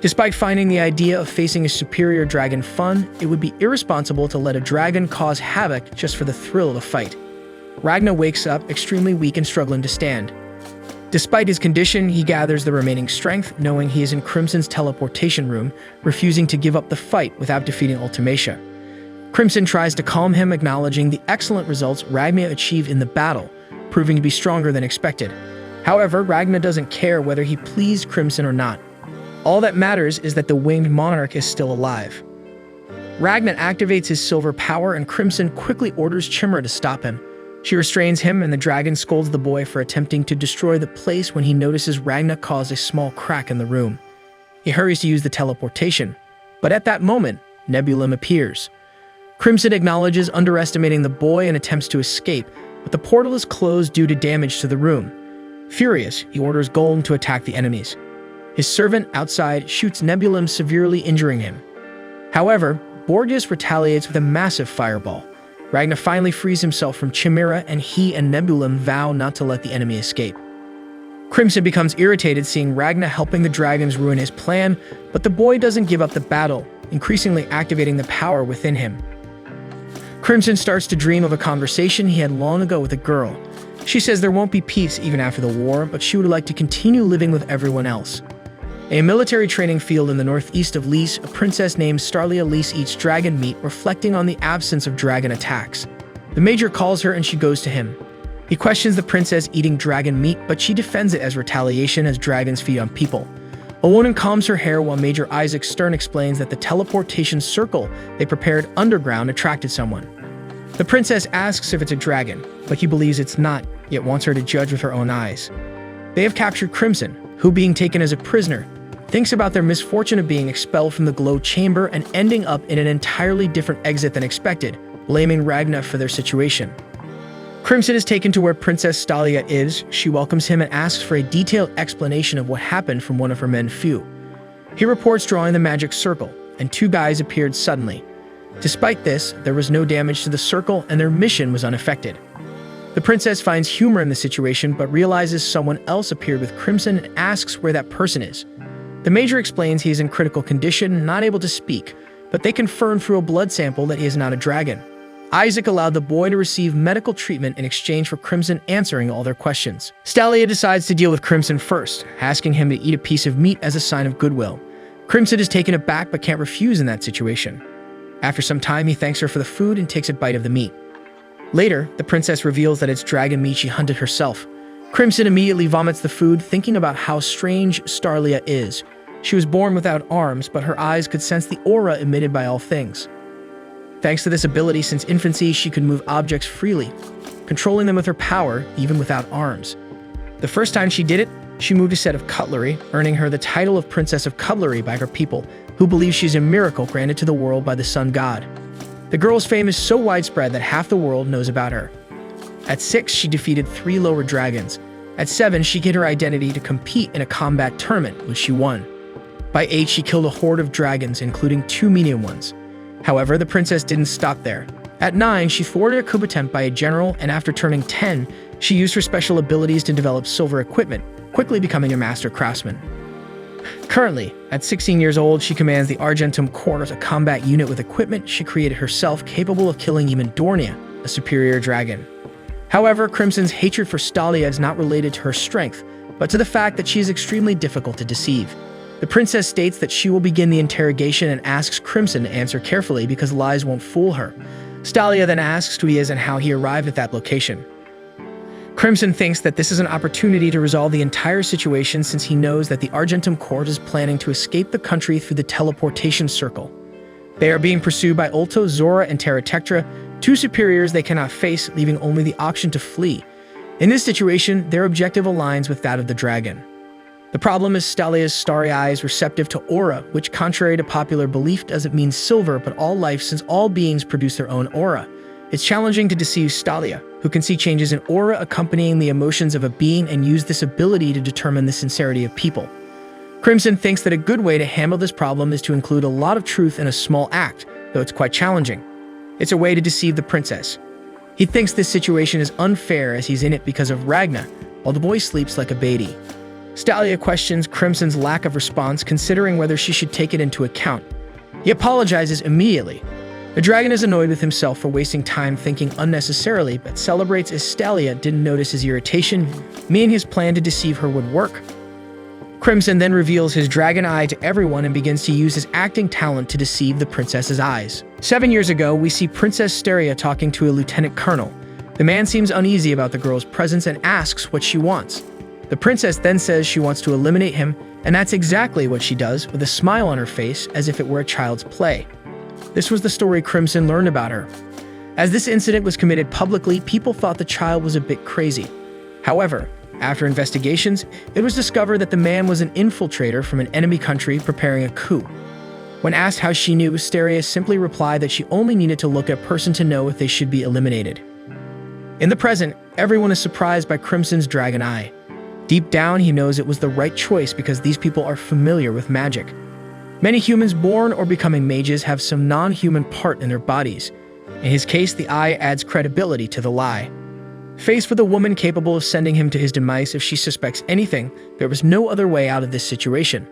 Despite finding the idea of facing a superior dragon fun, it would be irresponsible to let a dragon cause havoc just for the thrill of the fight. Ragnar wakes up extremely weak and struggling to stand. Despite his condition, he gathers the remaining strength, knowing he is in Crimson's teleportation room, refusing to give up the fight without defeating Ultimacia. Crimson tries to calm him, acknowledging the excellent results Ragnar achieved in the battle, proving to be stronger than expected. However, Ragnar doesn't care whether he pleased Crimson or not. All that matters is that the winged monarch is still alive. Ragnar activates his silver power, and Crimson quickly orders Chimera to stop him. She restrains him, and the dragon scolds the boy for attempting to destroy the place when he notices Ragnar cause a small crack in the room. He hurries to use the teleportation, but at that moment, Nebulum appears. Crimson acknowledges underestimating the boy and attempts to escape, but the portal is closed due to damage to the room. Furious, he orders Golem to attack the enemies. His servant outside shoots Nebulum, severely injuring him. However, Borgias retaliates with a massive fireball. Ragnar finally frees himself from Chimera, and he and Nebulum vow not to let the enemy escape. Crimson becomes irritated seeing Ragnar helping the dragons ruin his plan, but the boy doesn't give up the battle, increasingly activating the power within him. Crimson starts to dream of a conversation he had long ago with a girl. She says there won't be peace even after the war, but she would like to continue living with everyone else. A military training field in the northeast of Lys, a princess named Starlia Lys eats dragon meat, reflecting on the absence of dragon attacks. The major calls her and she goes to him. He questions the princess eating dragon meat, but she defends it as retaliation as dragons feed on people. A woman combs her hair while Major Isaac Stern explains that the teleportation circle they prepared underground attracted someone. The princess asks if it's a dragon, but he believes it's not, yet wants her to judge with her own eyes. They have captured Crimson, who, being taken as a prisoner, thinks about their misfortune of being expelled from the glow chamber and ending up in an entirely different exit than expected, blaming Ragnar for their situation. Crimson is taken to where Princess Stalia is. She welcomes him and asks for a detailed explanation of what happened from one of her men Fu. He reports drawing the magic circle, and two guys appeared suddenly. Despite this, there was no damage to the circle and their mission was unaffected. The princess finds humor in the situation but realizes someone else appeared with Crimson and asks where that person is. The major explains he is in critical condition, not able to speak, but they confirm through a blood sample that he is not a dragon. Isaac allowed the boy to receive medical treatment in exchange for Crimson answering all their questions. Stalia decides to deal with Crimson first, asking him to eat a piece of meat as a sign of goodwill. Crimson is taken aback but can't refuse in that situation. After some time, he thanks her for the food and takes a bite of the meat. Later, the princess reveals that it's dragon meat she hunted herself. Crimson immediately vomits the food, thinking about how strange Starlia is. She was born without arms, but her eyes could sense the aura emitted by all things. Thanks to this ability, since infancy, she could move objects freely, controlling them with her power, even without arms. The first time she did it, she moved a set of cutlery, earning her the title of Princess of Cutlery by her people, who believe she's a miracle granted to the world by the sun god. The girl's fame is so widespread that half the world knows about her. At 6, she defeated 3 lower dragons. At 7, she hid her identity to compete in a combat tournament, which she won. By 8, she killed a horde of dragons, including 2 medium ones. However, the princess didn't stop there. At 9, she thwarted a coup attempt by a general, and after turning 10, she used her special abilities to develop silver equipment, quickly becoming a master craftsman. Currently, at 16 years old, she commands the Argentum Court, a combat unit with equipment she created herself capable of killing even Dornia, a superior dragon. However, Crimson's hatred for Stalia is not related to her strength, but to the fact that she is extremely difficult to deceive. The princess states that she will begin the interrogation and asks Crimson to answer carefully because lies won't fool her. Stalia then asks who he is and how he arrived at that location. Crimson thinks that this is an opportunity to resolve the entire situation since he knows that the Argentum Court is planning to escape the country through the teleportation circle. They are being pursued by Ulto, Zora, and Terratectra, 2 superiors they cannot face, leaving only the option to flee. In this situation, their objective aligns with that of the dragon. The problem is Stalia's starry eye is receptive to aura, which contrary to popular belief doesn't mean silver but all life since all beings produce their own aura. It's challenging to deceive Stalia, who can see changes in aura accompanying the emotions of a being and use this ability to determine the sincerity of people. Crimson thinks that a good way to handle this problem is to include a lot of truth in a small act, though it's quite challenging. It's a way to deceive the princess. He thinks this situation is unfair as he's in it because of Ragna, while the boy sleeps like a baby. Stalia questions Crimson's lack of response, considering whether she should take it into account. He apologizes immediately. The dragon is annoyed with himself for wasting time thinking unnecessarily, but celebrates as Stalia didn't notice his irritation, meaning his plan to deceive her would work. Crimson then reveals his dragon eye to everyone and begins to use his acting talent to deceive the princess's eyes. 7 years ago, we see Princess Steria talking to a lieutenant colonel. The man seems uneasy about the girl's presence and asks what she wants. The princess then says she wants to eliminate him, and that's exactly what she does, with a smile on her face as if it were a child's play. This was the story Crimson learned about her. As this incident was committed publicly, people thought the child was a bit crazy. However, after investigations, it was discovered that the man was an infiltrator from an enemy country preparing a coup. When asked how she knew, Steria simply replied that she only needed to look at a person to know if they should be eliminated. In the present, everyone is surprised by Crimson's dragon eye. Deep down, he knows it was the right choice because these people are familiar with magic. Many humans born or becoming mages have some non-human part in their bodies. In his case, the eye adds credibility to the lie. Faced with a woman capable of sending him to his demise if she suspects anything, there was no other way out of this situation.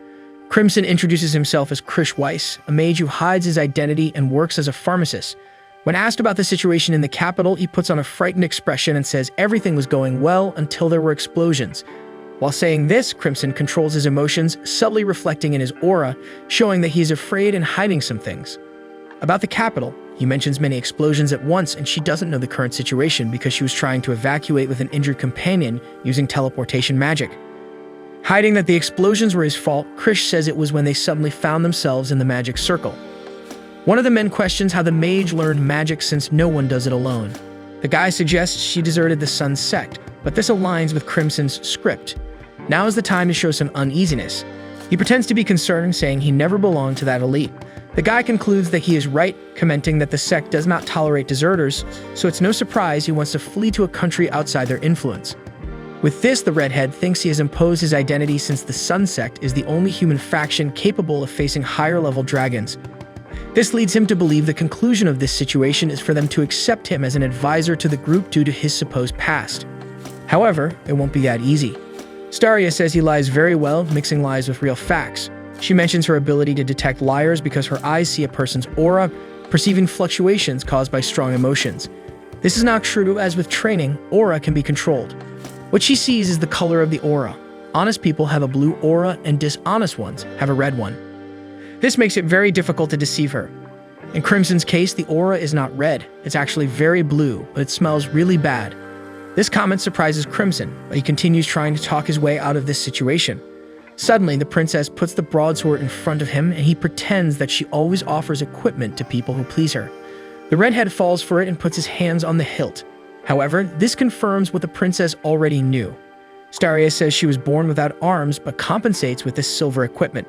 Crimson introduces himself as Krish Weiss, a mage who hides his identity and works as a pharmacist. When asked about the situation in the capital, he puts on a frightened expression and says everything was going well until there were explosions. While saying this, Crimson controls his emotions, subtly reflecting in his aura, showing that he is afraid and hiding some things. About the capital, he mentions many explosions at once and she doesn't know the current situation because she was trying to evacuate with an injured companion using teleportation magic. Hiding that the explosions were his fault, Krish says it was when they suddenly found themselves in the magic circle. One of the men questions how the mage learned magic since no one does it alone. The guy suggests she deserted the Sun sect, but this aligns with Crimson's script. Now is the time to show some uneasiness. He pretends to be concerned, saying he never belonged to that elite. The guy concludes that he is right, commenting that the sect does not tolerate deserters, so it's no surprise he wants to flee to a country outside their influence. With this, the redhead thinks he has imposed his identity since the Sun sect is the only human faction capable of facing higher-level dragons. This leads him to believe the conclusion of this situation is for them to accept him as an advisor to the group due to his supposed past. However, it won't be that easy. Staria says he lies very well, mixing lies with real facts. She mentions her ability to detect liars because her eyes see a person's aura, perceiving fluctuations caused by strong emotions. This is not true, as with training, aura can be controlled. What she sees is the color of the aura. Honest people have a blue aura and dishonest ones have a red one. This makes it very difficult to deceive her. In Crimson's case, the aura is not red. It's actually very blue, but it smells really bad. This comment surprises Crimson, but he continues trying to talk his way out of this situation. Suddenly, the princess puts the broadsword in front of him and he pretends that she always offers equipment to people who please her. The redhead falls for it and puts his hands on the hilt. However, this confirms what the princess already knew. Staria says she was born without arms but compensates with this silver equipment.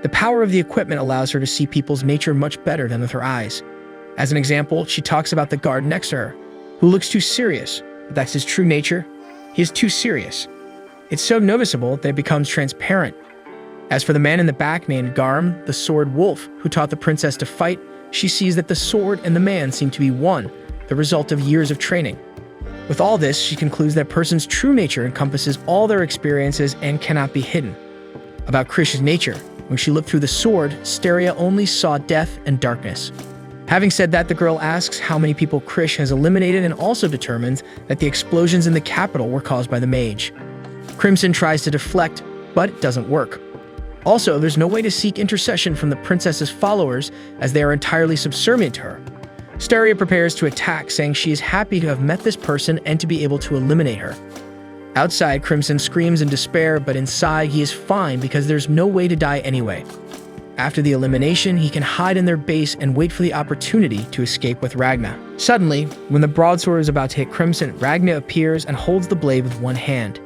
The power of the equipment allows her to see people's nature much better than with her eyes. As an example, she talks about the guard next to her, who looks too serious. But that's his true nature. He is too serious. It's so noticeable that it becomes transparent. As for the man in the back named Garm, the sword wolf, who taught the princess to fight, she sees that the sword and the man seem to be one, the result of years of training. With all this, she concludes that a person's true nature encompasses all their experiences and cannot be hidden. About Krish's nature, when she looked through the sword, Steria only saw death and darkness. Having said that, the girl asks how many people Krish has eliminated and also determines that the explosions in the capital were caused by the mage. Crimson tries to deflect, but it doesn't work. Also, there's no way to seek intercession from the princess's followers as they are entirely subservient to her. Steria prepares to attack, saying she is happy to have met this person and to be able to eliminate her. Outside, Crimson screams in despair, but inside he is fine because there's no way to die anyway. After the elimination, he can hide in their base and wait for the opportunity to escape with Ragna. Suddenly, when the broadsword is about to hit Crimson, Ragna appears and holds the blade with one hand.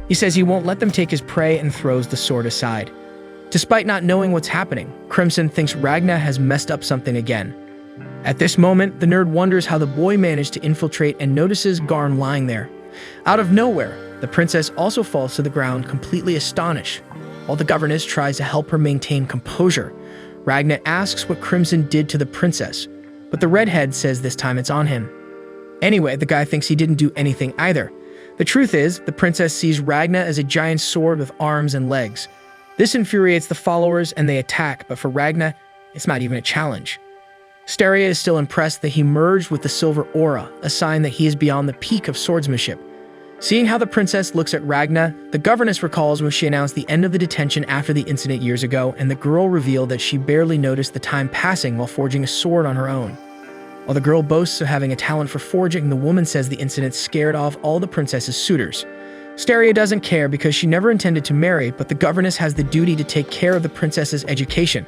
He says he won't let them take his prey and throws the sword aside. Despite not knowing what's happening, Crimson thinks Ragna has messed up something again. At this moment, the nerd wonders how the boy managed to infiltrate and notices Garm lying there. Out of nowhere, the princess also falls to the ground, completely astonished. While the governess tries to help her maintain composure, Ragna asks what Crimson did to the princess, but the redhead says this time it's on him. Anyway, the guy thinks he didn't do anything either. The truth is, the princess sees Ragna as a giant sword with arms and legs. This infuriates the followers and they attack, but for Ragna, it's not even a challenge. Steria is still impressed that he merged with the silver aura, a sign that he is beyond the peak of swordsmanship. Seeing how the princess looks at Ragna, the governess recalls when she announced the end of the detention after the incident years ago, and the girl revealed that she barely noticed the time passing while forging a sword on her own. While the girl boasts of having a talent for forging, the woman says the incident scared off all the princess's suitors. Steria doesn't care because she never intended to marry, but the governess has the duty to take care of the princess's education.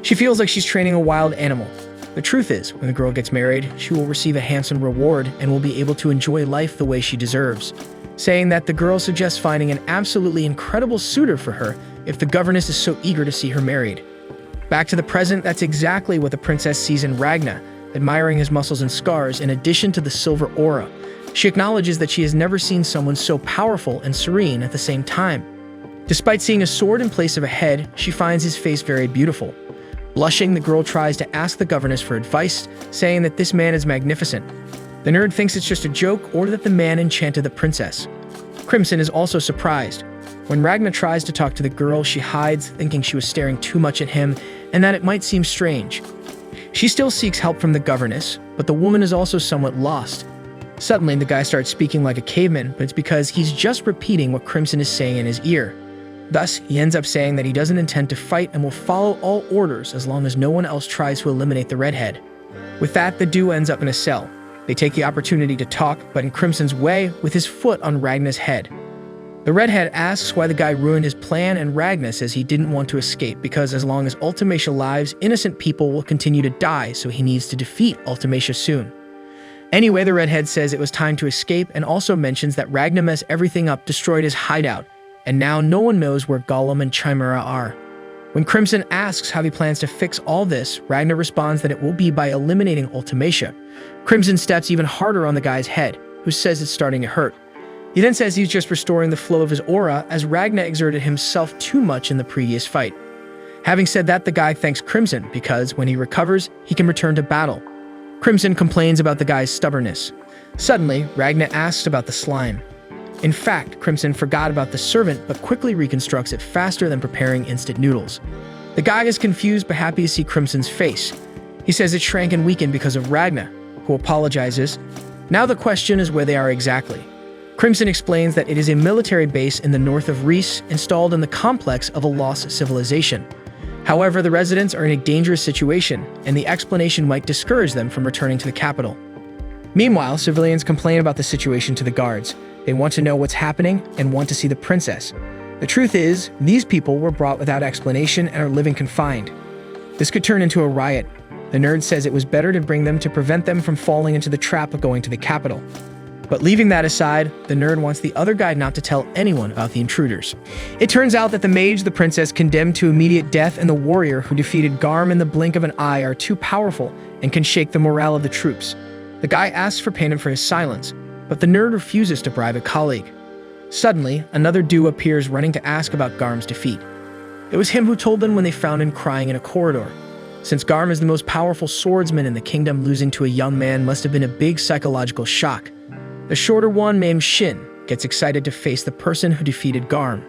She feels like she's training a wild animal. The truth is, when the girl gets married, she will receive a handsome reward and will be able to enjoy life the way she deserves, saying that the girl suggests finding an absolutely incredible suitor for her if the governess is so eager to see her married. Back to the present, that's exactly what the princess sees in Ragna, admiring his muscles and scars in addition to the silver aura. She acknowledges that she has never seen someone so powerful and serene at the same time. Despite seeing a sword in place of a head, she finds his face very beautiful. Blushing, the girl tries to ask the governess for advice, saying that this man is magnificent. The nerd thinks it's just a joke or that the man enchanted the princess. Crimson is also surprised. When Ragna tries to talk to the girl, she hides, thinking she was staring too much at him and that it might seem strange. She still seeks help from the governess, but the woman is also somewhat lost. Suddenly, the guy starts speaking like a caveman, but it's because he's just repeating what Crimson is saying in his ear. Thus, he ends up saying that he doesn't intend to fight and will follow all orders as long as no one else tries to eliminate the redhead. With that, the duo ends up in a cell. They take the opportunity to talk, but in Crimson's way, with his foot on Ragna's head. The redhead asks why the guy ruined his plan, and Ragna says he didn't want to escape because as long as Ultimacia lives, innocent people will continue to die, so he needs to defeat Ultimacia soon. Anyway, the redhead says it was time to escape and also mentions that Ragna messed everything up, destroyed his hideout, and now no one knows where Gollum and Chimera are. When Crimson asks how he plans to fix all this, Ragna responds that it will be by eliminating Ultimacia. Crimson steps even harder on the guy's head, who says it's starting to hurt. He then says he's just restoring the flow of his aura as Ragna exerted himself too much in the previous fight. Having said that, the guy thanks Crimson because when he recovers, he can return to battle. Crimson complains about the guy's stubbornness. Suddenly, Ragna asks about the slime. In fact, Crimson forgot about the servant but quickly reconstructs it faster than preparing instant noodles. The guy is confused but happy to see Crimson's face. He says it shrank and weakened because of Ragna, who apologizes. Now the question is where they are exactly. Crimson explains that it is a military base in the north of Reese, installed in the complex of a lost civilization. However, the residents are in a dangerous situation, and the explanation might discourage them from returning to the capital. Meanwhile, civilians complain about the situation to the guards. They want to know what's happening and want to see the princess. The truth is, these people were brought without explanation and are living confined. This could turn into a riot. The nerd says it was better to bring them to prevent them from falling into the trap of going to the capital. But leaving that aside, the nerd wants the other guy not to tell anyone about the intruders. It turns out that the mage the princess condemned to immediate death and the warrior who defeated Garm in the blink of an eye are too powerful and can shake the morale of the troops. The guy asks for payment for his silence, but the nerd refuses to bribe a colleague. Suddenly, another duo appears running to ask about Garm's defeat. It was him who told them when they found him crying in a corridor. Since Garm is the most powerful swordsman in the kingdom, losing to a young man must have been a big psychological shock. The shorter one, named Shin, gets excited to face the person who defeated Garm.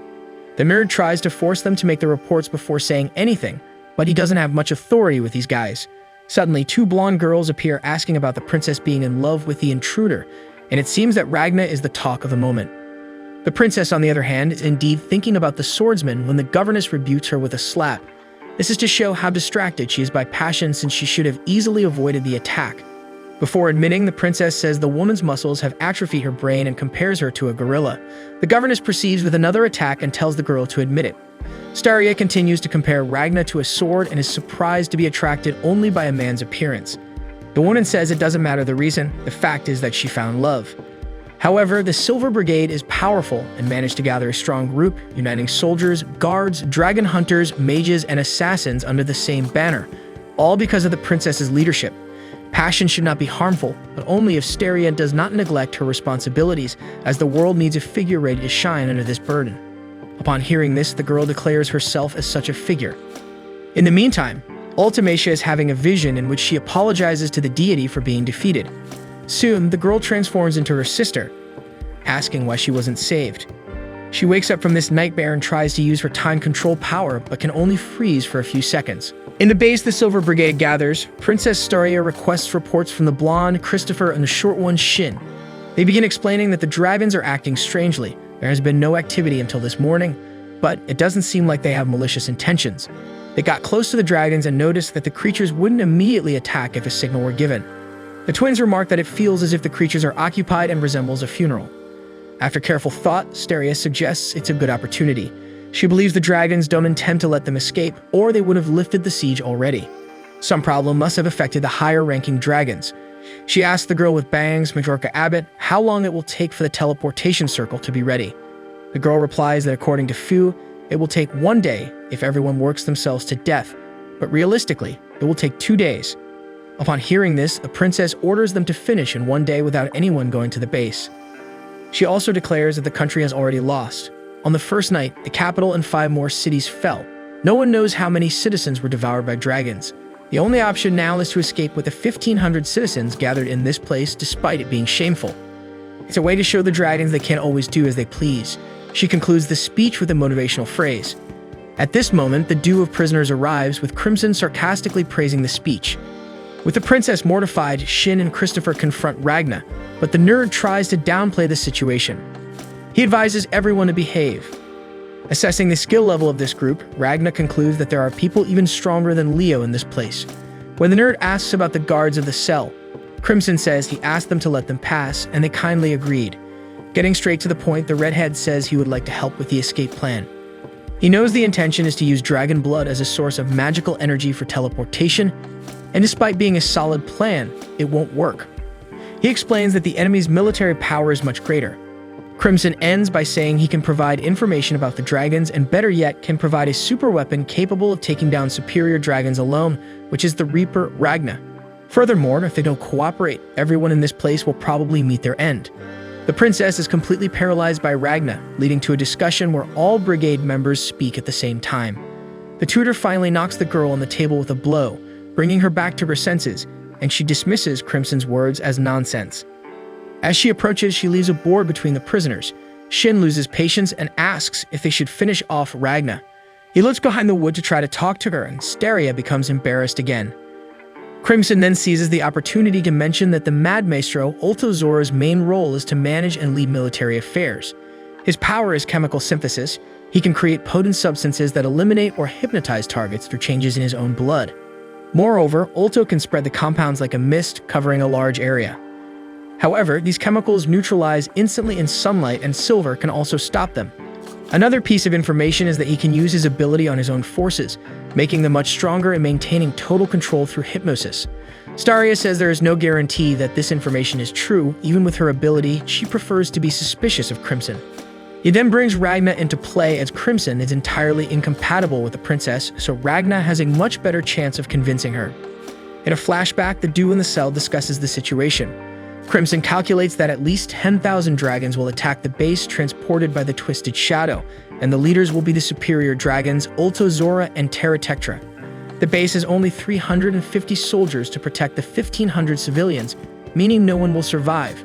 The nerd tries to force them to make the reports before saying anything, but he doesn't have much authority with these guys. Suddenly, two blonde girls appear asking about the princess being in love with the intruder, and it seems that Ragna is the talk of the moment. The princess, on the other hand, is indeed thinking about the swordsman when the governess rebukes her with a slap. This is to show how distracted she is by passion, since she should have easily avoided the attack. Before admitting, the princess says the woman's muscles have atrophied her brain and compares her to a gorilla. The governess proceeds with another attack and tells the girl to admit it. Staria continues to compare Ragna to a sword and is surprised to be attracted only by a man's appearance. The woman says it doesn't matter the reason, the fact is that she found love. However, the Silver Brigade is powerful and managed to gather a strong group, uniting soldiers, guards, dragon hunters, mages, and assassins under the same banner, all because of the princess's leadership. Passion should not be harmful, but only if Staria does not neglect her responsibilities, as the world needs a figure ready to shine under this burden. Upon hearing this, the girl declares herself as such a figure. In the meantime, Ultimacia is having a vision in which she apologizes to the deity for being defeated. Soon, the girl transforms into her sister, asking why she wasn't saved. She wakes up from this nightmare and tries to use her time control power, but can only freeze for a few seconds. In the base the Silver Brigade gathers, Princess Staria requests reports from the blonde, Christopher, and the short one, Shin. They begin explaining that the dragons are acting strangely. There has been no activity until this morning, but it doesn't seem like they have malicious intentions. They got close to the dragons and noticed that the creatures wouldn't immediately attack if a signal were given. The twins remark that it feels as if the creatures are occupied and resembles a funeral. After careful thought, Staria suggests it's a good opportunity. She believes the dragons don't intend to let them escape, or they would have lifted the siege already. Some problem must have affected the higher-ranking dragons. She asks the girl with bangs, Majorca Abbott, how long it will take for the teleportation circle to be ready. The girl replies that according to Fu, it will take 1 day if everyone works themselves to death, but realistically, it will take 2 days. Upon hearing this, the princess orders them to finish in 1 day without anyone going to the base. She also declares that the country has already lost. On the first night, the capital and 5 more cities fell. No one knows how many citizens were devoured by dragons. The only option now is to escape with the 1,500 citizens gathered in this place despite it being shameful. It's a way to show the dragons they can't always do as they please. She concludes the speech with a motivational phrase. At this moment, the dew of prisoners arrives, with Crimson sarcastically praising the speech. With the princess mortified, Shin and Christopher confront Ragna, but the nerd tries to downplay the situation. He advises everyone to behave. Assessing the skill level of this group, Ragna concludes that there are people even stronger than Leo in this place. When the nerd asks about the guards of the cell, Crimson says he asked them to let them pass, and they kindly agreed. Getting straight to the point, the redhead says he would like to help with the escape plan. He knows the intention is to use dragon blood as a source of magical energy for teleportation, and despite being a solid plan, it won't work. He explains that the enemy's military power is much greater. Crimson ends by saying he can provide information about the dragons, and better yet, can provide a super weapon capable of taking down superior dragons alone, which is the Reaper Ragna. Furthermore, if they don't cooperate, everyone in this place will probably meet their end. The princess is completely paralyzed by Ragna, leading to a discussion where all brigade members speak at the same time. The tutor finally knocks the girl on the table with a blow, bringing her back to her senses, and she dismisses Crimson's words as nonsense. As she approaches, she leaves a board between the prisoners. Shin loses patience and asks if they should finish off Ragna. He looks behind the wood to try to talk to her, and Staria becomes embarrassed again. Crimson then seizes the opportunity to mention that the Mad Maestro, Ultozora's main role is to manage and lead military affairs. His power is chemical synthesis. He can create potent substances that eliminate or hypnotize targets through changes in his own blood. Moreover, Ulto can spread the compounds like a mist, covering a large area. However, these chemicals neutralize instantly in sunlight, and silver can also stop them. Another piece of information is that he can use his ability on his own forces, making them much stronger and maintaining total control through hypnosis. Staria says there is no guarantee that this information is true. Even with her ability, she prefers to be suspicious of Crimson. He then brings Ragna into play, as Crimson is entirely incompatible with the princess, so Ragna has a much better chance of convincing her. In a flashback, the Dew in the cell discusses the situation. Crimson calculates that at least 10,000 dragons will attack the base transported by the Twisted Shadow, and the leaders will be the superior dragons Ultozora and Terratectra. The base has only 350 soldiers to protect the 1,500 civilians, meaning no one will survive.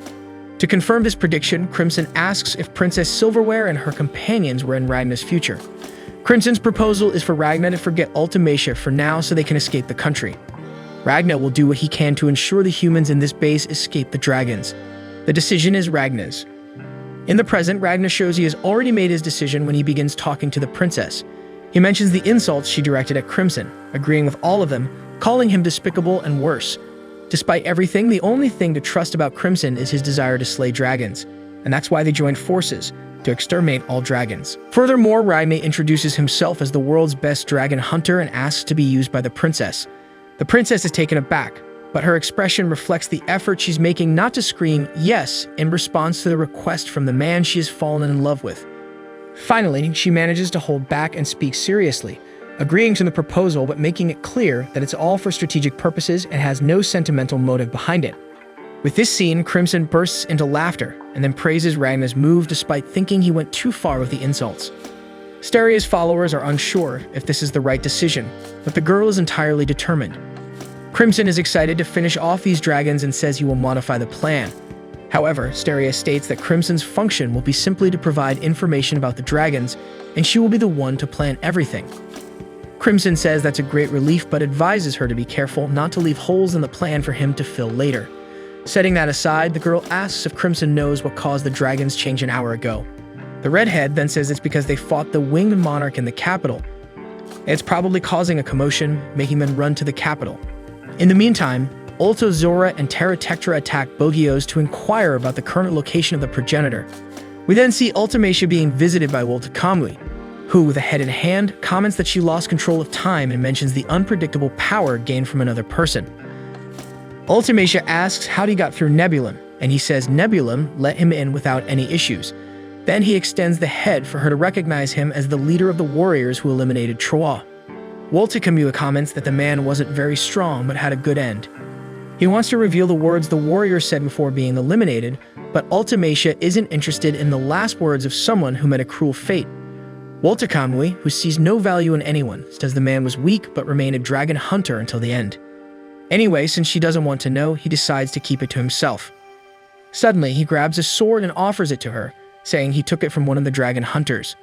To confirm this prediction, Crimson asks if Princess Silverware and her companions were in Ragna's future. Crimson's proposal is for Ragna to forget Ultimacia for now so they can escape the country. Ragna will do what he can to ensure the humans in this base escape the dragons. The decision is Ragna's. In the present, Ragna shows he has already made his decision when he begins talking to the princess. He mentions the insults she directed at Crimson, agreeing with all of them, calling him despicable and worse. Despite everything, the only thing to trust about Crimson is his desire to slay dragons, and that's why they joined forces, to exterminate all dragons. Furthermore, Ragna introduces himself as the world's best dragon hunter and asks to be used by the princess. The princess is taken aback, but her expression reflects the effort she's making not to scream yes in response to the request from the man she has fallen in love with. Finally, she manages to hold back and speak seriously, agreeing to the proposal but making it clear that it's all for strategic purposes and has no sentimental motive behind it. With this scene, Crimson bursts into laughter and then praises Ragna's move despite thinking he went too far with the insults. Steria's followers are unsure if this is the right decision, but the girl is entirely determined. Crimson is excited to finish off these dragons and says he will modify the plan. However, Steria states that Crimson's function will be simply to provide information about the dragons, and she will be the one to plan everything. Crimson says that's a great relief but advises her to be careful not to leave holes in the plan for him to fill later. Setting that aside, the girl asks if Crimson knows what caused the dragons change an hour ago. The redhead then says it's because they fought the winged monarch in the capital. It's probably causing a commotion, making them run to the capital. In the meantime, Ultozora and Terratectra attack Bogios to inquire about the current location of the progenitor. We then see Ultimacia being visited by Woltakamui, who, with a head in hand, comments that she lost control of time and mentions the unpredictable power gained from another person. Ultimacia asks how he got through Nebulum, and he says Nebulum let him in without any issues. Then he extends the head for her to recognize him as the leader of the warriors who eliminated Troa. Woltakamui comments that the man wasn't very strong but had a good end. He wants to reveal the words the warrior said before being eliminated, but Ultimacia isn't interested in the last words of someone who met a cruel fate. Woltakamui, who sees no value in anyone, says the man was weak but remained a dragon hunter until the end. Anyway, since she doesn't want to know, he decides to keep it to himself. Suddenly, he grabs a sword and offers it to her, saying he took it from one of the dragon hunters.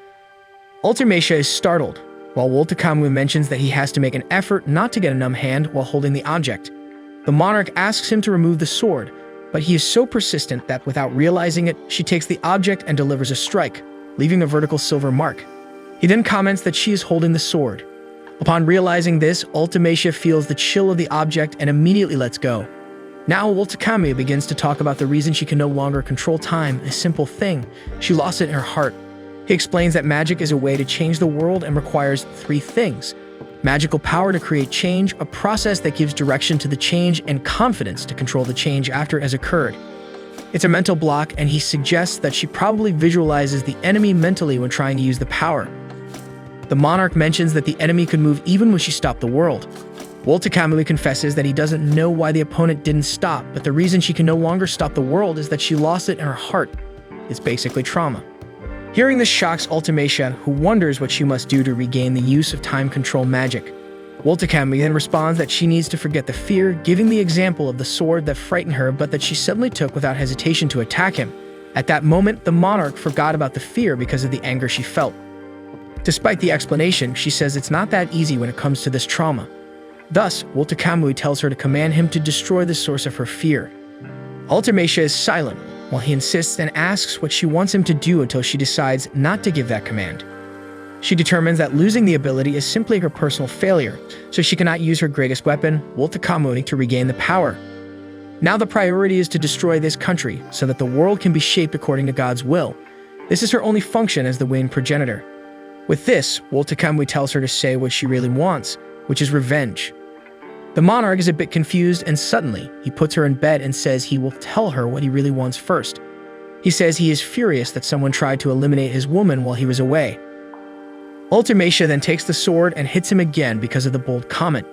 Ultimacia is startled, while Woltakamui mentions that he has to make an effort not to get a numb hand while holding the object. The monarch asks him to remove the sword, but he is so persistent that without realizing it, she takes the object and delivers a strike, leaving a vertical silver mark. He then comments that she is holding the sword. Upon realizing this, Ultimacia feels the chill of the object and immediately lets go. Now Woltakamui begins to talk about the reason she can no longer control time, a simple thing. She lost it in her heart. He explains that magic is a way to change the world and requires 3 things: magical power to create change, a process that gives direction to the change, and confidence to control the change after it has occurred. It's a mental block, and he suggests that she probably visualizes the enemy mentally when trying to use the power. The monarch mentions that the enemy could move even when she stopped the world. Woltakamui confesses that he doesn't know why the opponent didn't stop, but the reason she can no longer stop the world is that she lost it in her heart. It's basically trauma. Hearing this shocks Ultimacia, who wonders what she must do to regain the use of time control magic. Woltakamui then responds that she needs to forget the fear, giving the example of the sword that frightened her but that she suddenly took without hesitation to attack him. At that moment, the monarch forgot about the fear because of the anger she felt. Despite the explanation, she says it's not that easy when it comes to this trauma. Thus, Woltakamui tells her to command him to destroy the source of her fear. Ultimacia is silent, while he insists and asks what she wants him to do until she decides not to give that command. She determines that losing the ability is simply her personal failure, so she cannot use her greatest weapon, Woltakamui, to regain the power. Now the priority is to destroy this country, so that the world can be shaped according to God's will. This is her only function as the winged progenitor. With this, Woltakamui tells her to say what she really wants, which is revenge. The monarch is a bit confused, and suddenly, he puts her in bed and says he will tell her what he really wants first. He says he is furious that someone tried to eliminate his woman while he was away. Ultimacia then takes the sword and hits him again because of the bold comment.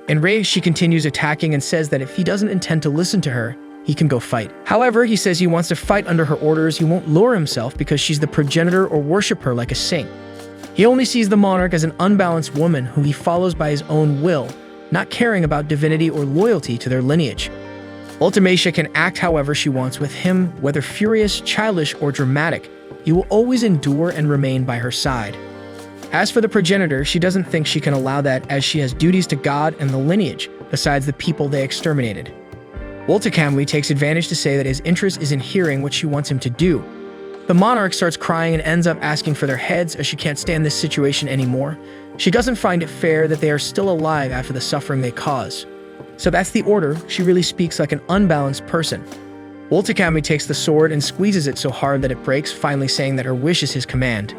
Enraged, she continues attacking and says that if he doesn't intend to listen to her, he can go fight. However, he says he wants to fight under her orders. He won't lower himself because she's the progenitor or worship her like a saint. He only sees the monarch as an unbalanced woman who he follows by his own will, not caring about divinity or loyalty to their lineage. Ultimacia can act however she wants with him, whether furious, childish, or dramatic. He will always endure and remain by her side. As for the progenitor, she doesn't think she can allow that, as she has duties to God and the lineage, besides the people they exterminated. Woltekamwe takes advantage to say that his interest is in hearing what she wants him to do. The monarch starts crying and ends up asking for their heads, as she can't stand this situation anymore. She doesn't find it fair that they are still alive after the suffering they cause. So that's the order. She really speaks like an unbalanced person. Woltekamwe takes the sword and squeezes it so hard that it breaks, finally saying that her wish is his command.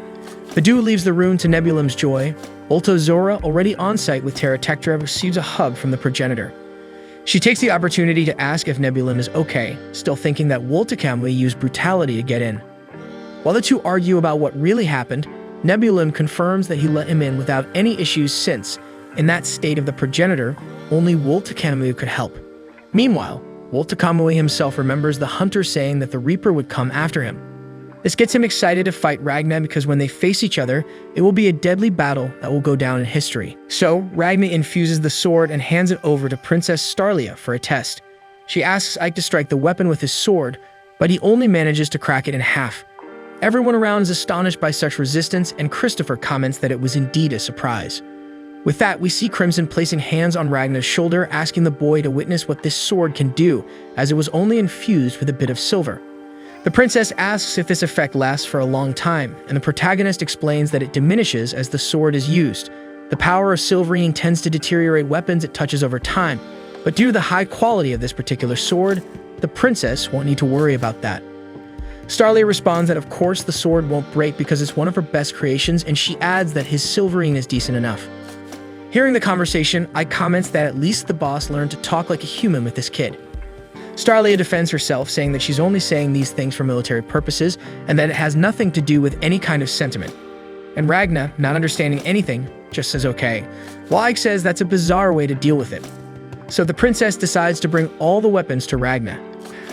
Badu leaves the room to Nebulim's joy. Zora, already on site with Terra Tectra, receives a hug from the progenitor. She takes the opportunity to ask if Nebulim is okay, still thinking that Woltekamwe used brutality to get in. While the two argue about what really happened, Nebulim confirms that he let him in without any issues since, in that state of the progenitor, only Woltekamwe could help. Meanwhile, Woltekamwe himself remembers the hunter saying that the Reaper would come after him. This gets him excited to fight Ragna because when they face each other, it will be a deadly battle that will go down in history. So, Ragna infuses the sword and hands it over to Princess Starlia for a test. She asks Ike to strike the weapon with his sword, but he only manages to crack it in half. Everyone around is astonished by such resistance, and Christopher comments that it was indeed a surprise. With that, we see Crimson placing hands on Ragna's shoulder, asking the boy to witness what this sword can do, as it was only infused with a bit of silver. The princess asks if this effect lasts for a long time, and the protagonist explains that it diminishes as the sword is used. The power of silverine tends to deteriorate weapons it touches over time, but due to the high quality of this particular sword, the princess won't need to worry about that. Starlia responds that of course the sword won't break because it's one of her best creations, and she adds that his silverine is decent enough. Hearing the conversation, Ike comments that at least the boss learned to talk like a human with this kid. Starlia defends herself, saying that she's only saying these things for military purposes and that it has nothing to do with any kind of sentiment. And Ragna, not understanding anything, just says okay, while Ike says that's a bizarre way to deal with it. So the princess decides to bring all the weapons to Ragna.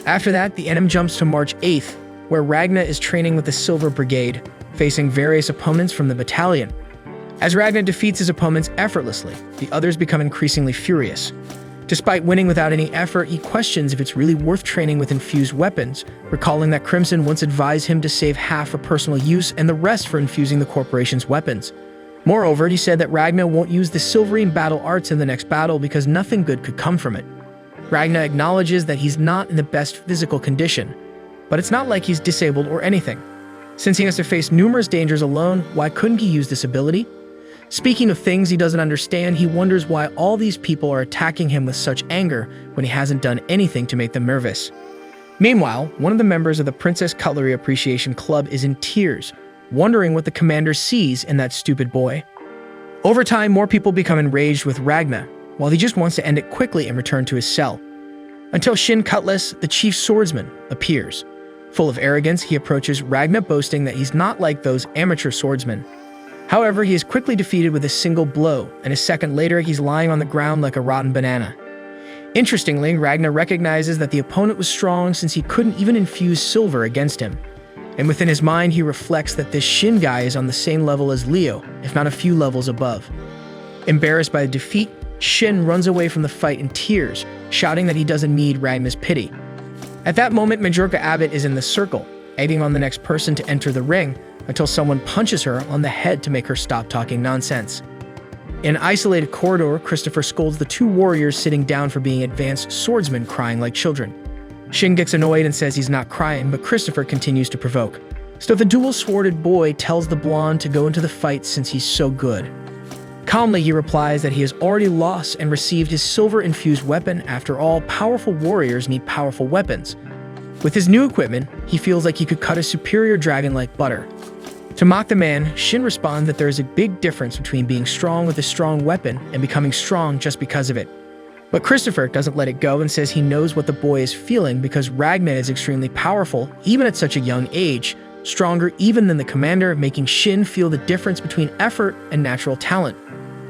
After that, the anime jumps to March 8th, where Ragna is training with the Silver Brigade, facing various opponents from the battalion. As Ragna defeats his opponents effortlessly, the others become increasingly furious. Despite winning without any effort, he questions if it's really worth training with infused weapons, recalling that Crimson once advised him to save half for personal use and the rest for infusing the corporation's weapons. Moreover, he said that Ragna won't use the Silverine battle arts in the next battle because nothing good could come from it. Ragna acknowledges that he's not in the best physical condition, but it's not like he's disabled or anything. Since he has to face numerous dangers alone, why couldn't he use this ability? Speaking of things he doesn't understand, he wonders why all these people are attacking him with such anger when he hasn't done anything to make them nervous. Meanwhile, one of the members of the Princess Cutlery Appreciation Club is in tears, wondering what the commander sees in that stupid boy. Over time, more people become enraged with Ragna, while he just wants to end it quickly and return to his cell. Until Shin Cutlass, the chief swordsman, appears. Full of arrogance, he approaches Ragna, boasting that he's not like those amateur swordsmen. However, he is quickly defeated with a single blow, and a second later he's lying on the ground like a rotten banana. Interestingly, Ragna recognizes that the opponent was strong since he couldn't even infuse silver against him. And within his mind, he reflects that this Shin guy is on the same level as Leo, if not a few levels above. Embarrassed by the defeat, Shin runs away from the fight in tears, shouting that he doesn't need Ragna's pity. At that moment, Majorca Abbott is in the circle, egging on the next person to enter the ring, until someone punches her on the head to make her stop talking nonsense. In an isolated corridor, Christopher scolds the two warriors sitting down for being advanced swordsmen crying like children. Shin gets annoyed and says he's not crying, but Christopher continues to provoke. So the dual-sworded boy tells the blonde to go into the fight since he's so good. Calmly, he replies that he has already lost and received his silver-infused weapon. After all, powerful warriors need powerful weapons. With his new equipment, he feels like he could cut a superior dragon like butter. To mock the man, Shin responds that there is a big difference between being strong with a strong weapon and becoming strong just because of it. But Christopher doesn't let it go and says he knows what the boy is feeling because Ragna is extremely powerful, even at such a young age, stronger even than the commander, making Shin feel the difference between effort and natural talent.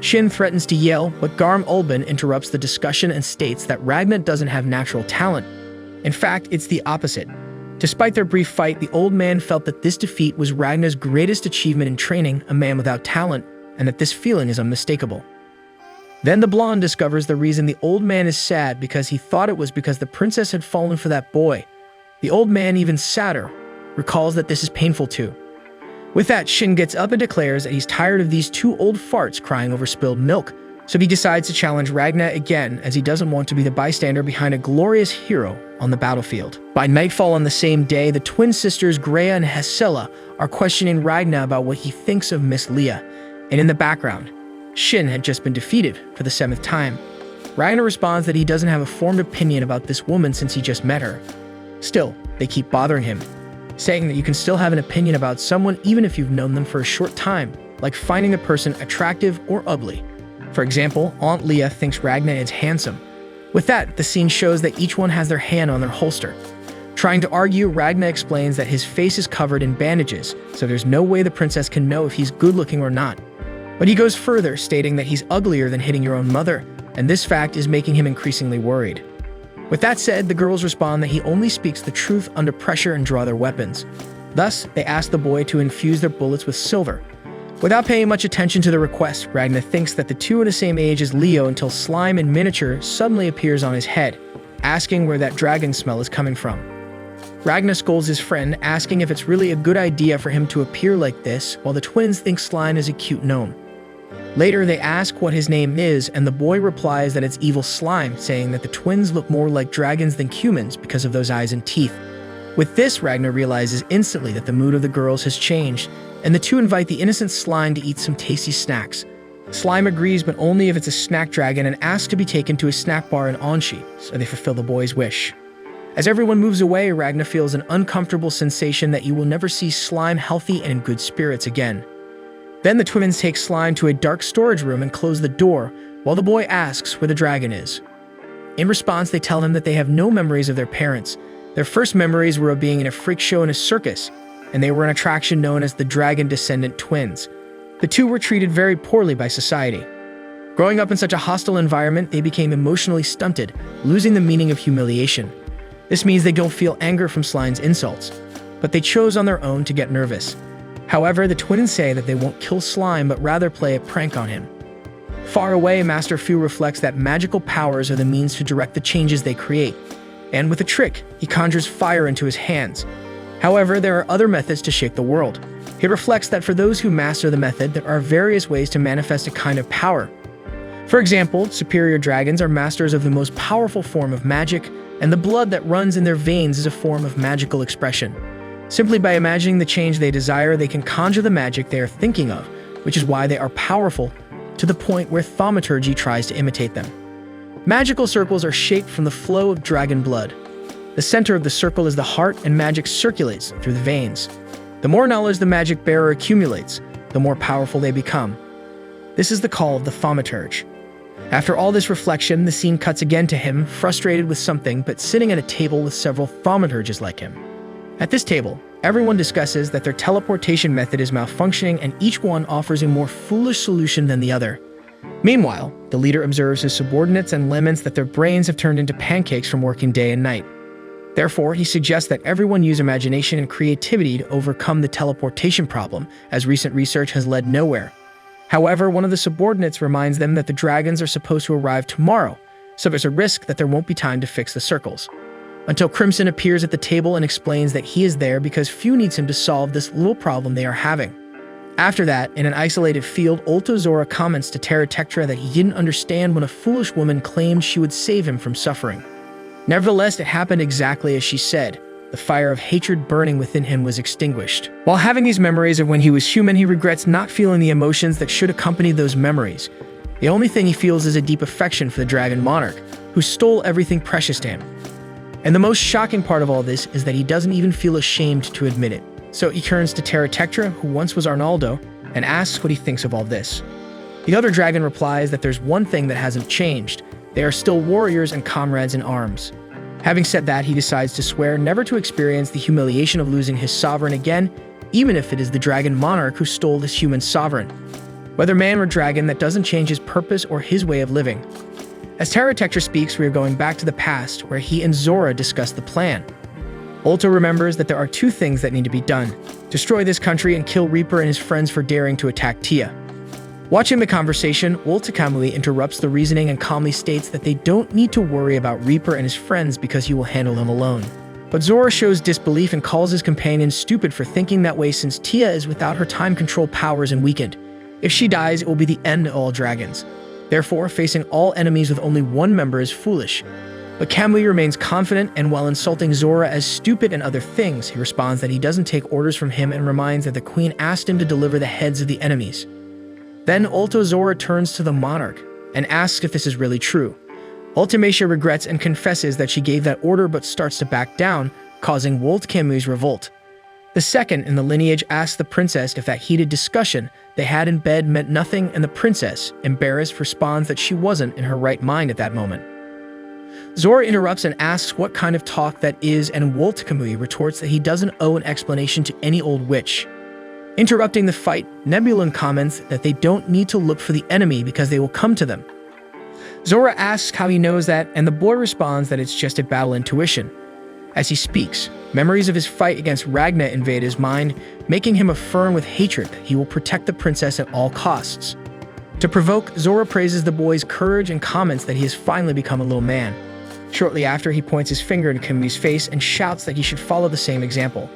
Shin threatens to yell, but Garm Ulban interrupts the discussion and states that Ragna doesn't have natural talent. In fact, it's the opposite. Despite their brief fight, the old man felt that this defeat was Ragnar's greatest achievement in training a man without talent, and that this feeling is unmistakable. Then the blonde discovers the reason the old man is sad because he thought it was because the princess had fallen for that boy. The old man, even sadder, recalls that this is painful too. With that, Shin gets up and declares that he's tired of these two old farts crying over spilled milk, so he decides to challenge Ragnar again as he doesn't want to be the bystander behind a glorious hero on the battlefield. By nightfall on the same day, the twin sisters Greya and Hesela are questioning Ragnar about what he thinks of Miss Leah, and in the background, Shin had just been defeated for the 7th time. Ragnar responds that he doesn't have a formed opinion about this woman since he just met her. Still, they keep bothering him, saying that you can still have an opinion about someone even if you've known them for a short time, like finding the person attractive or ugly. For example, Aunt Leah thinks Ragnar is handsome. With that, the scene shows that each one has their hand on their holster. Trying to argue, Ragnar explains that his face is covered in bandages, so there's no way the princess can know if he's good-looking or not. But he goes further, stating that he's uglier than hitting your own mother, and this fact is making him increasingly worried. With that said, the girls respond that he only speaks the truth under pressure and draw their weapons. Thus, they ask the boy to infuse their bullets with silver. Without paying much attention to the request, Ragnar thinks that the two are the same age as Leo until slime in miniature suddenly appears on his head, asking where that dragon smell is coming from. Ragnar scolds his friend, asking if it's really a good idea for him to appear like this, while the twins think slime is a cute gnome. Later, they ask what his name is, and the boy replies that it's Evil Slime, saying that the twins look more like dragons than humans because of those eyes and teeth. With this, Ragnar realizes instantly that the mood of the girls has changed, and the two invite the innocent Slime to eat some tasty snacks. Slime agrees, but only if it's a snack dragon, and asks to be taken to a snack bar in Onshi, so they fulfill the boy's wish. As everyone moves away, Ragnar feels an uncomfortable sensation that you will never see Slime healthy and in good spirits again. Then the twins take Slime to a dark storage room and close the door, while the boy asks where the dragon is. In response, they tell him that they have no memories of their parents. Their first memories were of being in a freak show in a circus, and they were an attraction known as the Dragon Descendant Twins. The two were treated very poorly by society. Growing up in such a hostile environment, they became emotionally stunted, losing the meaning of humiliation. This means they don't feel anger from Slime's insults, but they chose on their own to get nervous. However, the twins say that they won't kill Slime, but rather play a prank on him. Far away, Master Fu reflects that magical powers are the means to direct the changes they create, and with a trick, he conjures fire into his hands. However, there are other methods to shape the world. He reflects that for those who master the method, there are various ways to manifest a kind of power. For example, superior dragons are masters of the most powerful form of magic, and the blood that runs in their veins is a form of magical expression. Simply by imagining the change they desire, they can conjure the magic they are thinking of, which is why they are powerful, to the point where thaumaturgy tries to imitate them. Magical circles are shaped from the flow of dragon blood. The center of the circle is the heart, and magic circulates through the veins. The more knowledge the magic bearer accumulates, the more powerful they become. This is the call of the thaumaturge. After all this reflection, the scene cuts again to him, frustrated with something, but sitting at a table with several thaumaturges like him. At this table, everyone discusses that their teleportation method is malfunctioning, and each one offers a more foolish solution than the other. Meanwhile, the leader observes his subordinates and laments that their brains have turned into pancakes from working day and night. Therefore, he suggests that everyone use imagination and creativity to overcome the teleportation problem, as recent research has led nowhere. However, one of the subordinates reminds them that the dragons are supposed to arrive tomorrow, so there's a risk that there won't be time to fix the circles. Until Crimson appears at the table and explains that he is there because Fu needs him to solve this little problem they are having. After that, in an isolated field, Ultozora comments to Terratectra that he didn't understand when a foolish woman claimed she would save him from suffering. Nevertheless, it happened exactly as she said. The fire of hatred burning within him was extinguished. While having these memories of when he was human, he regrets not feeling the emotions that should accompany those memories. The only thing he feels is a deep affection for the Dragon Monarch, who stole everything precious to him. And the most shocking part of all this is that he doesn't even feel ashamed to admit it. So he turns to Terratectra, who once was Arnaldo, and asks what he thinks of all this. The other dragon replies that there's one thing that hasn't changed. They are still warriors and comrades in arms. Having said that, he decides to swear never to experience the humiliation of losing his sovereign again, even if it is the Dragon Monarch who stole this human sovereign. Whether man or dragon, that doesn't change his purpose or his way of living. As Terratectra speaks, we are going back to the past, where he and Zora discuss the plan. Ulto remembers that there are two things that need to be done: destroy this country and kill Reaper and his friends for daring to attack Tia. Watching the conversation, Ulta Kamui interrupts the reasoning and calmly states that they don't need to worry about Reaper and his friends because he will handle them alone. But Zora shows disbelief and calls his companion stupid for thinking that way, since Tia is without her time control powers and weakened. If she dies, it will be the end of all dragons. Therefore, facing all enemies with only one member is foolish. But Kamui remains confident, and while insulting Zora as stupid and other things, he responds that he doesn't take orders from him and reminds that the queen asked him to deliver the heads of the enemies. Then Ulto Zora turns to the monarch and asks if this is really true. Ultimacia regrets and confesses that she gave that order but starts to back down, causing Wolt Kamui's revolt. The second in the lineage asks the princess if that heated discussion they had in bed meant nothing, and the princess, embarrassed, responds that she wasn't in her right mind at that moment. Zora interrupts and asks what kind of talk that is, and Wolt Kamui retorts that he doesn't owe an explanation to any old witch. Interrupting the fight, Nebulon comments that they don't need to look for the enemy because they will come to them. Zora asks how he knows that, and the boy responds that it's just a battle intuition. As he speaks, memories of his fight against Ragna invade his mind, making him affirm with hatred that he will protect the princess at all costs. To provoke, Zora praises the boy's courage and comments that he has finally become a little man. Shortly after, he points his finger at Kamui's face and shouts that he should follow the same example.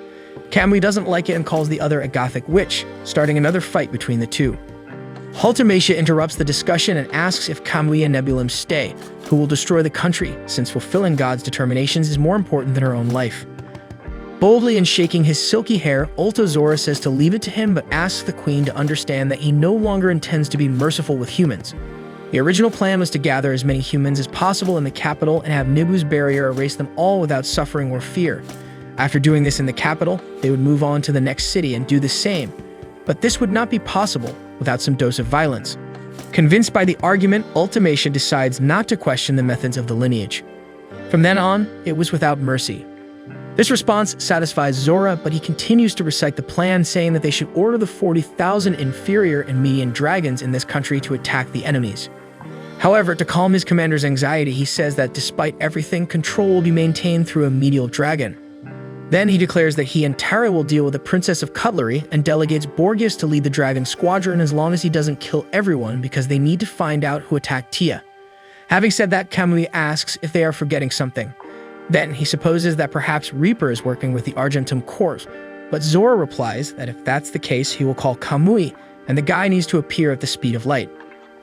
Kamui doesn't like it and calls the other a gothic witch, starting another fight between the two. Ultimacia interrupts the discussion and asks if Kamui and Nebulum stay, who will destroy the country, since fulfilling God's determinations is more important than her own life. Boldly and shaking his silky hair, Ulto Zora says to leave it to him, but asks the queen to understand that he no longer intends to be merciful with humans. The original plan was to gather as many humans as possible in the capital and have Nibu's barrier erase them all without suffering or fear. After doing this in the capital, they would move on to the next city and do the same. But this would not be possible without some dose of violence. Convinced by the argument, Ultimacia decides not to question the methods of the lineage. From then on, it was without mercy. This response satisfies Zora, but he continues to recite the plan, saying that they should order the 40,000 inferior and median dragons in this country to attack the enemies. However, to calm his commander's anxiety, he says that despite everything, control will be maintained through a medial dragon. Then he declares that he and Tara will deal with the Princess of Cutlery and delegates Borgias to lead the dragon squadron as long as he doesn't kill everyone, because they need to find out who attacked Tia. Having said that, Kamui asks if they are forgetting something. Then he supposes that perhaps Reaper is working with the Argentum Corps, but Zora replies that if that's the case, he will call Kamui, and the guy needs to appear at the speed of light.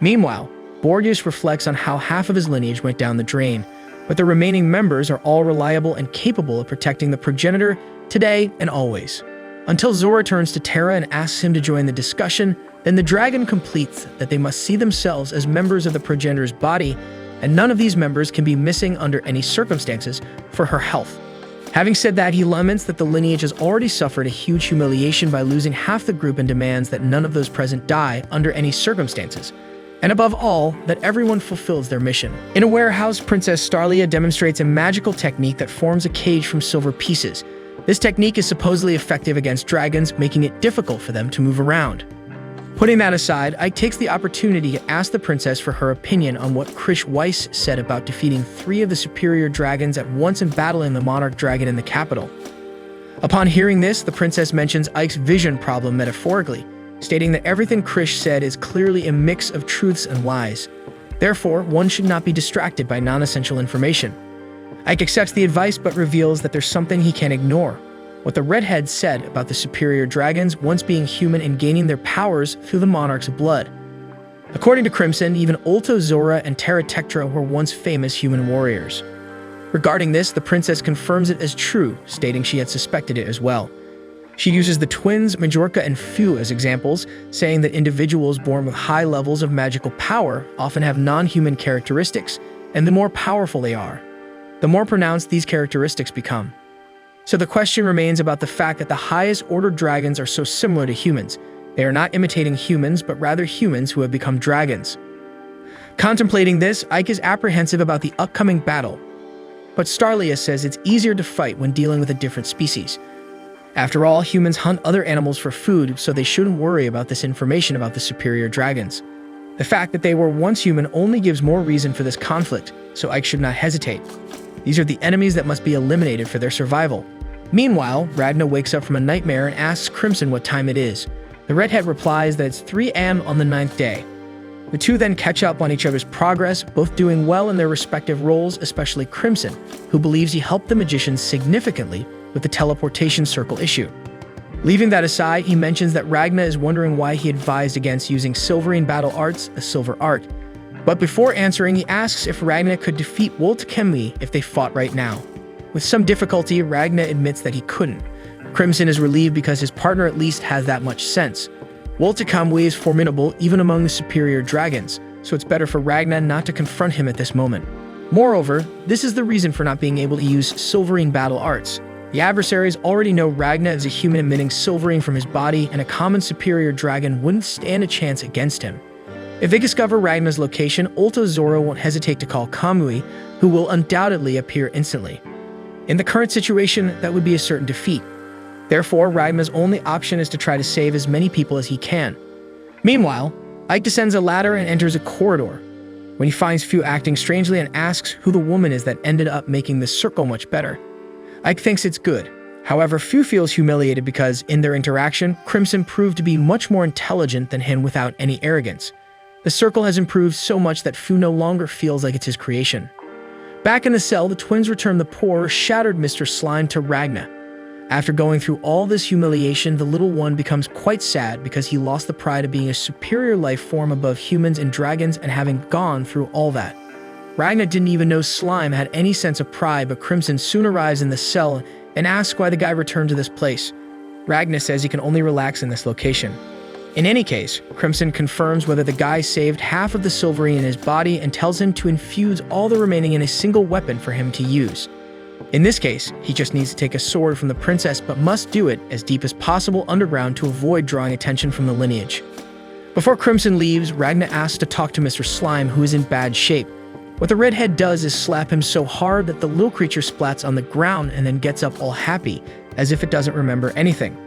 Meanwhile, Borgias reflects on how half of his lineage went down the drain, but the remaining members are all reliable and capable of protecting the progenitor today and always. Until Zora turns to Tara and asks him to join the discussion, then the dragon completes that they must see themselves as members of the progenitor's body, and none of these members can be missing under any circumstances for her health. Having said that, he laments that the lineage has already suffered a huge humiliation by losing half the group and demands that none of those present die under any circumstances. And above all, that everyone fulfills their mission. In a warehouse, Princess Starlia demonstrates a magical technique that forms a cage from silver pieces. This technique is supposedly effective against dragons, making it difficult for them to move around. Putting that aside, Ike takes the opportunity to ask the princess for her opinion on what Krish Weiss said about defeating 3 of the superior dragons at once and battling the monarch dragon in the capital. Upon hearing this, the princess mentions Ike's vision problem metaphorically, stating that everything Krish said is clearly a mix of truths and lies. Therefore, one should not be distracted by non-essential information. Ike accepts the advice but reveals that there's something he can't ignore: what the redhead said about the superior dragons once being human and gaining their powers through the monarch's blood. According to Crimson, even Ulto Zora and Terratectra were once famous human warriors. Regarding this, the princess confirms it as true, stating she had suspected it as well. She uses the twins Majorca and Fu as examples, saying that individuals born with high levels of magical power often have non-human characteristics, and the more powerful they are, the more pronounced these characteristics become. So the question remains about the fact that the highest order dragons are so similar to humans. They are not imitating humans, but rather humans who have become dragons. Contemplating this, Ike is apprehensive about the upcoming battle, but Starlia says it's easier to fight when dealing with a different species. After all, humans hunt other animals for food, so they shouldn't worry about this information about the superior dragons. The fact that they were once human only gives more reason for this conflict, so Ike should not hesitate. These are the enemies that must be eliminated for their survival. Meanwhile, Ragna wakes up from a nightmare and asks Crimson what time it is. The redhead replies that it's 3 a.m. on the 9th day. The two then catch up on each other's progress, both doing well in their respective roles, especially Crimson, who believes he helped the magicians significantly with the teleportation circle issue. Leaving that aside, he mentions that Ragna is wondering why he advised against using Silverine battle arts, a silver art. But before answering, he asks if Ragna could defeat Woltekemwi if they fought right now. With some difficulty, Ragna admits that he couldn't. Crimson is relieved because his partner at least has that much sense. Woltekemwi is formidable even among the superior dragons, so it's better for Ragna not to confront him at this moment. Moreover, this is the reason for not being able to use Silverine battle arts. The adversaries already know Ragna is a human emitting Silverine from his body, and a common superior dragon wouldn't stand a chance against him. If they discover Ragna's location, Ulta Zoro won't hesitate to call Kamui, who will undoubtedly appear instantly. In the current situation, that would be a certain defeat. Therefore, Ragna's only option is to try to save as many people as he can. Meanwhile, Ike descends a ladder and enters a corridor. When he finds Fu acting strangely and asks who the woman is that ended up making this circle much better. Ike thinks it's good. However, Fu feels humiliated because, in their interaction, Crimson proved to be much more intelligent than him without any arrogance. The circle has improved so much that Fu no longer feels like it's his creation. Back in the cell, the twins return the poor, shattered Mr. Slime to Ragna. After going through all this humiliation, the little one becomes quite sad because he lost the pride of being a superior life form above humans and dragons and having gone through all that. Ragna didn't even know Slime had any sense of pride, but Crimson soon arrives in the cell and asks why the guy returned to this place. Ragna says he can only relax in this location. In any case, Crimson confirms whether the guy saved half of the Silverine in his body and tells him to infuse all the remaining in a single weapon for him to use. In this case, he just needs to take a sword from the princess, but must do it as deep as possible underground to avoid drawing attention from the lineage. Before Crimson leaves, Ragna asks to talk to Mr. Slime, who is in bad shape. What the redhead does is slap him so hard that the little creature splats on the ground and then gets up all happy, as if it doesn't remember anything.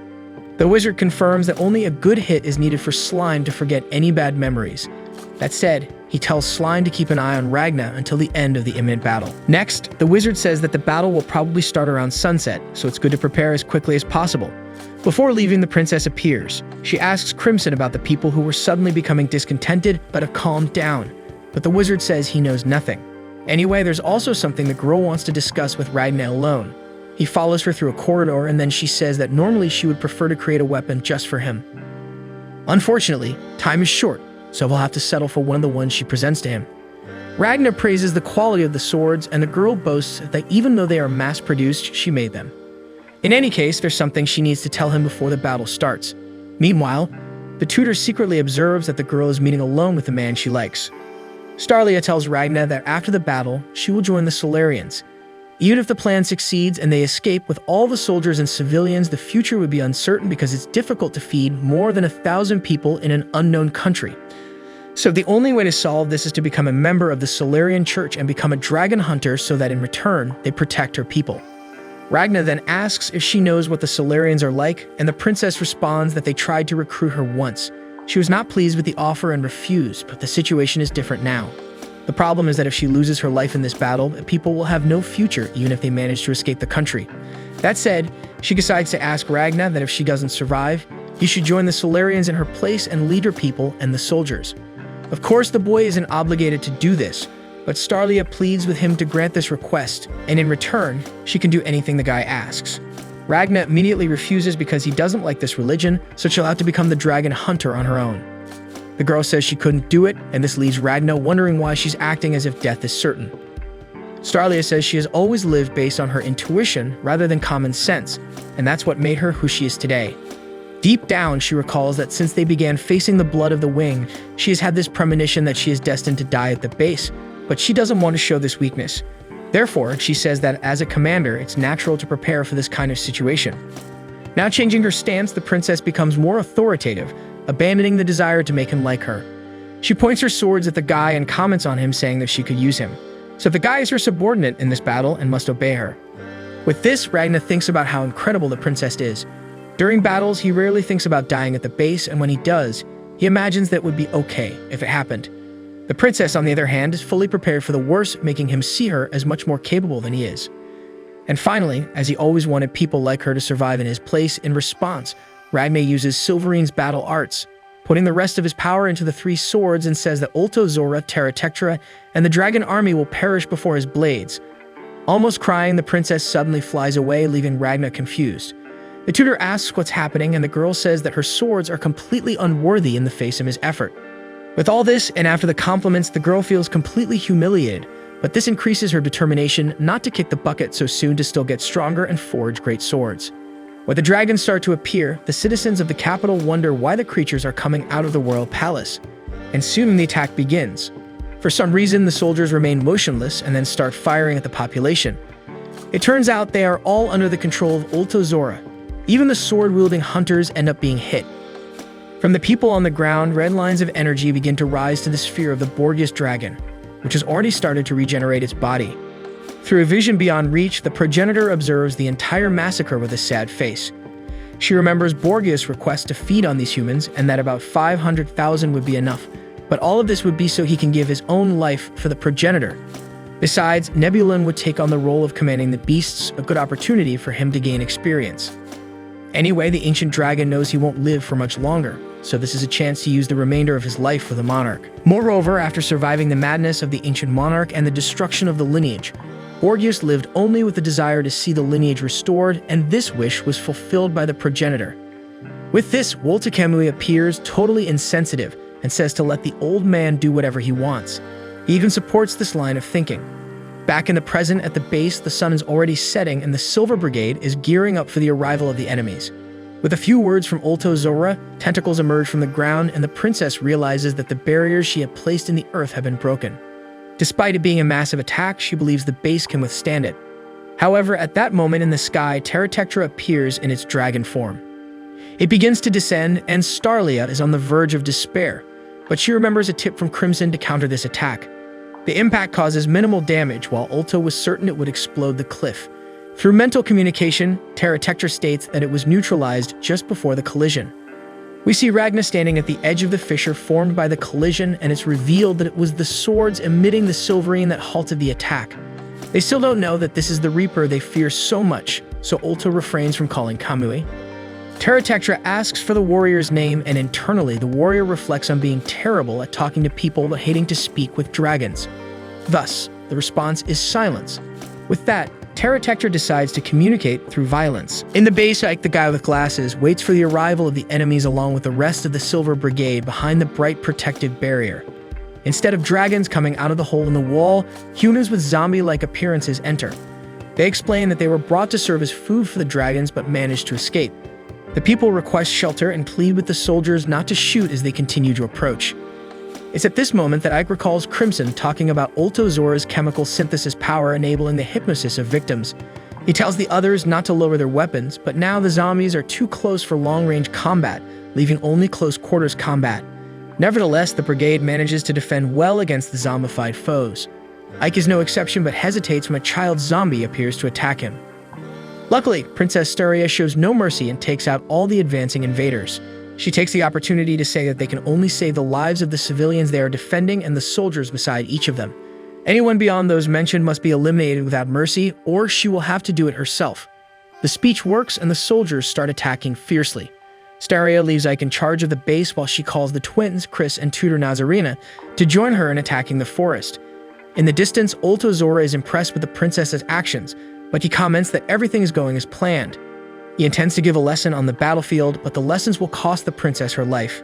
The wizard confirms that only a good hit is needed for Slime to forget any bad memories. That said, he tells Slime to keep an eye on Ragna until the end of the imminent battle. Next, the wizard says that the battle will probably start around sunset, so it's good to prepare as quickly as possible. Before leaving, the princess appears. She asks Crimson about the people who were suddenly becoming discontented but have calmed down, but the wizard says he knows nothing. Anyway, there's also something the girl wants to discuss with Ragna alone. He follows her through a corridor, and then she says that normally she would prefer to create a weapon just for him. Unfortunately, time is short, so he'll have to settle for one of the ones she presents to him. Ragna praises the quality of the swords, and the girl boasts that even though they are mass-produced, she made them. In any case, there's something she needs to tell him before the battle starts. Meanwhile, the tutor secretly observes that the girl is meeting alone with the man she likes. Starlia tells Ragna that after the battle, she will join the Solarians. Even if the plan succeeds and they escape with all the soldiers and civilians, the future would be uncertain because it's difficult to feed more than 1,000 people in an unknown country. So the only way to solve this is to become a member of the Solarian Church and become a dragon hunter so that in return, they protect her people. Ragna then asks if she knows what the Solarians are like, and the princess responds that they tried to recruit her once. She was not pleased with the offer and refused, but the situation is different now. The problem is that if she loses her life in this battle, people will have no future even if they manage to escape the country. That said, she decides to ask Ragna that if she doesn't survive, he should join the Solarians in her place and lead her people and the soldiers. Of course, the boy isn't obligated to do this, but Starlia pleads with him to grant this request, and in return, she can do anything the guy asks. Ragna immediately refuses because he doesn't like this religion, so she'll have to become the dragon hunter on her own. The girl says she couldn't do it, and this leaves Ragna wondering why she's acting as if death is certain. Starlia says she has always lived based on her intuition rather than common sense, and that's what made her who she is today. Deep down, she recalls that since they began facing the blood of the wing, she has had this premonition that she is destined to die at the base, but she doesn't want to show this weakness. Therefore, she says that as a commander, it's natural to prepare for this kind of situation. Now changing her stance, the princess becomes more authoritative, abandoning the desire to make him like her. She points her swords at the guy and comments on him, saying that she could use him. So the guy is her subordinate in this battle and must obey her. With this, Ragna thinks about how incredible the princess is. During battles, he rarely thinks about dying at the base, and when he does, He imagines that it would be okay if it happened. The princess, on the other hand, is fully prepared for the worst, making him see her as much more capable than he is. And finally, as he always wanted people like her to survive in his place, in response, Ragna uses Silverine's battle arts, putting the rest of his power into the three swords, and says that Ulto Zora, Terra Tectra, and the dragon army will perish before his blades. Almost crying, the princess suddenly flies away, leaving Ragna confused. The tutor asks what's happening, and the girl says that her swords are completely unworthy in the face of his effort. With all this, and after the compliments, the girl feels completely humiliated, but this increases her determination not to kick the bucket so soon, to still get stronger and forge great swords. When the dragons start to appear, the citizens of the capital wonder why the creatures are coming out of the royal palace, and soon the attack begins. For some reason, the soldiers remain motionless and then start firing at the population. It turns out they are all under the control of Ulto Zora. Even the sword-wielding hunters end up being hit. From the people on the ground, red lines of energy begin to rise to the sphere of the Borgias dragon, which has already started to regenerate its body. Through a vision beyond reach, the progenitor observes the entire massacre with a sad face. She remembers Borgias' request to feed on these humans, and that about 500,000 would be enough, but all of this would be so he can give his own life for the progenitor. Besides, Nebulin would take on the role of commanding the beasts, a good opportunity for him to gain experience. Anyway, the ancient dragon knows he won't live for much longer, so this is a chance to use the remainder of his life for the monarch. Moreover, after surviving the madness of the ancient monarch and the destruction of the lineage, Borgias lived only with the desire to see the lineage restored, and this wish was fulfilled by the progenitor. With this, Woltakemui appears totally insensitive and says to let the old man do whatever he wants. He even supports this line of thinking. Back in the present, at the base, the sun is already setting and the Silver Brigade is gearing up for the arrival of the enemies. With a few words from Ulto Zora, tentacles emerge from the ground, and the princess realizes that the barriers she had placed in the earth have been broken. Despite it being a massive attack, she believes the base can withstand it. However, at that moment in the sky, Terra Tectra appears in its dragon form. It begins to descend, and Starlia is on the verge of despair, but she remembers a tip from Crimson to counter this attack. The impact causes minimal damage, while Ulto was certain it would explode the cliff. Through mental communication, Terra Tectra states that it was neutralized just before the collision. We see Ragna standing at the edge of the fissure formed by the collision, and it's revealed that it was the swords emitting the Silverine that halted the attack. They still don't know that this is the Reaper they fear so much, so Ulto refrains from calling Kamui. Terra Tectra asks for the warrior's name, and internally the warrior reflects on being terrible at talking to people but hating to speak with dragons. Thus, the response is silence. With that, Terra Tectra decides to communicate through violence. In the base, Ike, the guy with glasses, waits for the arrival of the enemies along with the rest of the Silver Brigade behind the bright protective barrier. Instead of dragons coming out of the hole in the wall, humans with zombie-like appearances enter. They explain that they were brought to serve as food for the dragons but managed to escape. The people request shelter and plead with the soldiers not to shoot as they continue to approach. It's at this moment that Ike recalls Crimson talking about Ulto Zora's chemical synthesis power enabling the hypnosis of victims. He tells the others not to lower their weapons, but now the zombies are too close for long-range combat, leaving only close-quarters combat. Nevertheless, the brigade manages to defend well against the zombified foes. Ike is no exception but hesitates when a child zombie appears to attack him. Luckily, Princess Staria shows no mercy and takes out all the advancing invaders. She takes the opportunity to say that they can only save the lives of the civilians they are defending and the soldiers beside each of them. Anyone beyond those mentioned must be eliminated without mercy, or she will have to do it herself. The speech works and the soldiers start attacking fiercely. Staria leaves Ike in charge of the base while she calls the twins, Chris and tutor Nazarena, to join her in attacking the forest. In the distance, Ulto Zora is impressed with the princess's actions, but he comments that everything is going as planned. He intends to give a lesson on the battlefield, but the lessons will cost the princess her life.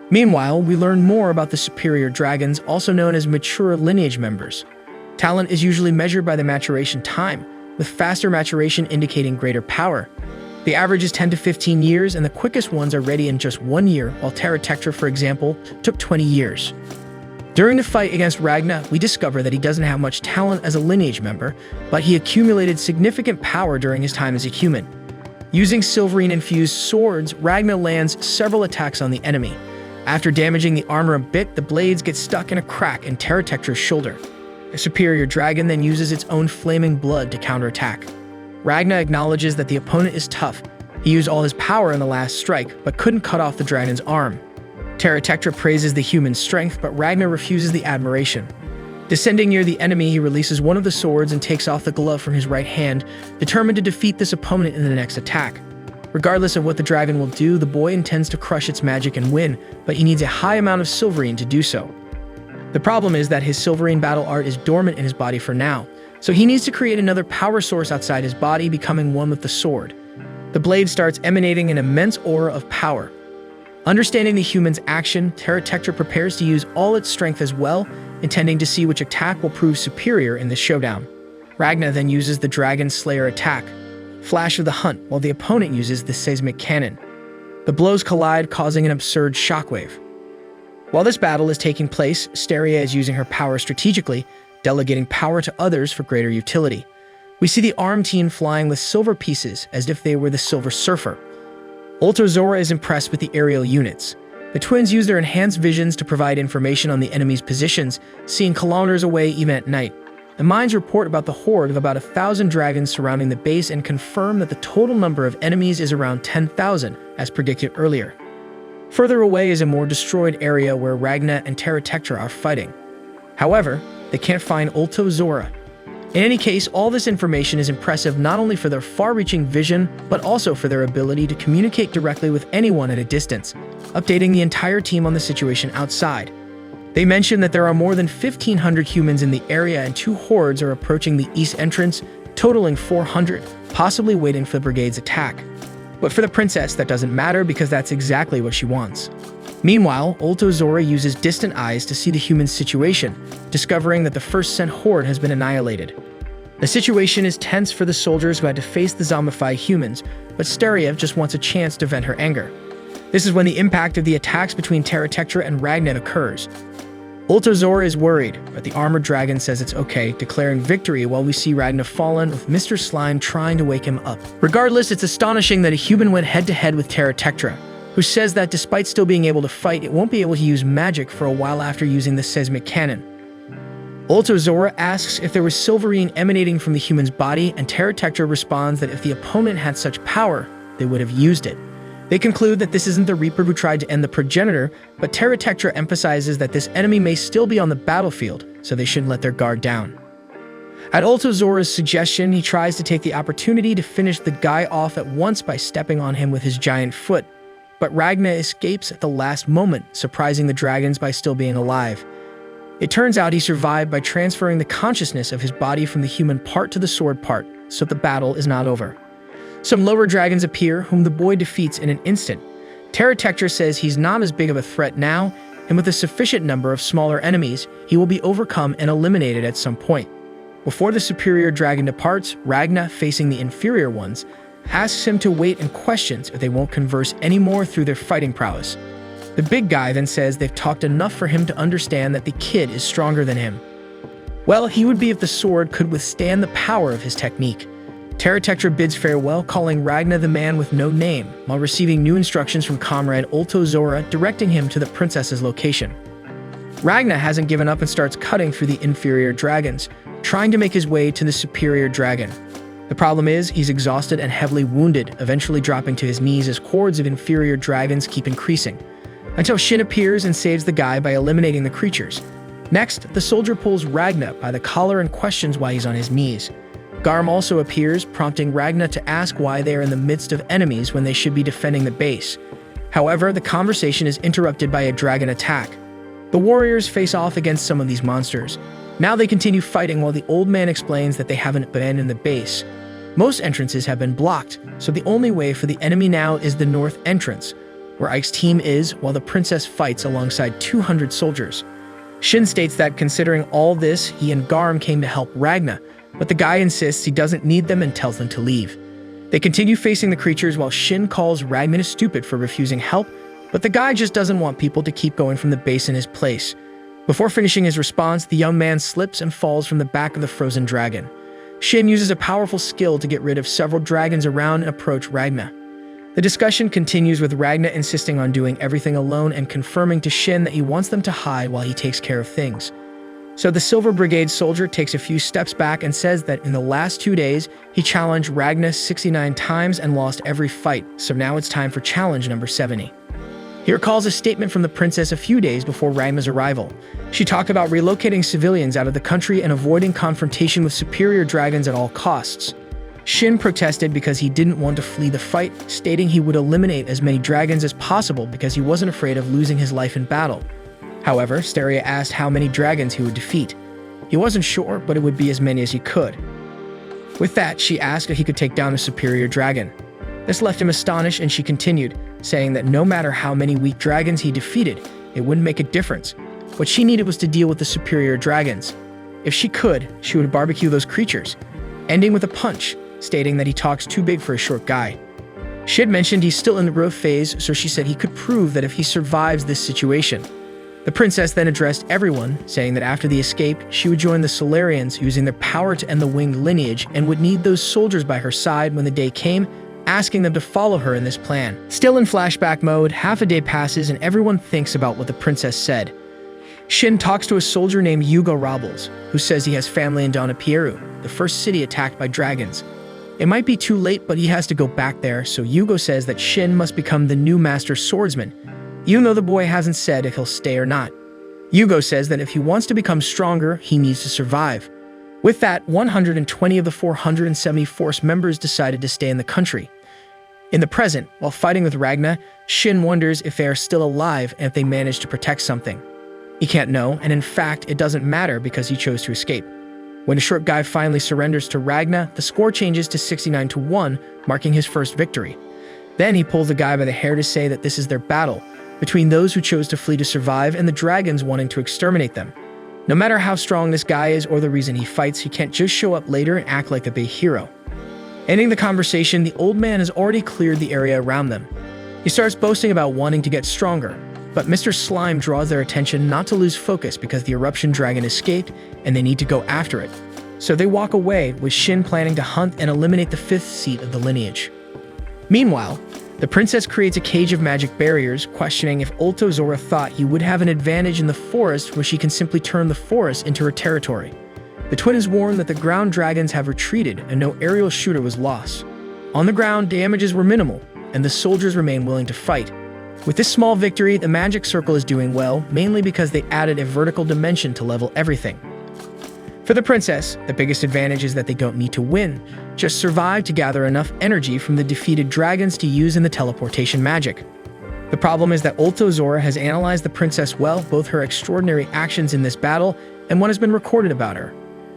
Meanwhile, we learn more about the superior dragons, also known as mature lineage members. Talent is usually measured by the maturation time, with faster maturation indicating greater power. The average is 10 to 15 years, and the quickest ones are ready in just 1 year, while Terra Tectra, for example, took 20 years. During the fight against Ragna, we discover that he doesn't have much talent as a lineage member, but he accumulated significant power during his time as a human. Using Silverine-infused swords, Ragna lands several attacks on the enemy. After damaging the armor a bit, the blades get stuck in a crack in Terra Tectra's shoulder. A superior dragon then uses its own flaming blood to counterattack. Ragna acknowledges that the opponent is tough. He used all his power in the last strike, but couldn't cut off the dragon's arm. Terratectra praises the human's strength, but Ragna refuses the admiration. Descending near the enemy, he releases one of the swords and takes off the glove from his right hand, determined to defeat this opponent in the next attack. Regardless of what the dragon will do, the boy intends to crush its magic and win, but he needs a high amount of silverine to do so. The problem is that his silverine battle art is dormant in his body for now, so he needs to create another power source outside his body, becoming one with the sword. The blade starts emanating an immense aura of power. Understanding the human's action, Terratectra prepares to use all its strength as well, intending to see which attack will prove superior in this showdown. Ragna then uses the Dragon Slayer attack, Flash of the Hunt, while the opponent uses the Seismic Cannon. The blows collide, causing an absurd shockwave. While this battle is taking place, Steria is using her power strategically, delegating power to others for greater utility. We see the arm team flying with silver pieces as if they were the Silver Surfer. Ultozora is impressed with the aerial units. The twins use their enhanced visions to provide information on the enemy's positions, seeing kilometers away even at night. The mines report about the horde of about 1,000 dragons surrounding the base and confirm that the total number of enemies is around 10,000, as predicted earlier. Further away is a more destroyed area where Ragna and Terratectra are fighting. However, they can't find Ultozora. In any case, all this information is impressive not only for their far-reaching vision, but also for their ability to communicate directly with anyone at a distance, updating the entire team on the situation outside. They mention that there are more than 1,500 humans in the area and 2 hordes are approaching the east entrance, totaling 400, possibly waiting for the brigade's attack. But for the princess, that doesn't matter because that's exactly what she wants. Meanwhile, Ultozora uses distant eyes to see the human's situation, discovering that the first sent horde has been annihilated. The situation is tense for the soldiers who had to face the zombified humans, but Steria just wants a chance to vent her anger. This is when the impact of the attacks between Terratectra and Ragna occurs. Ultozora is worried, but the armored dragon says it's okay, declaring victory while we see Ragna fallen with Mr. Slime trying to wake him up. Regardless, it's astonishing that a human went head-to-head with Terratectra, who says that despite still being able to fight, it won't be able to use magic for a while after using the Seismic Cannon. Ultozora asks if there was silverine emanating from the human's body, and Terratectra responds that if the opponent had such power, they would have used it. They conclude that this isn't the Reaper who tried to end the progenitor, but Terratectra emphasizes that this enemy may still be on the battlefield, so they shouldn't let their guard down. At Ultozora's suggestion, he tries to take the opportunity to finish the guy off at once by stepping on him with his giant foot, but Ragna escapes at the last moment, surprising the dragons by still being alive. It turns out he survived by transferring the consciousness of his body from the human part to the sword part, so the battle is not over. Some lower dragons appear, whom the boy defeats in an instant. Terratectra says he's not as big of a threat now, and with a sufficient number of smaller enemies, he will be overcome and eliminated at some point. Before the superior dragon departs, Ragna, facing the inferior ones, asks him to wait and questions if they won't converse anymore through their fighting prowess. The big guy then says they've talked enough for him to understand that the kid is stronger than him. Well, he would be if the sword could withstand the power of his technique. Terratectra bids farewell, calling Ragna the man with no name, while receiving new instructions from comrade Ultozora, directing him to the princess's location. Ragna hasn't given up and starts cutting through the inferior dragons, trying to make his way to the superior dragon. The problem is, he's exhausted and heavily wounded, eventually dropping to his knees as hordes of inferior dragons keep increasing, until Shin appears and saves the guy by eliminating the creatures. Next, the soldier pulls Ragna by the collar and questions why he's on his knees. Garm also appears, prompting Ragna to ask why they are in the midst of enemies when they should be defending the base. However, the conversation is interrupted by a dragon attack. The warriors face off against some of these monsters. Now they continue fighting while the old man explains that they haven't abandoned the base. Most entrances have been blocked, so the only way for the enemy now is the north entrance, where Ike's team is, while the princess fights alongside 200 soldiers. Shin states that considering all this, he and Garm came to help Ragna, but the guy insists he doesn't need them and tells them to leave. They continue facing the creatures while Shin calls Ragna stupid for refusing help, but the guy just doesn't want people to keep going from the base in his place. Before finishing his response, the young man slips and falls from the back of the frozen dragon. Shin uses a powerful skill to get rid of several dragons around and approach Ragna. The discussion continues with Ragna insisting on doing everything alone and confirming to Shin that he wants them to hide while he takes care of things. So the Silver Brigade soldier takes a few steps back and says that in the last 2 days, he challenged Ragna 69 times and lost every fight, so now it's time for challenge number 70. He recalls a statement from the princess a few days before Ragna's arrival. She talked about relocating civilians out of the country and avoiding confrontation with superior dragons at all costs. Shin protested because he didn't want to flee the fight, stating he would eliminate as many dragons as possible because he wasn't afraid of losing his life in battle. However, Steria asked how many dragons he would defeat. He wasn't sure, but it would be as many as he could. With that, she asked if he could take down a superior dragon. This left him astonished, and she continued, saying that no matter how many weak dragons he defeated, it wouldn't make a difference. What she needed was to deal with the superior dragons. If she could, she would barbecue those creatures, ending with a punch, stating that he talks too big for a short guy. She had mentioned he's still in the growth phase, so she said he could prove that if he survives this situation. The princess then addressed everyone, saying that after the escape, she would join the Solarians using their power to end the winged lineage and would need those soldiers by her side when the day came, asking them to follow her in this plan. Still in flashback mode, half a day passes and everyone thinks about what the princess said. Shin talks to a soldier named Hugo Robles, who says he has family in Donapieru, the first city attacked by dragons. It might be too late, but he has to go back there, so Hugo says that Shin must become the new master swordsman, even though the boy hasn't said if he'll stay or not. Hugo says that if he wants to become stronger, he needs to survive. With that, 120 of the 470 force members decided to stay in the country. In the present, while fighting with Ragna, Shin wonders if they are still alive and if they managed to protect something. He can't know, and in fact, it doesn't matter because he chose to escape. When a short guy finally surrenders to Ragna, the score changes to 69-1, marking his first victory. Then he pulls the guy by the hair to say that this is their battle, between those who chose to flee to survive and the dragons wanting to exterminate them. No matter how strong this guy is or the reason he fights, he can't just show up later and act like a big hero. Ending the conversation, the old man has already cleared the area around them. He starts boasting about wanting to get stronger, but Mr. Slime draws their attention not to lose focus because the eruption dragon escaped and they need to go after it. So they walk away, with Shin planning to hunt and eliminate the 5th seat of the lineage. Meanwhile, the princess creates a cage of magic barriers, questioning if Ulto Zora thought he would have an advantage in the forest where she can simply turn the forest into her territory. The twins warn that the ground dragons have retreated and no aerial shooter was lost. On the ground, damages were minimal, and the soldiers remain willing to fight. With this small victory, the magic circle is doing well, mainly because they added a vertical dimension to level everything. For the princess, the biggest advantage is that they don't need to win, just survive to gather enough energy from the defeated dragons to use in the teleportation magic. The problem is that Ulto Zora has analyzed the princess well, both her extraordinary actions in this battle and what has been recorded about her.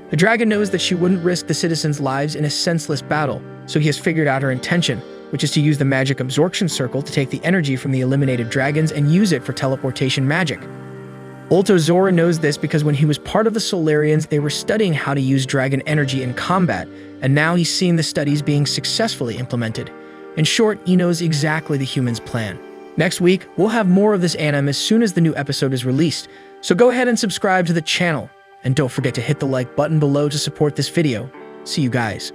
The dragon knows that she wouldn't risk the citizens' lives in a senseless battle, so he has figured out her intention, which is to use the magic absorption circle to take the energy from the eliminated dragons and use it for teleportation magic. Ulto Zora knows this because when he was part of the Solarians, they were studying how to use dragon energy in combat, and now he's seeing the studies being successfully implemented. In short, he knows exactly the humans' plan. Next week, we'll have more of this anime as soon as the new episode is released, so go ahead and subscribe to the channel, and don't forget to hit the like button below to support this video. See you guys.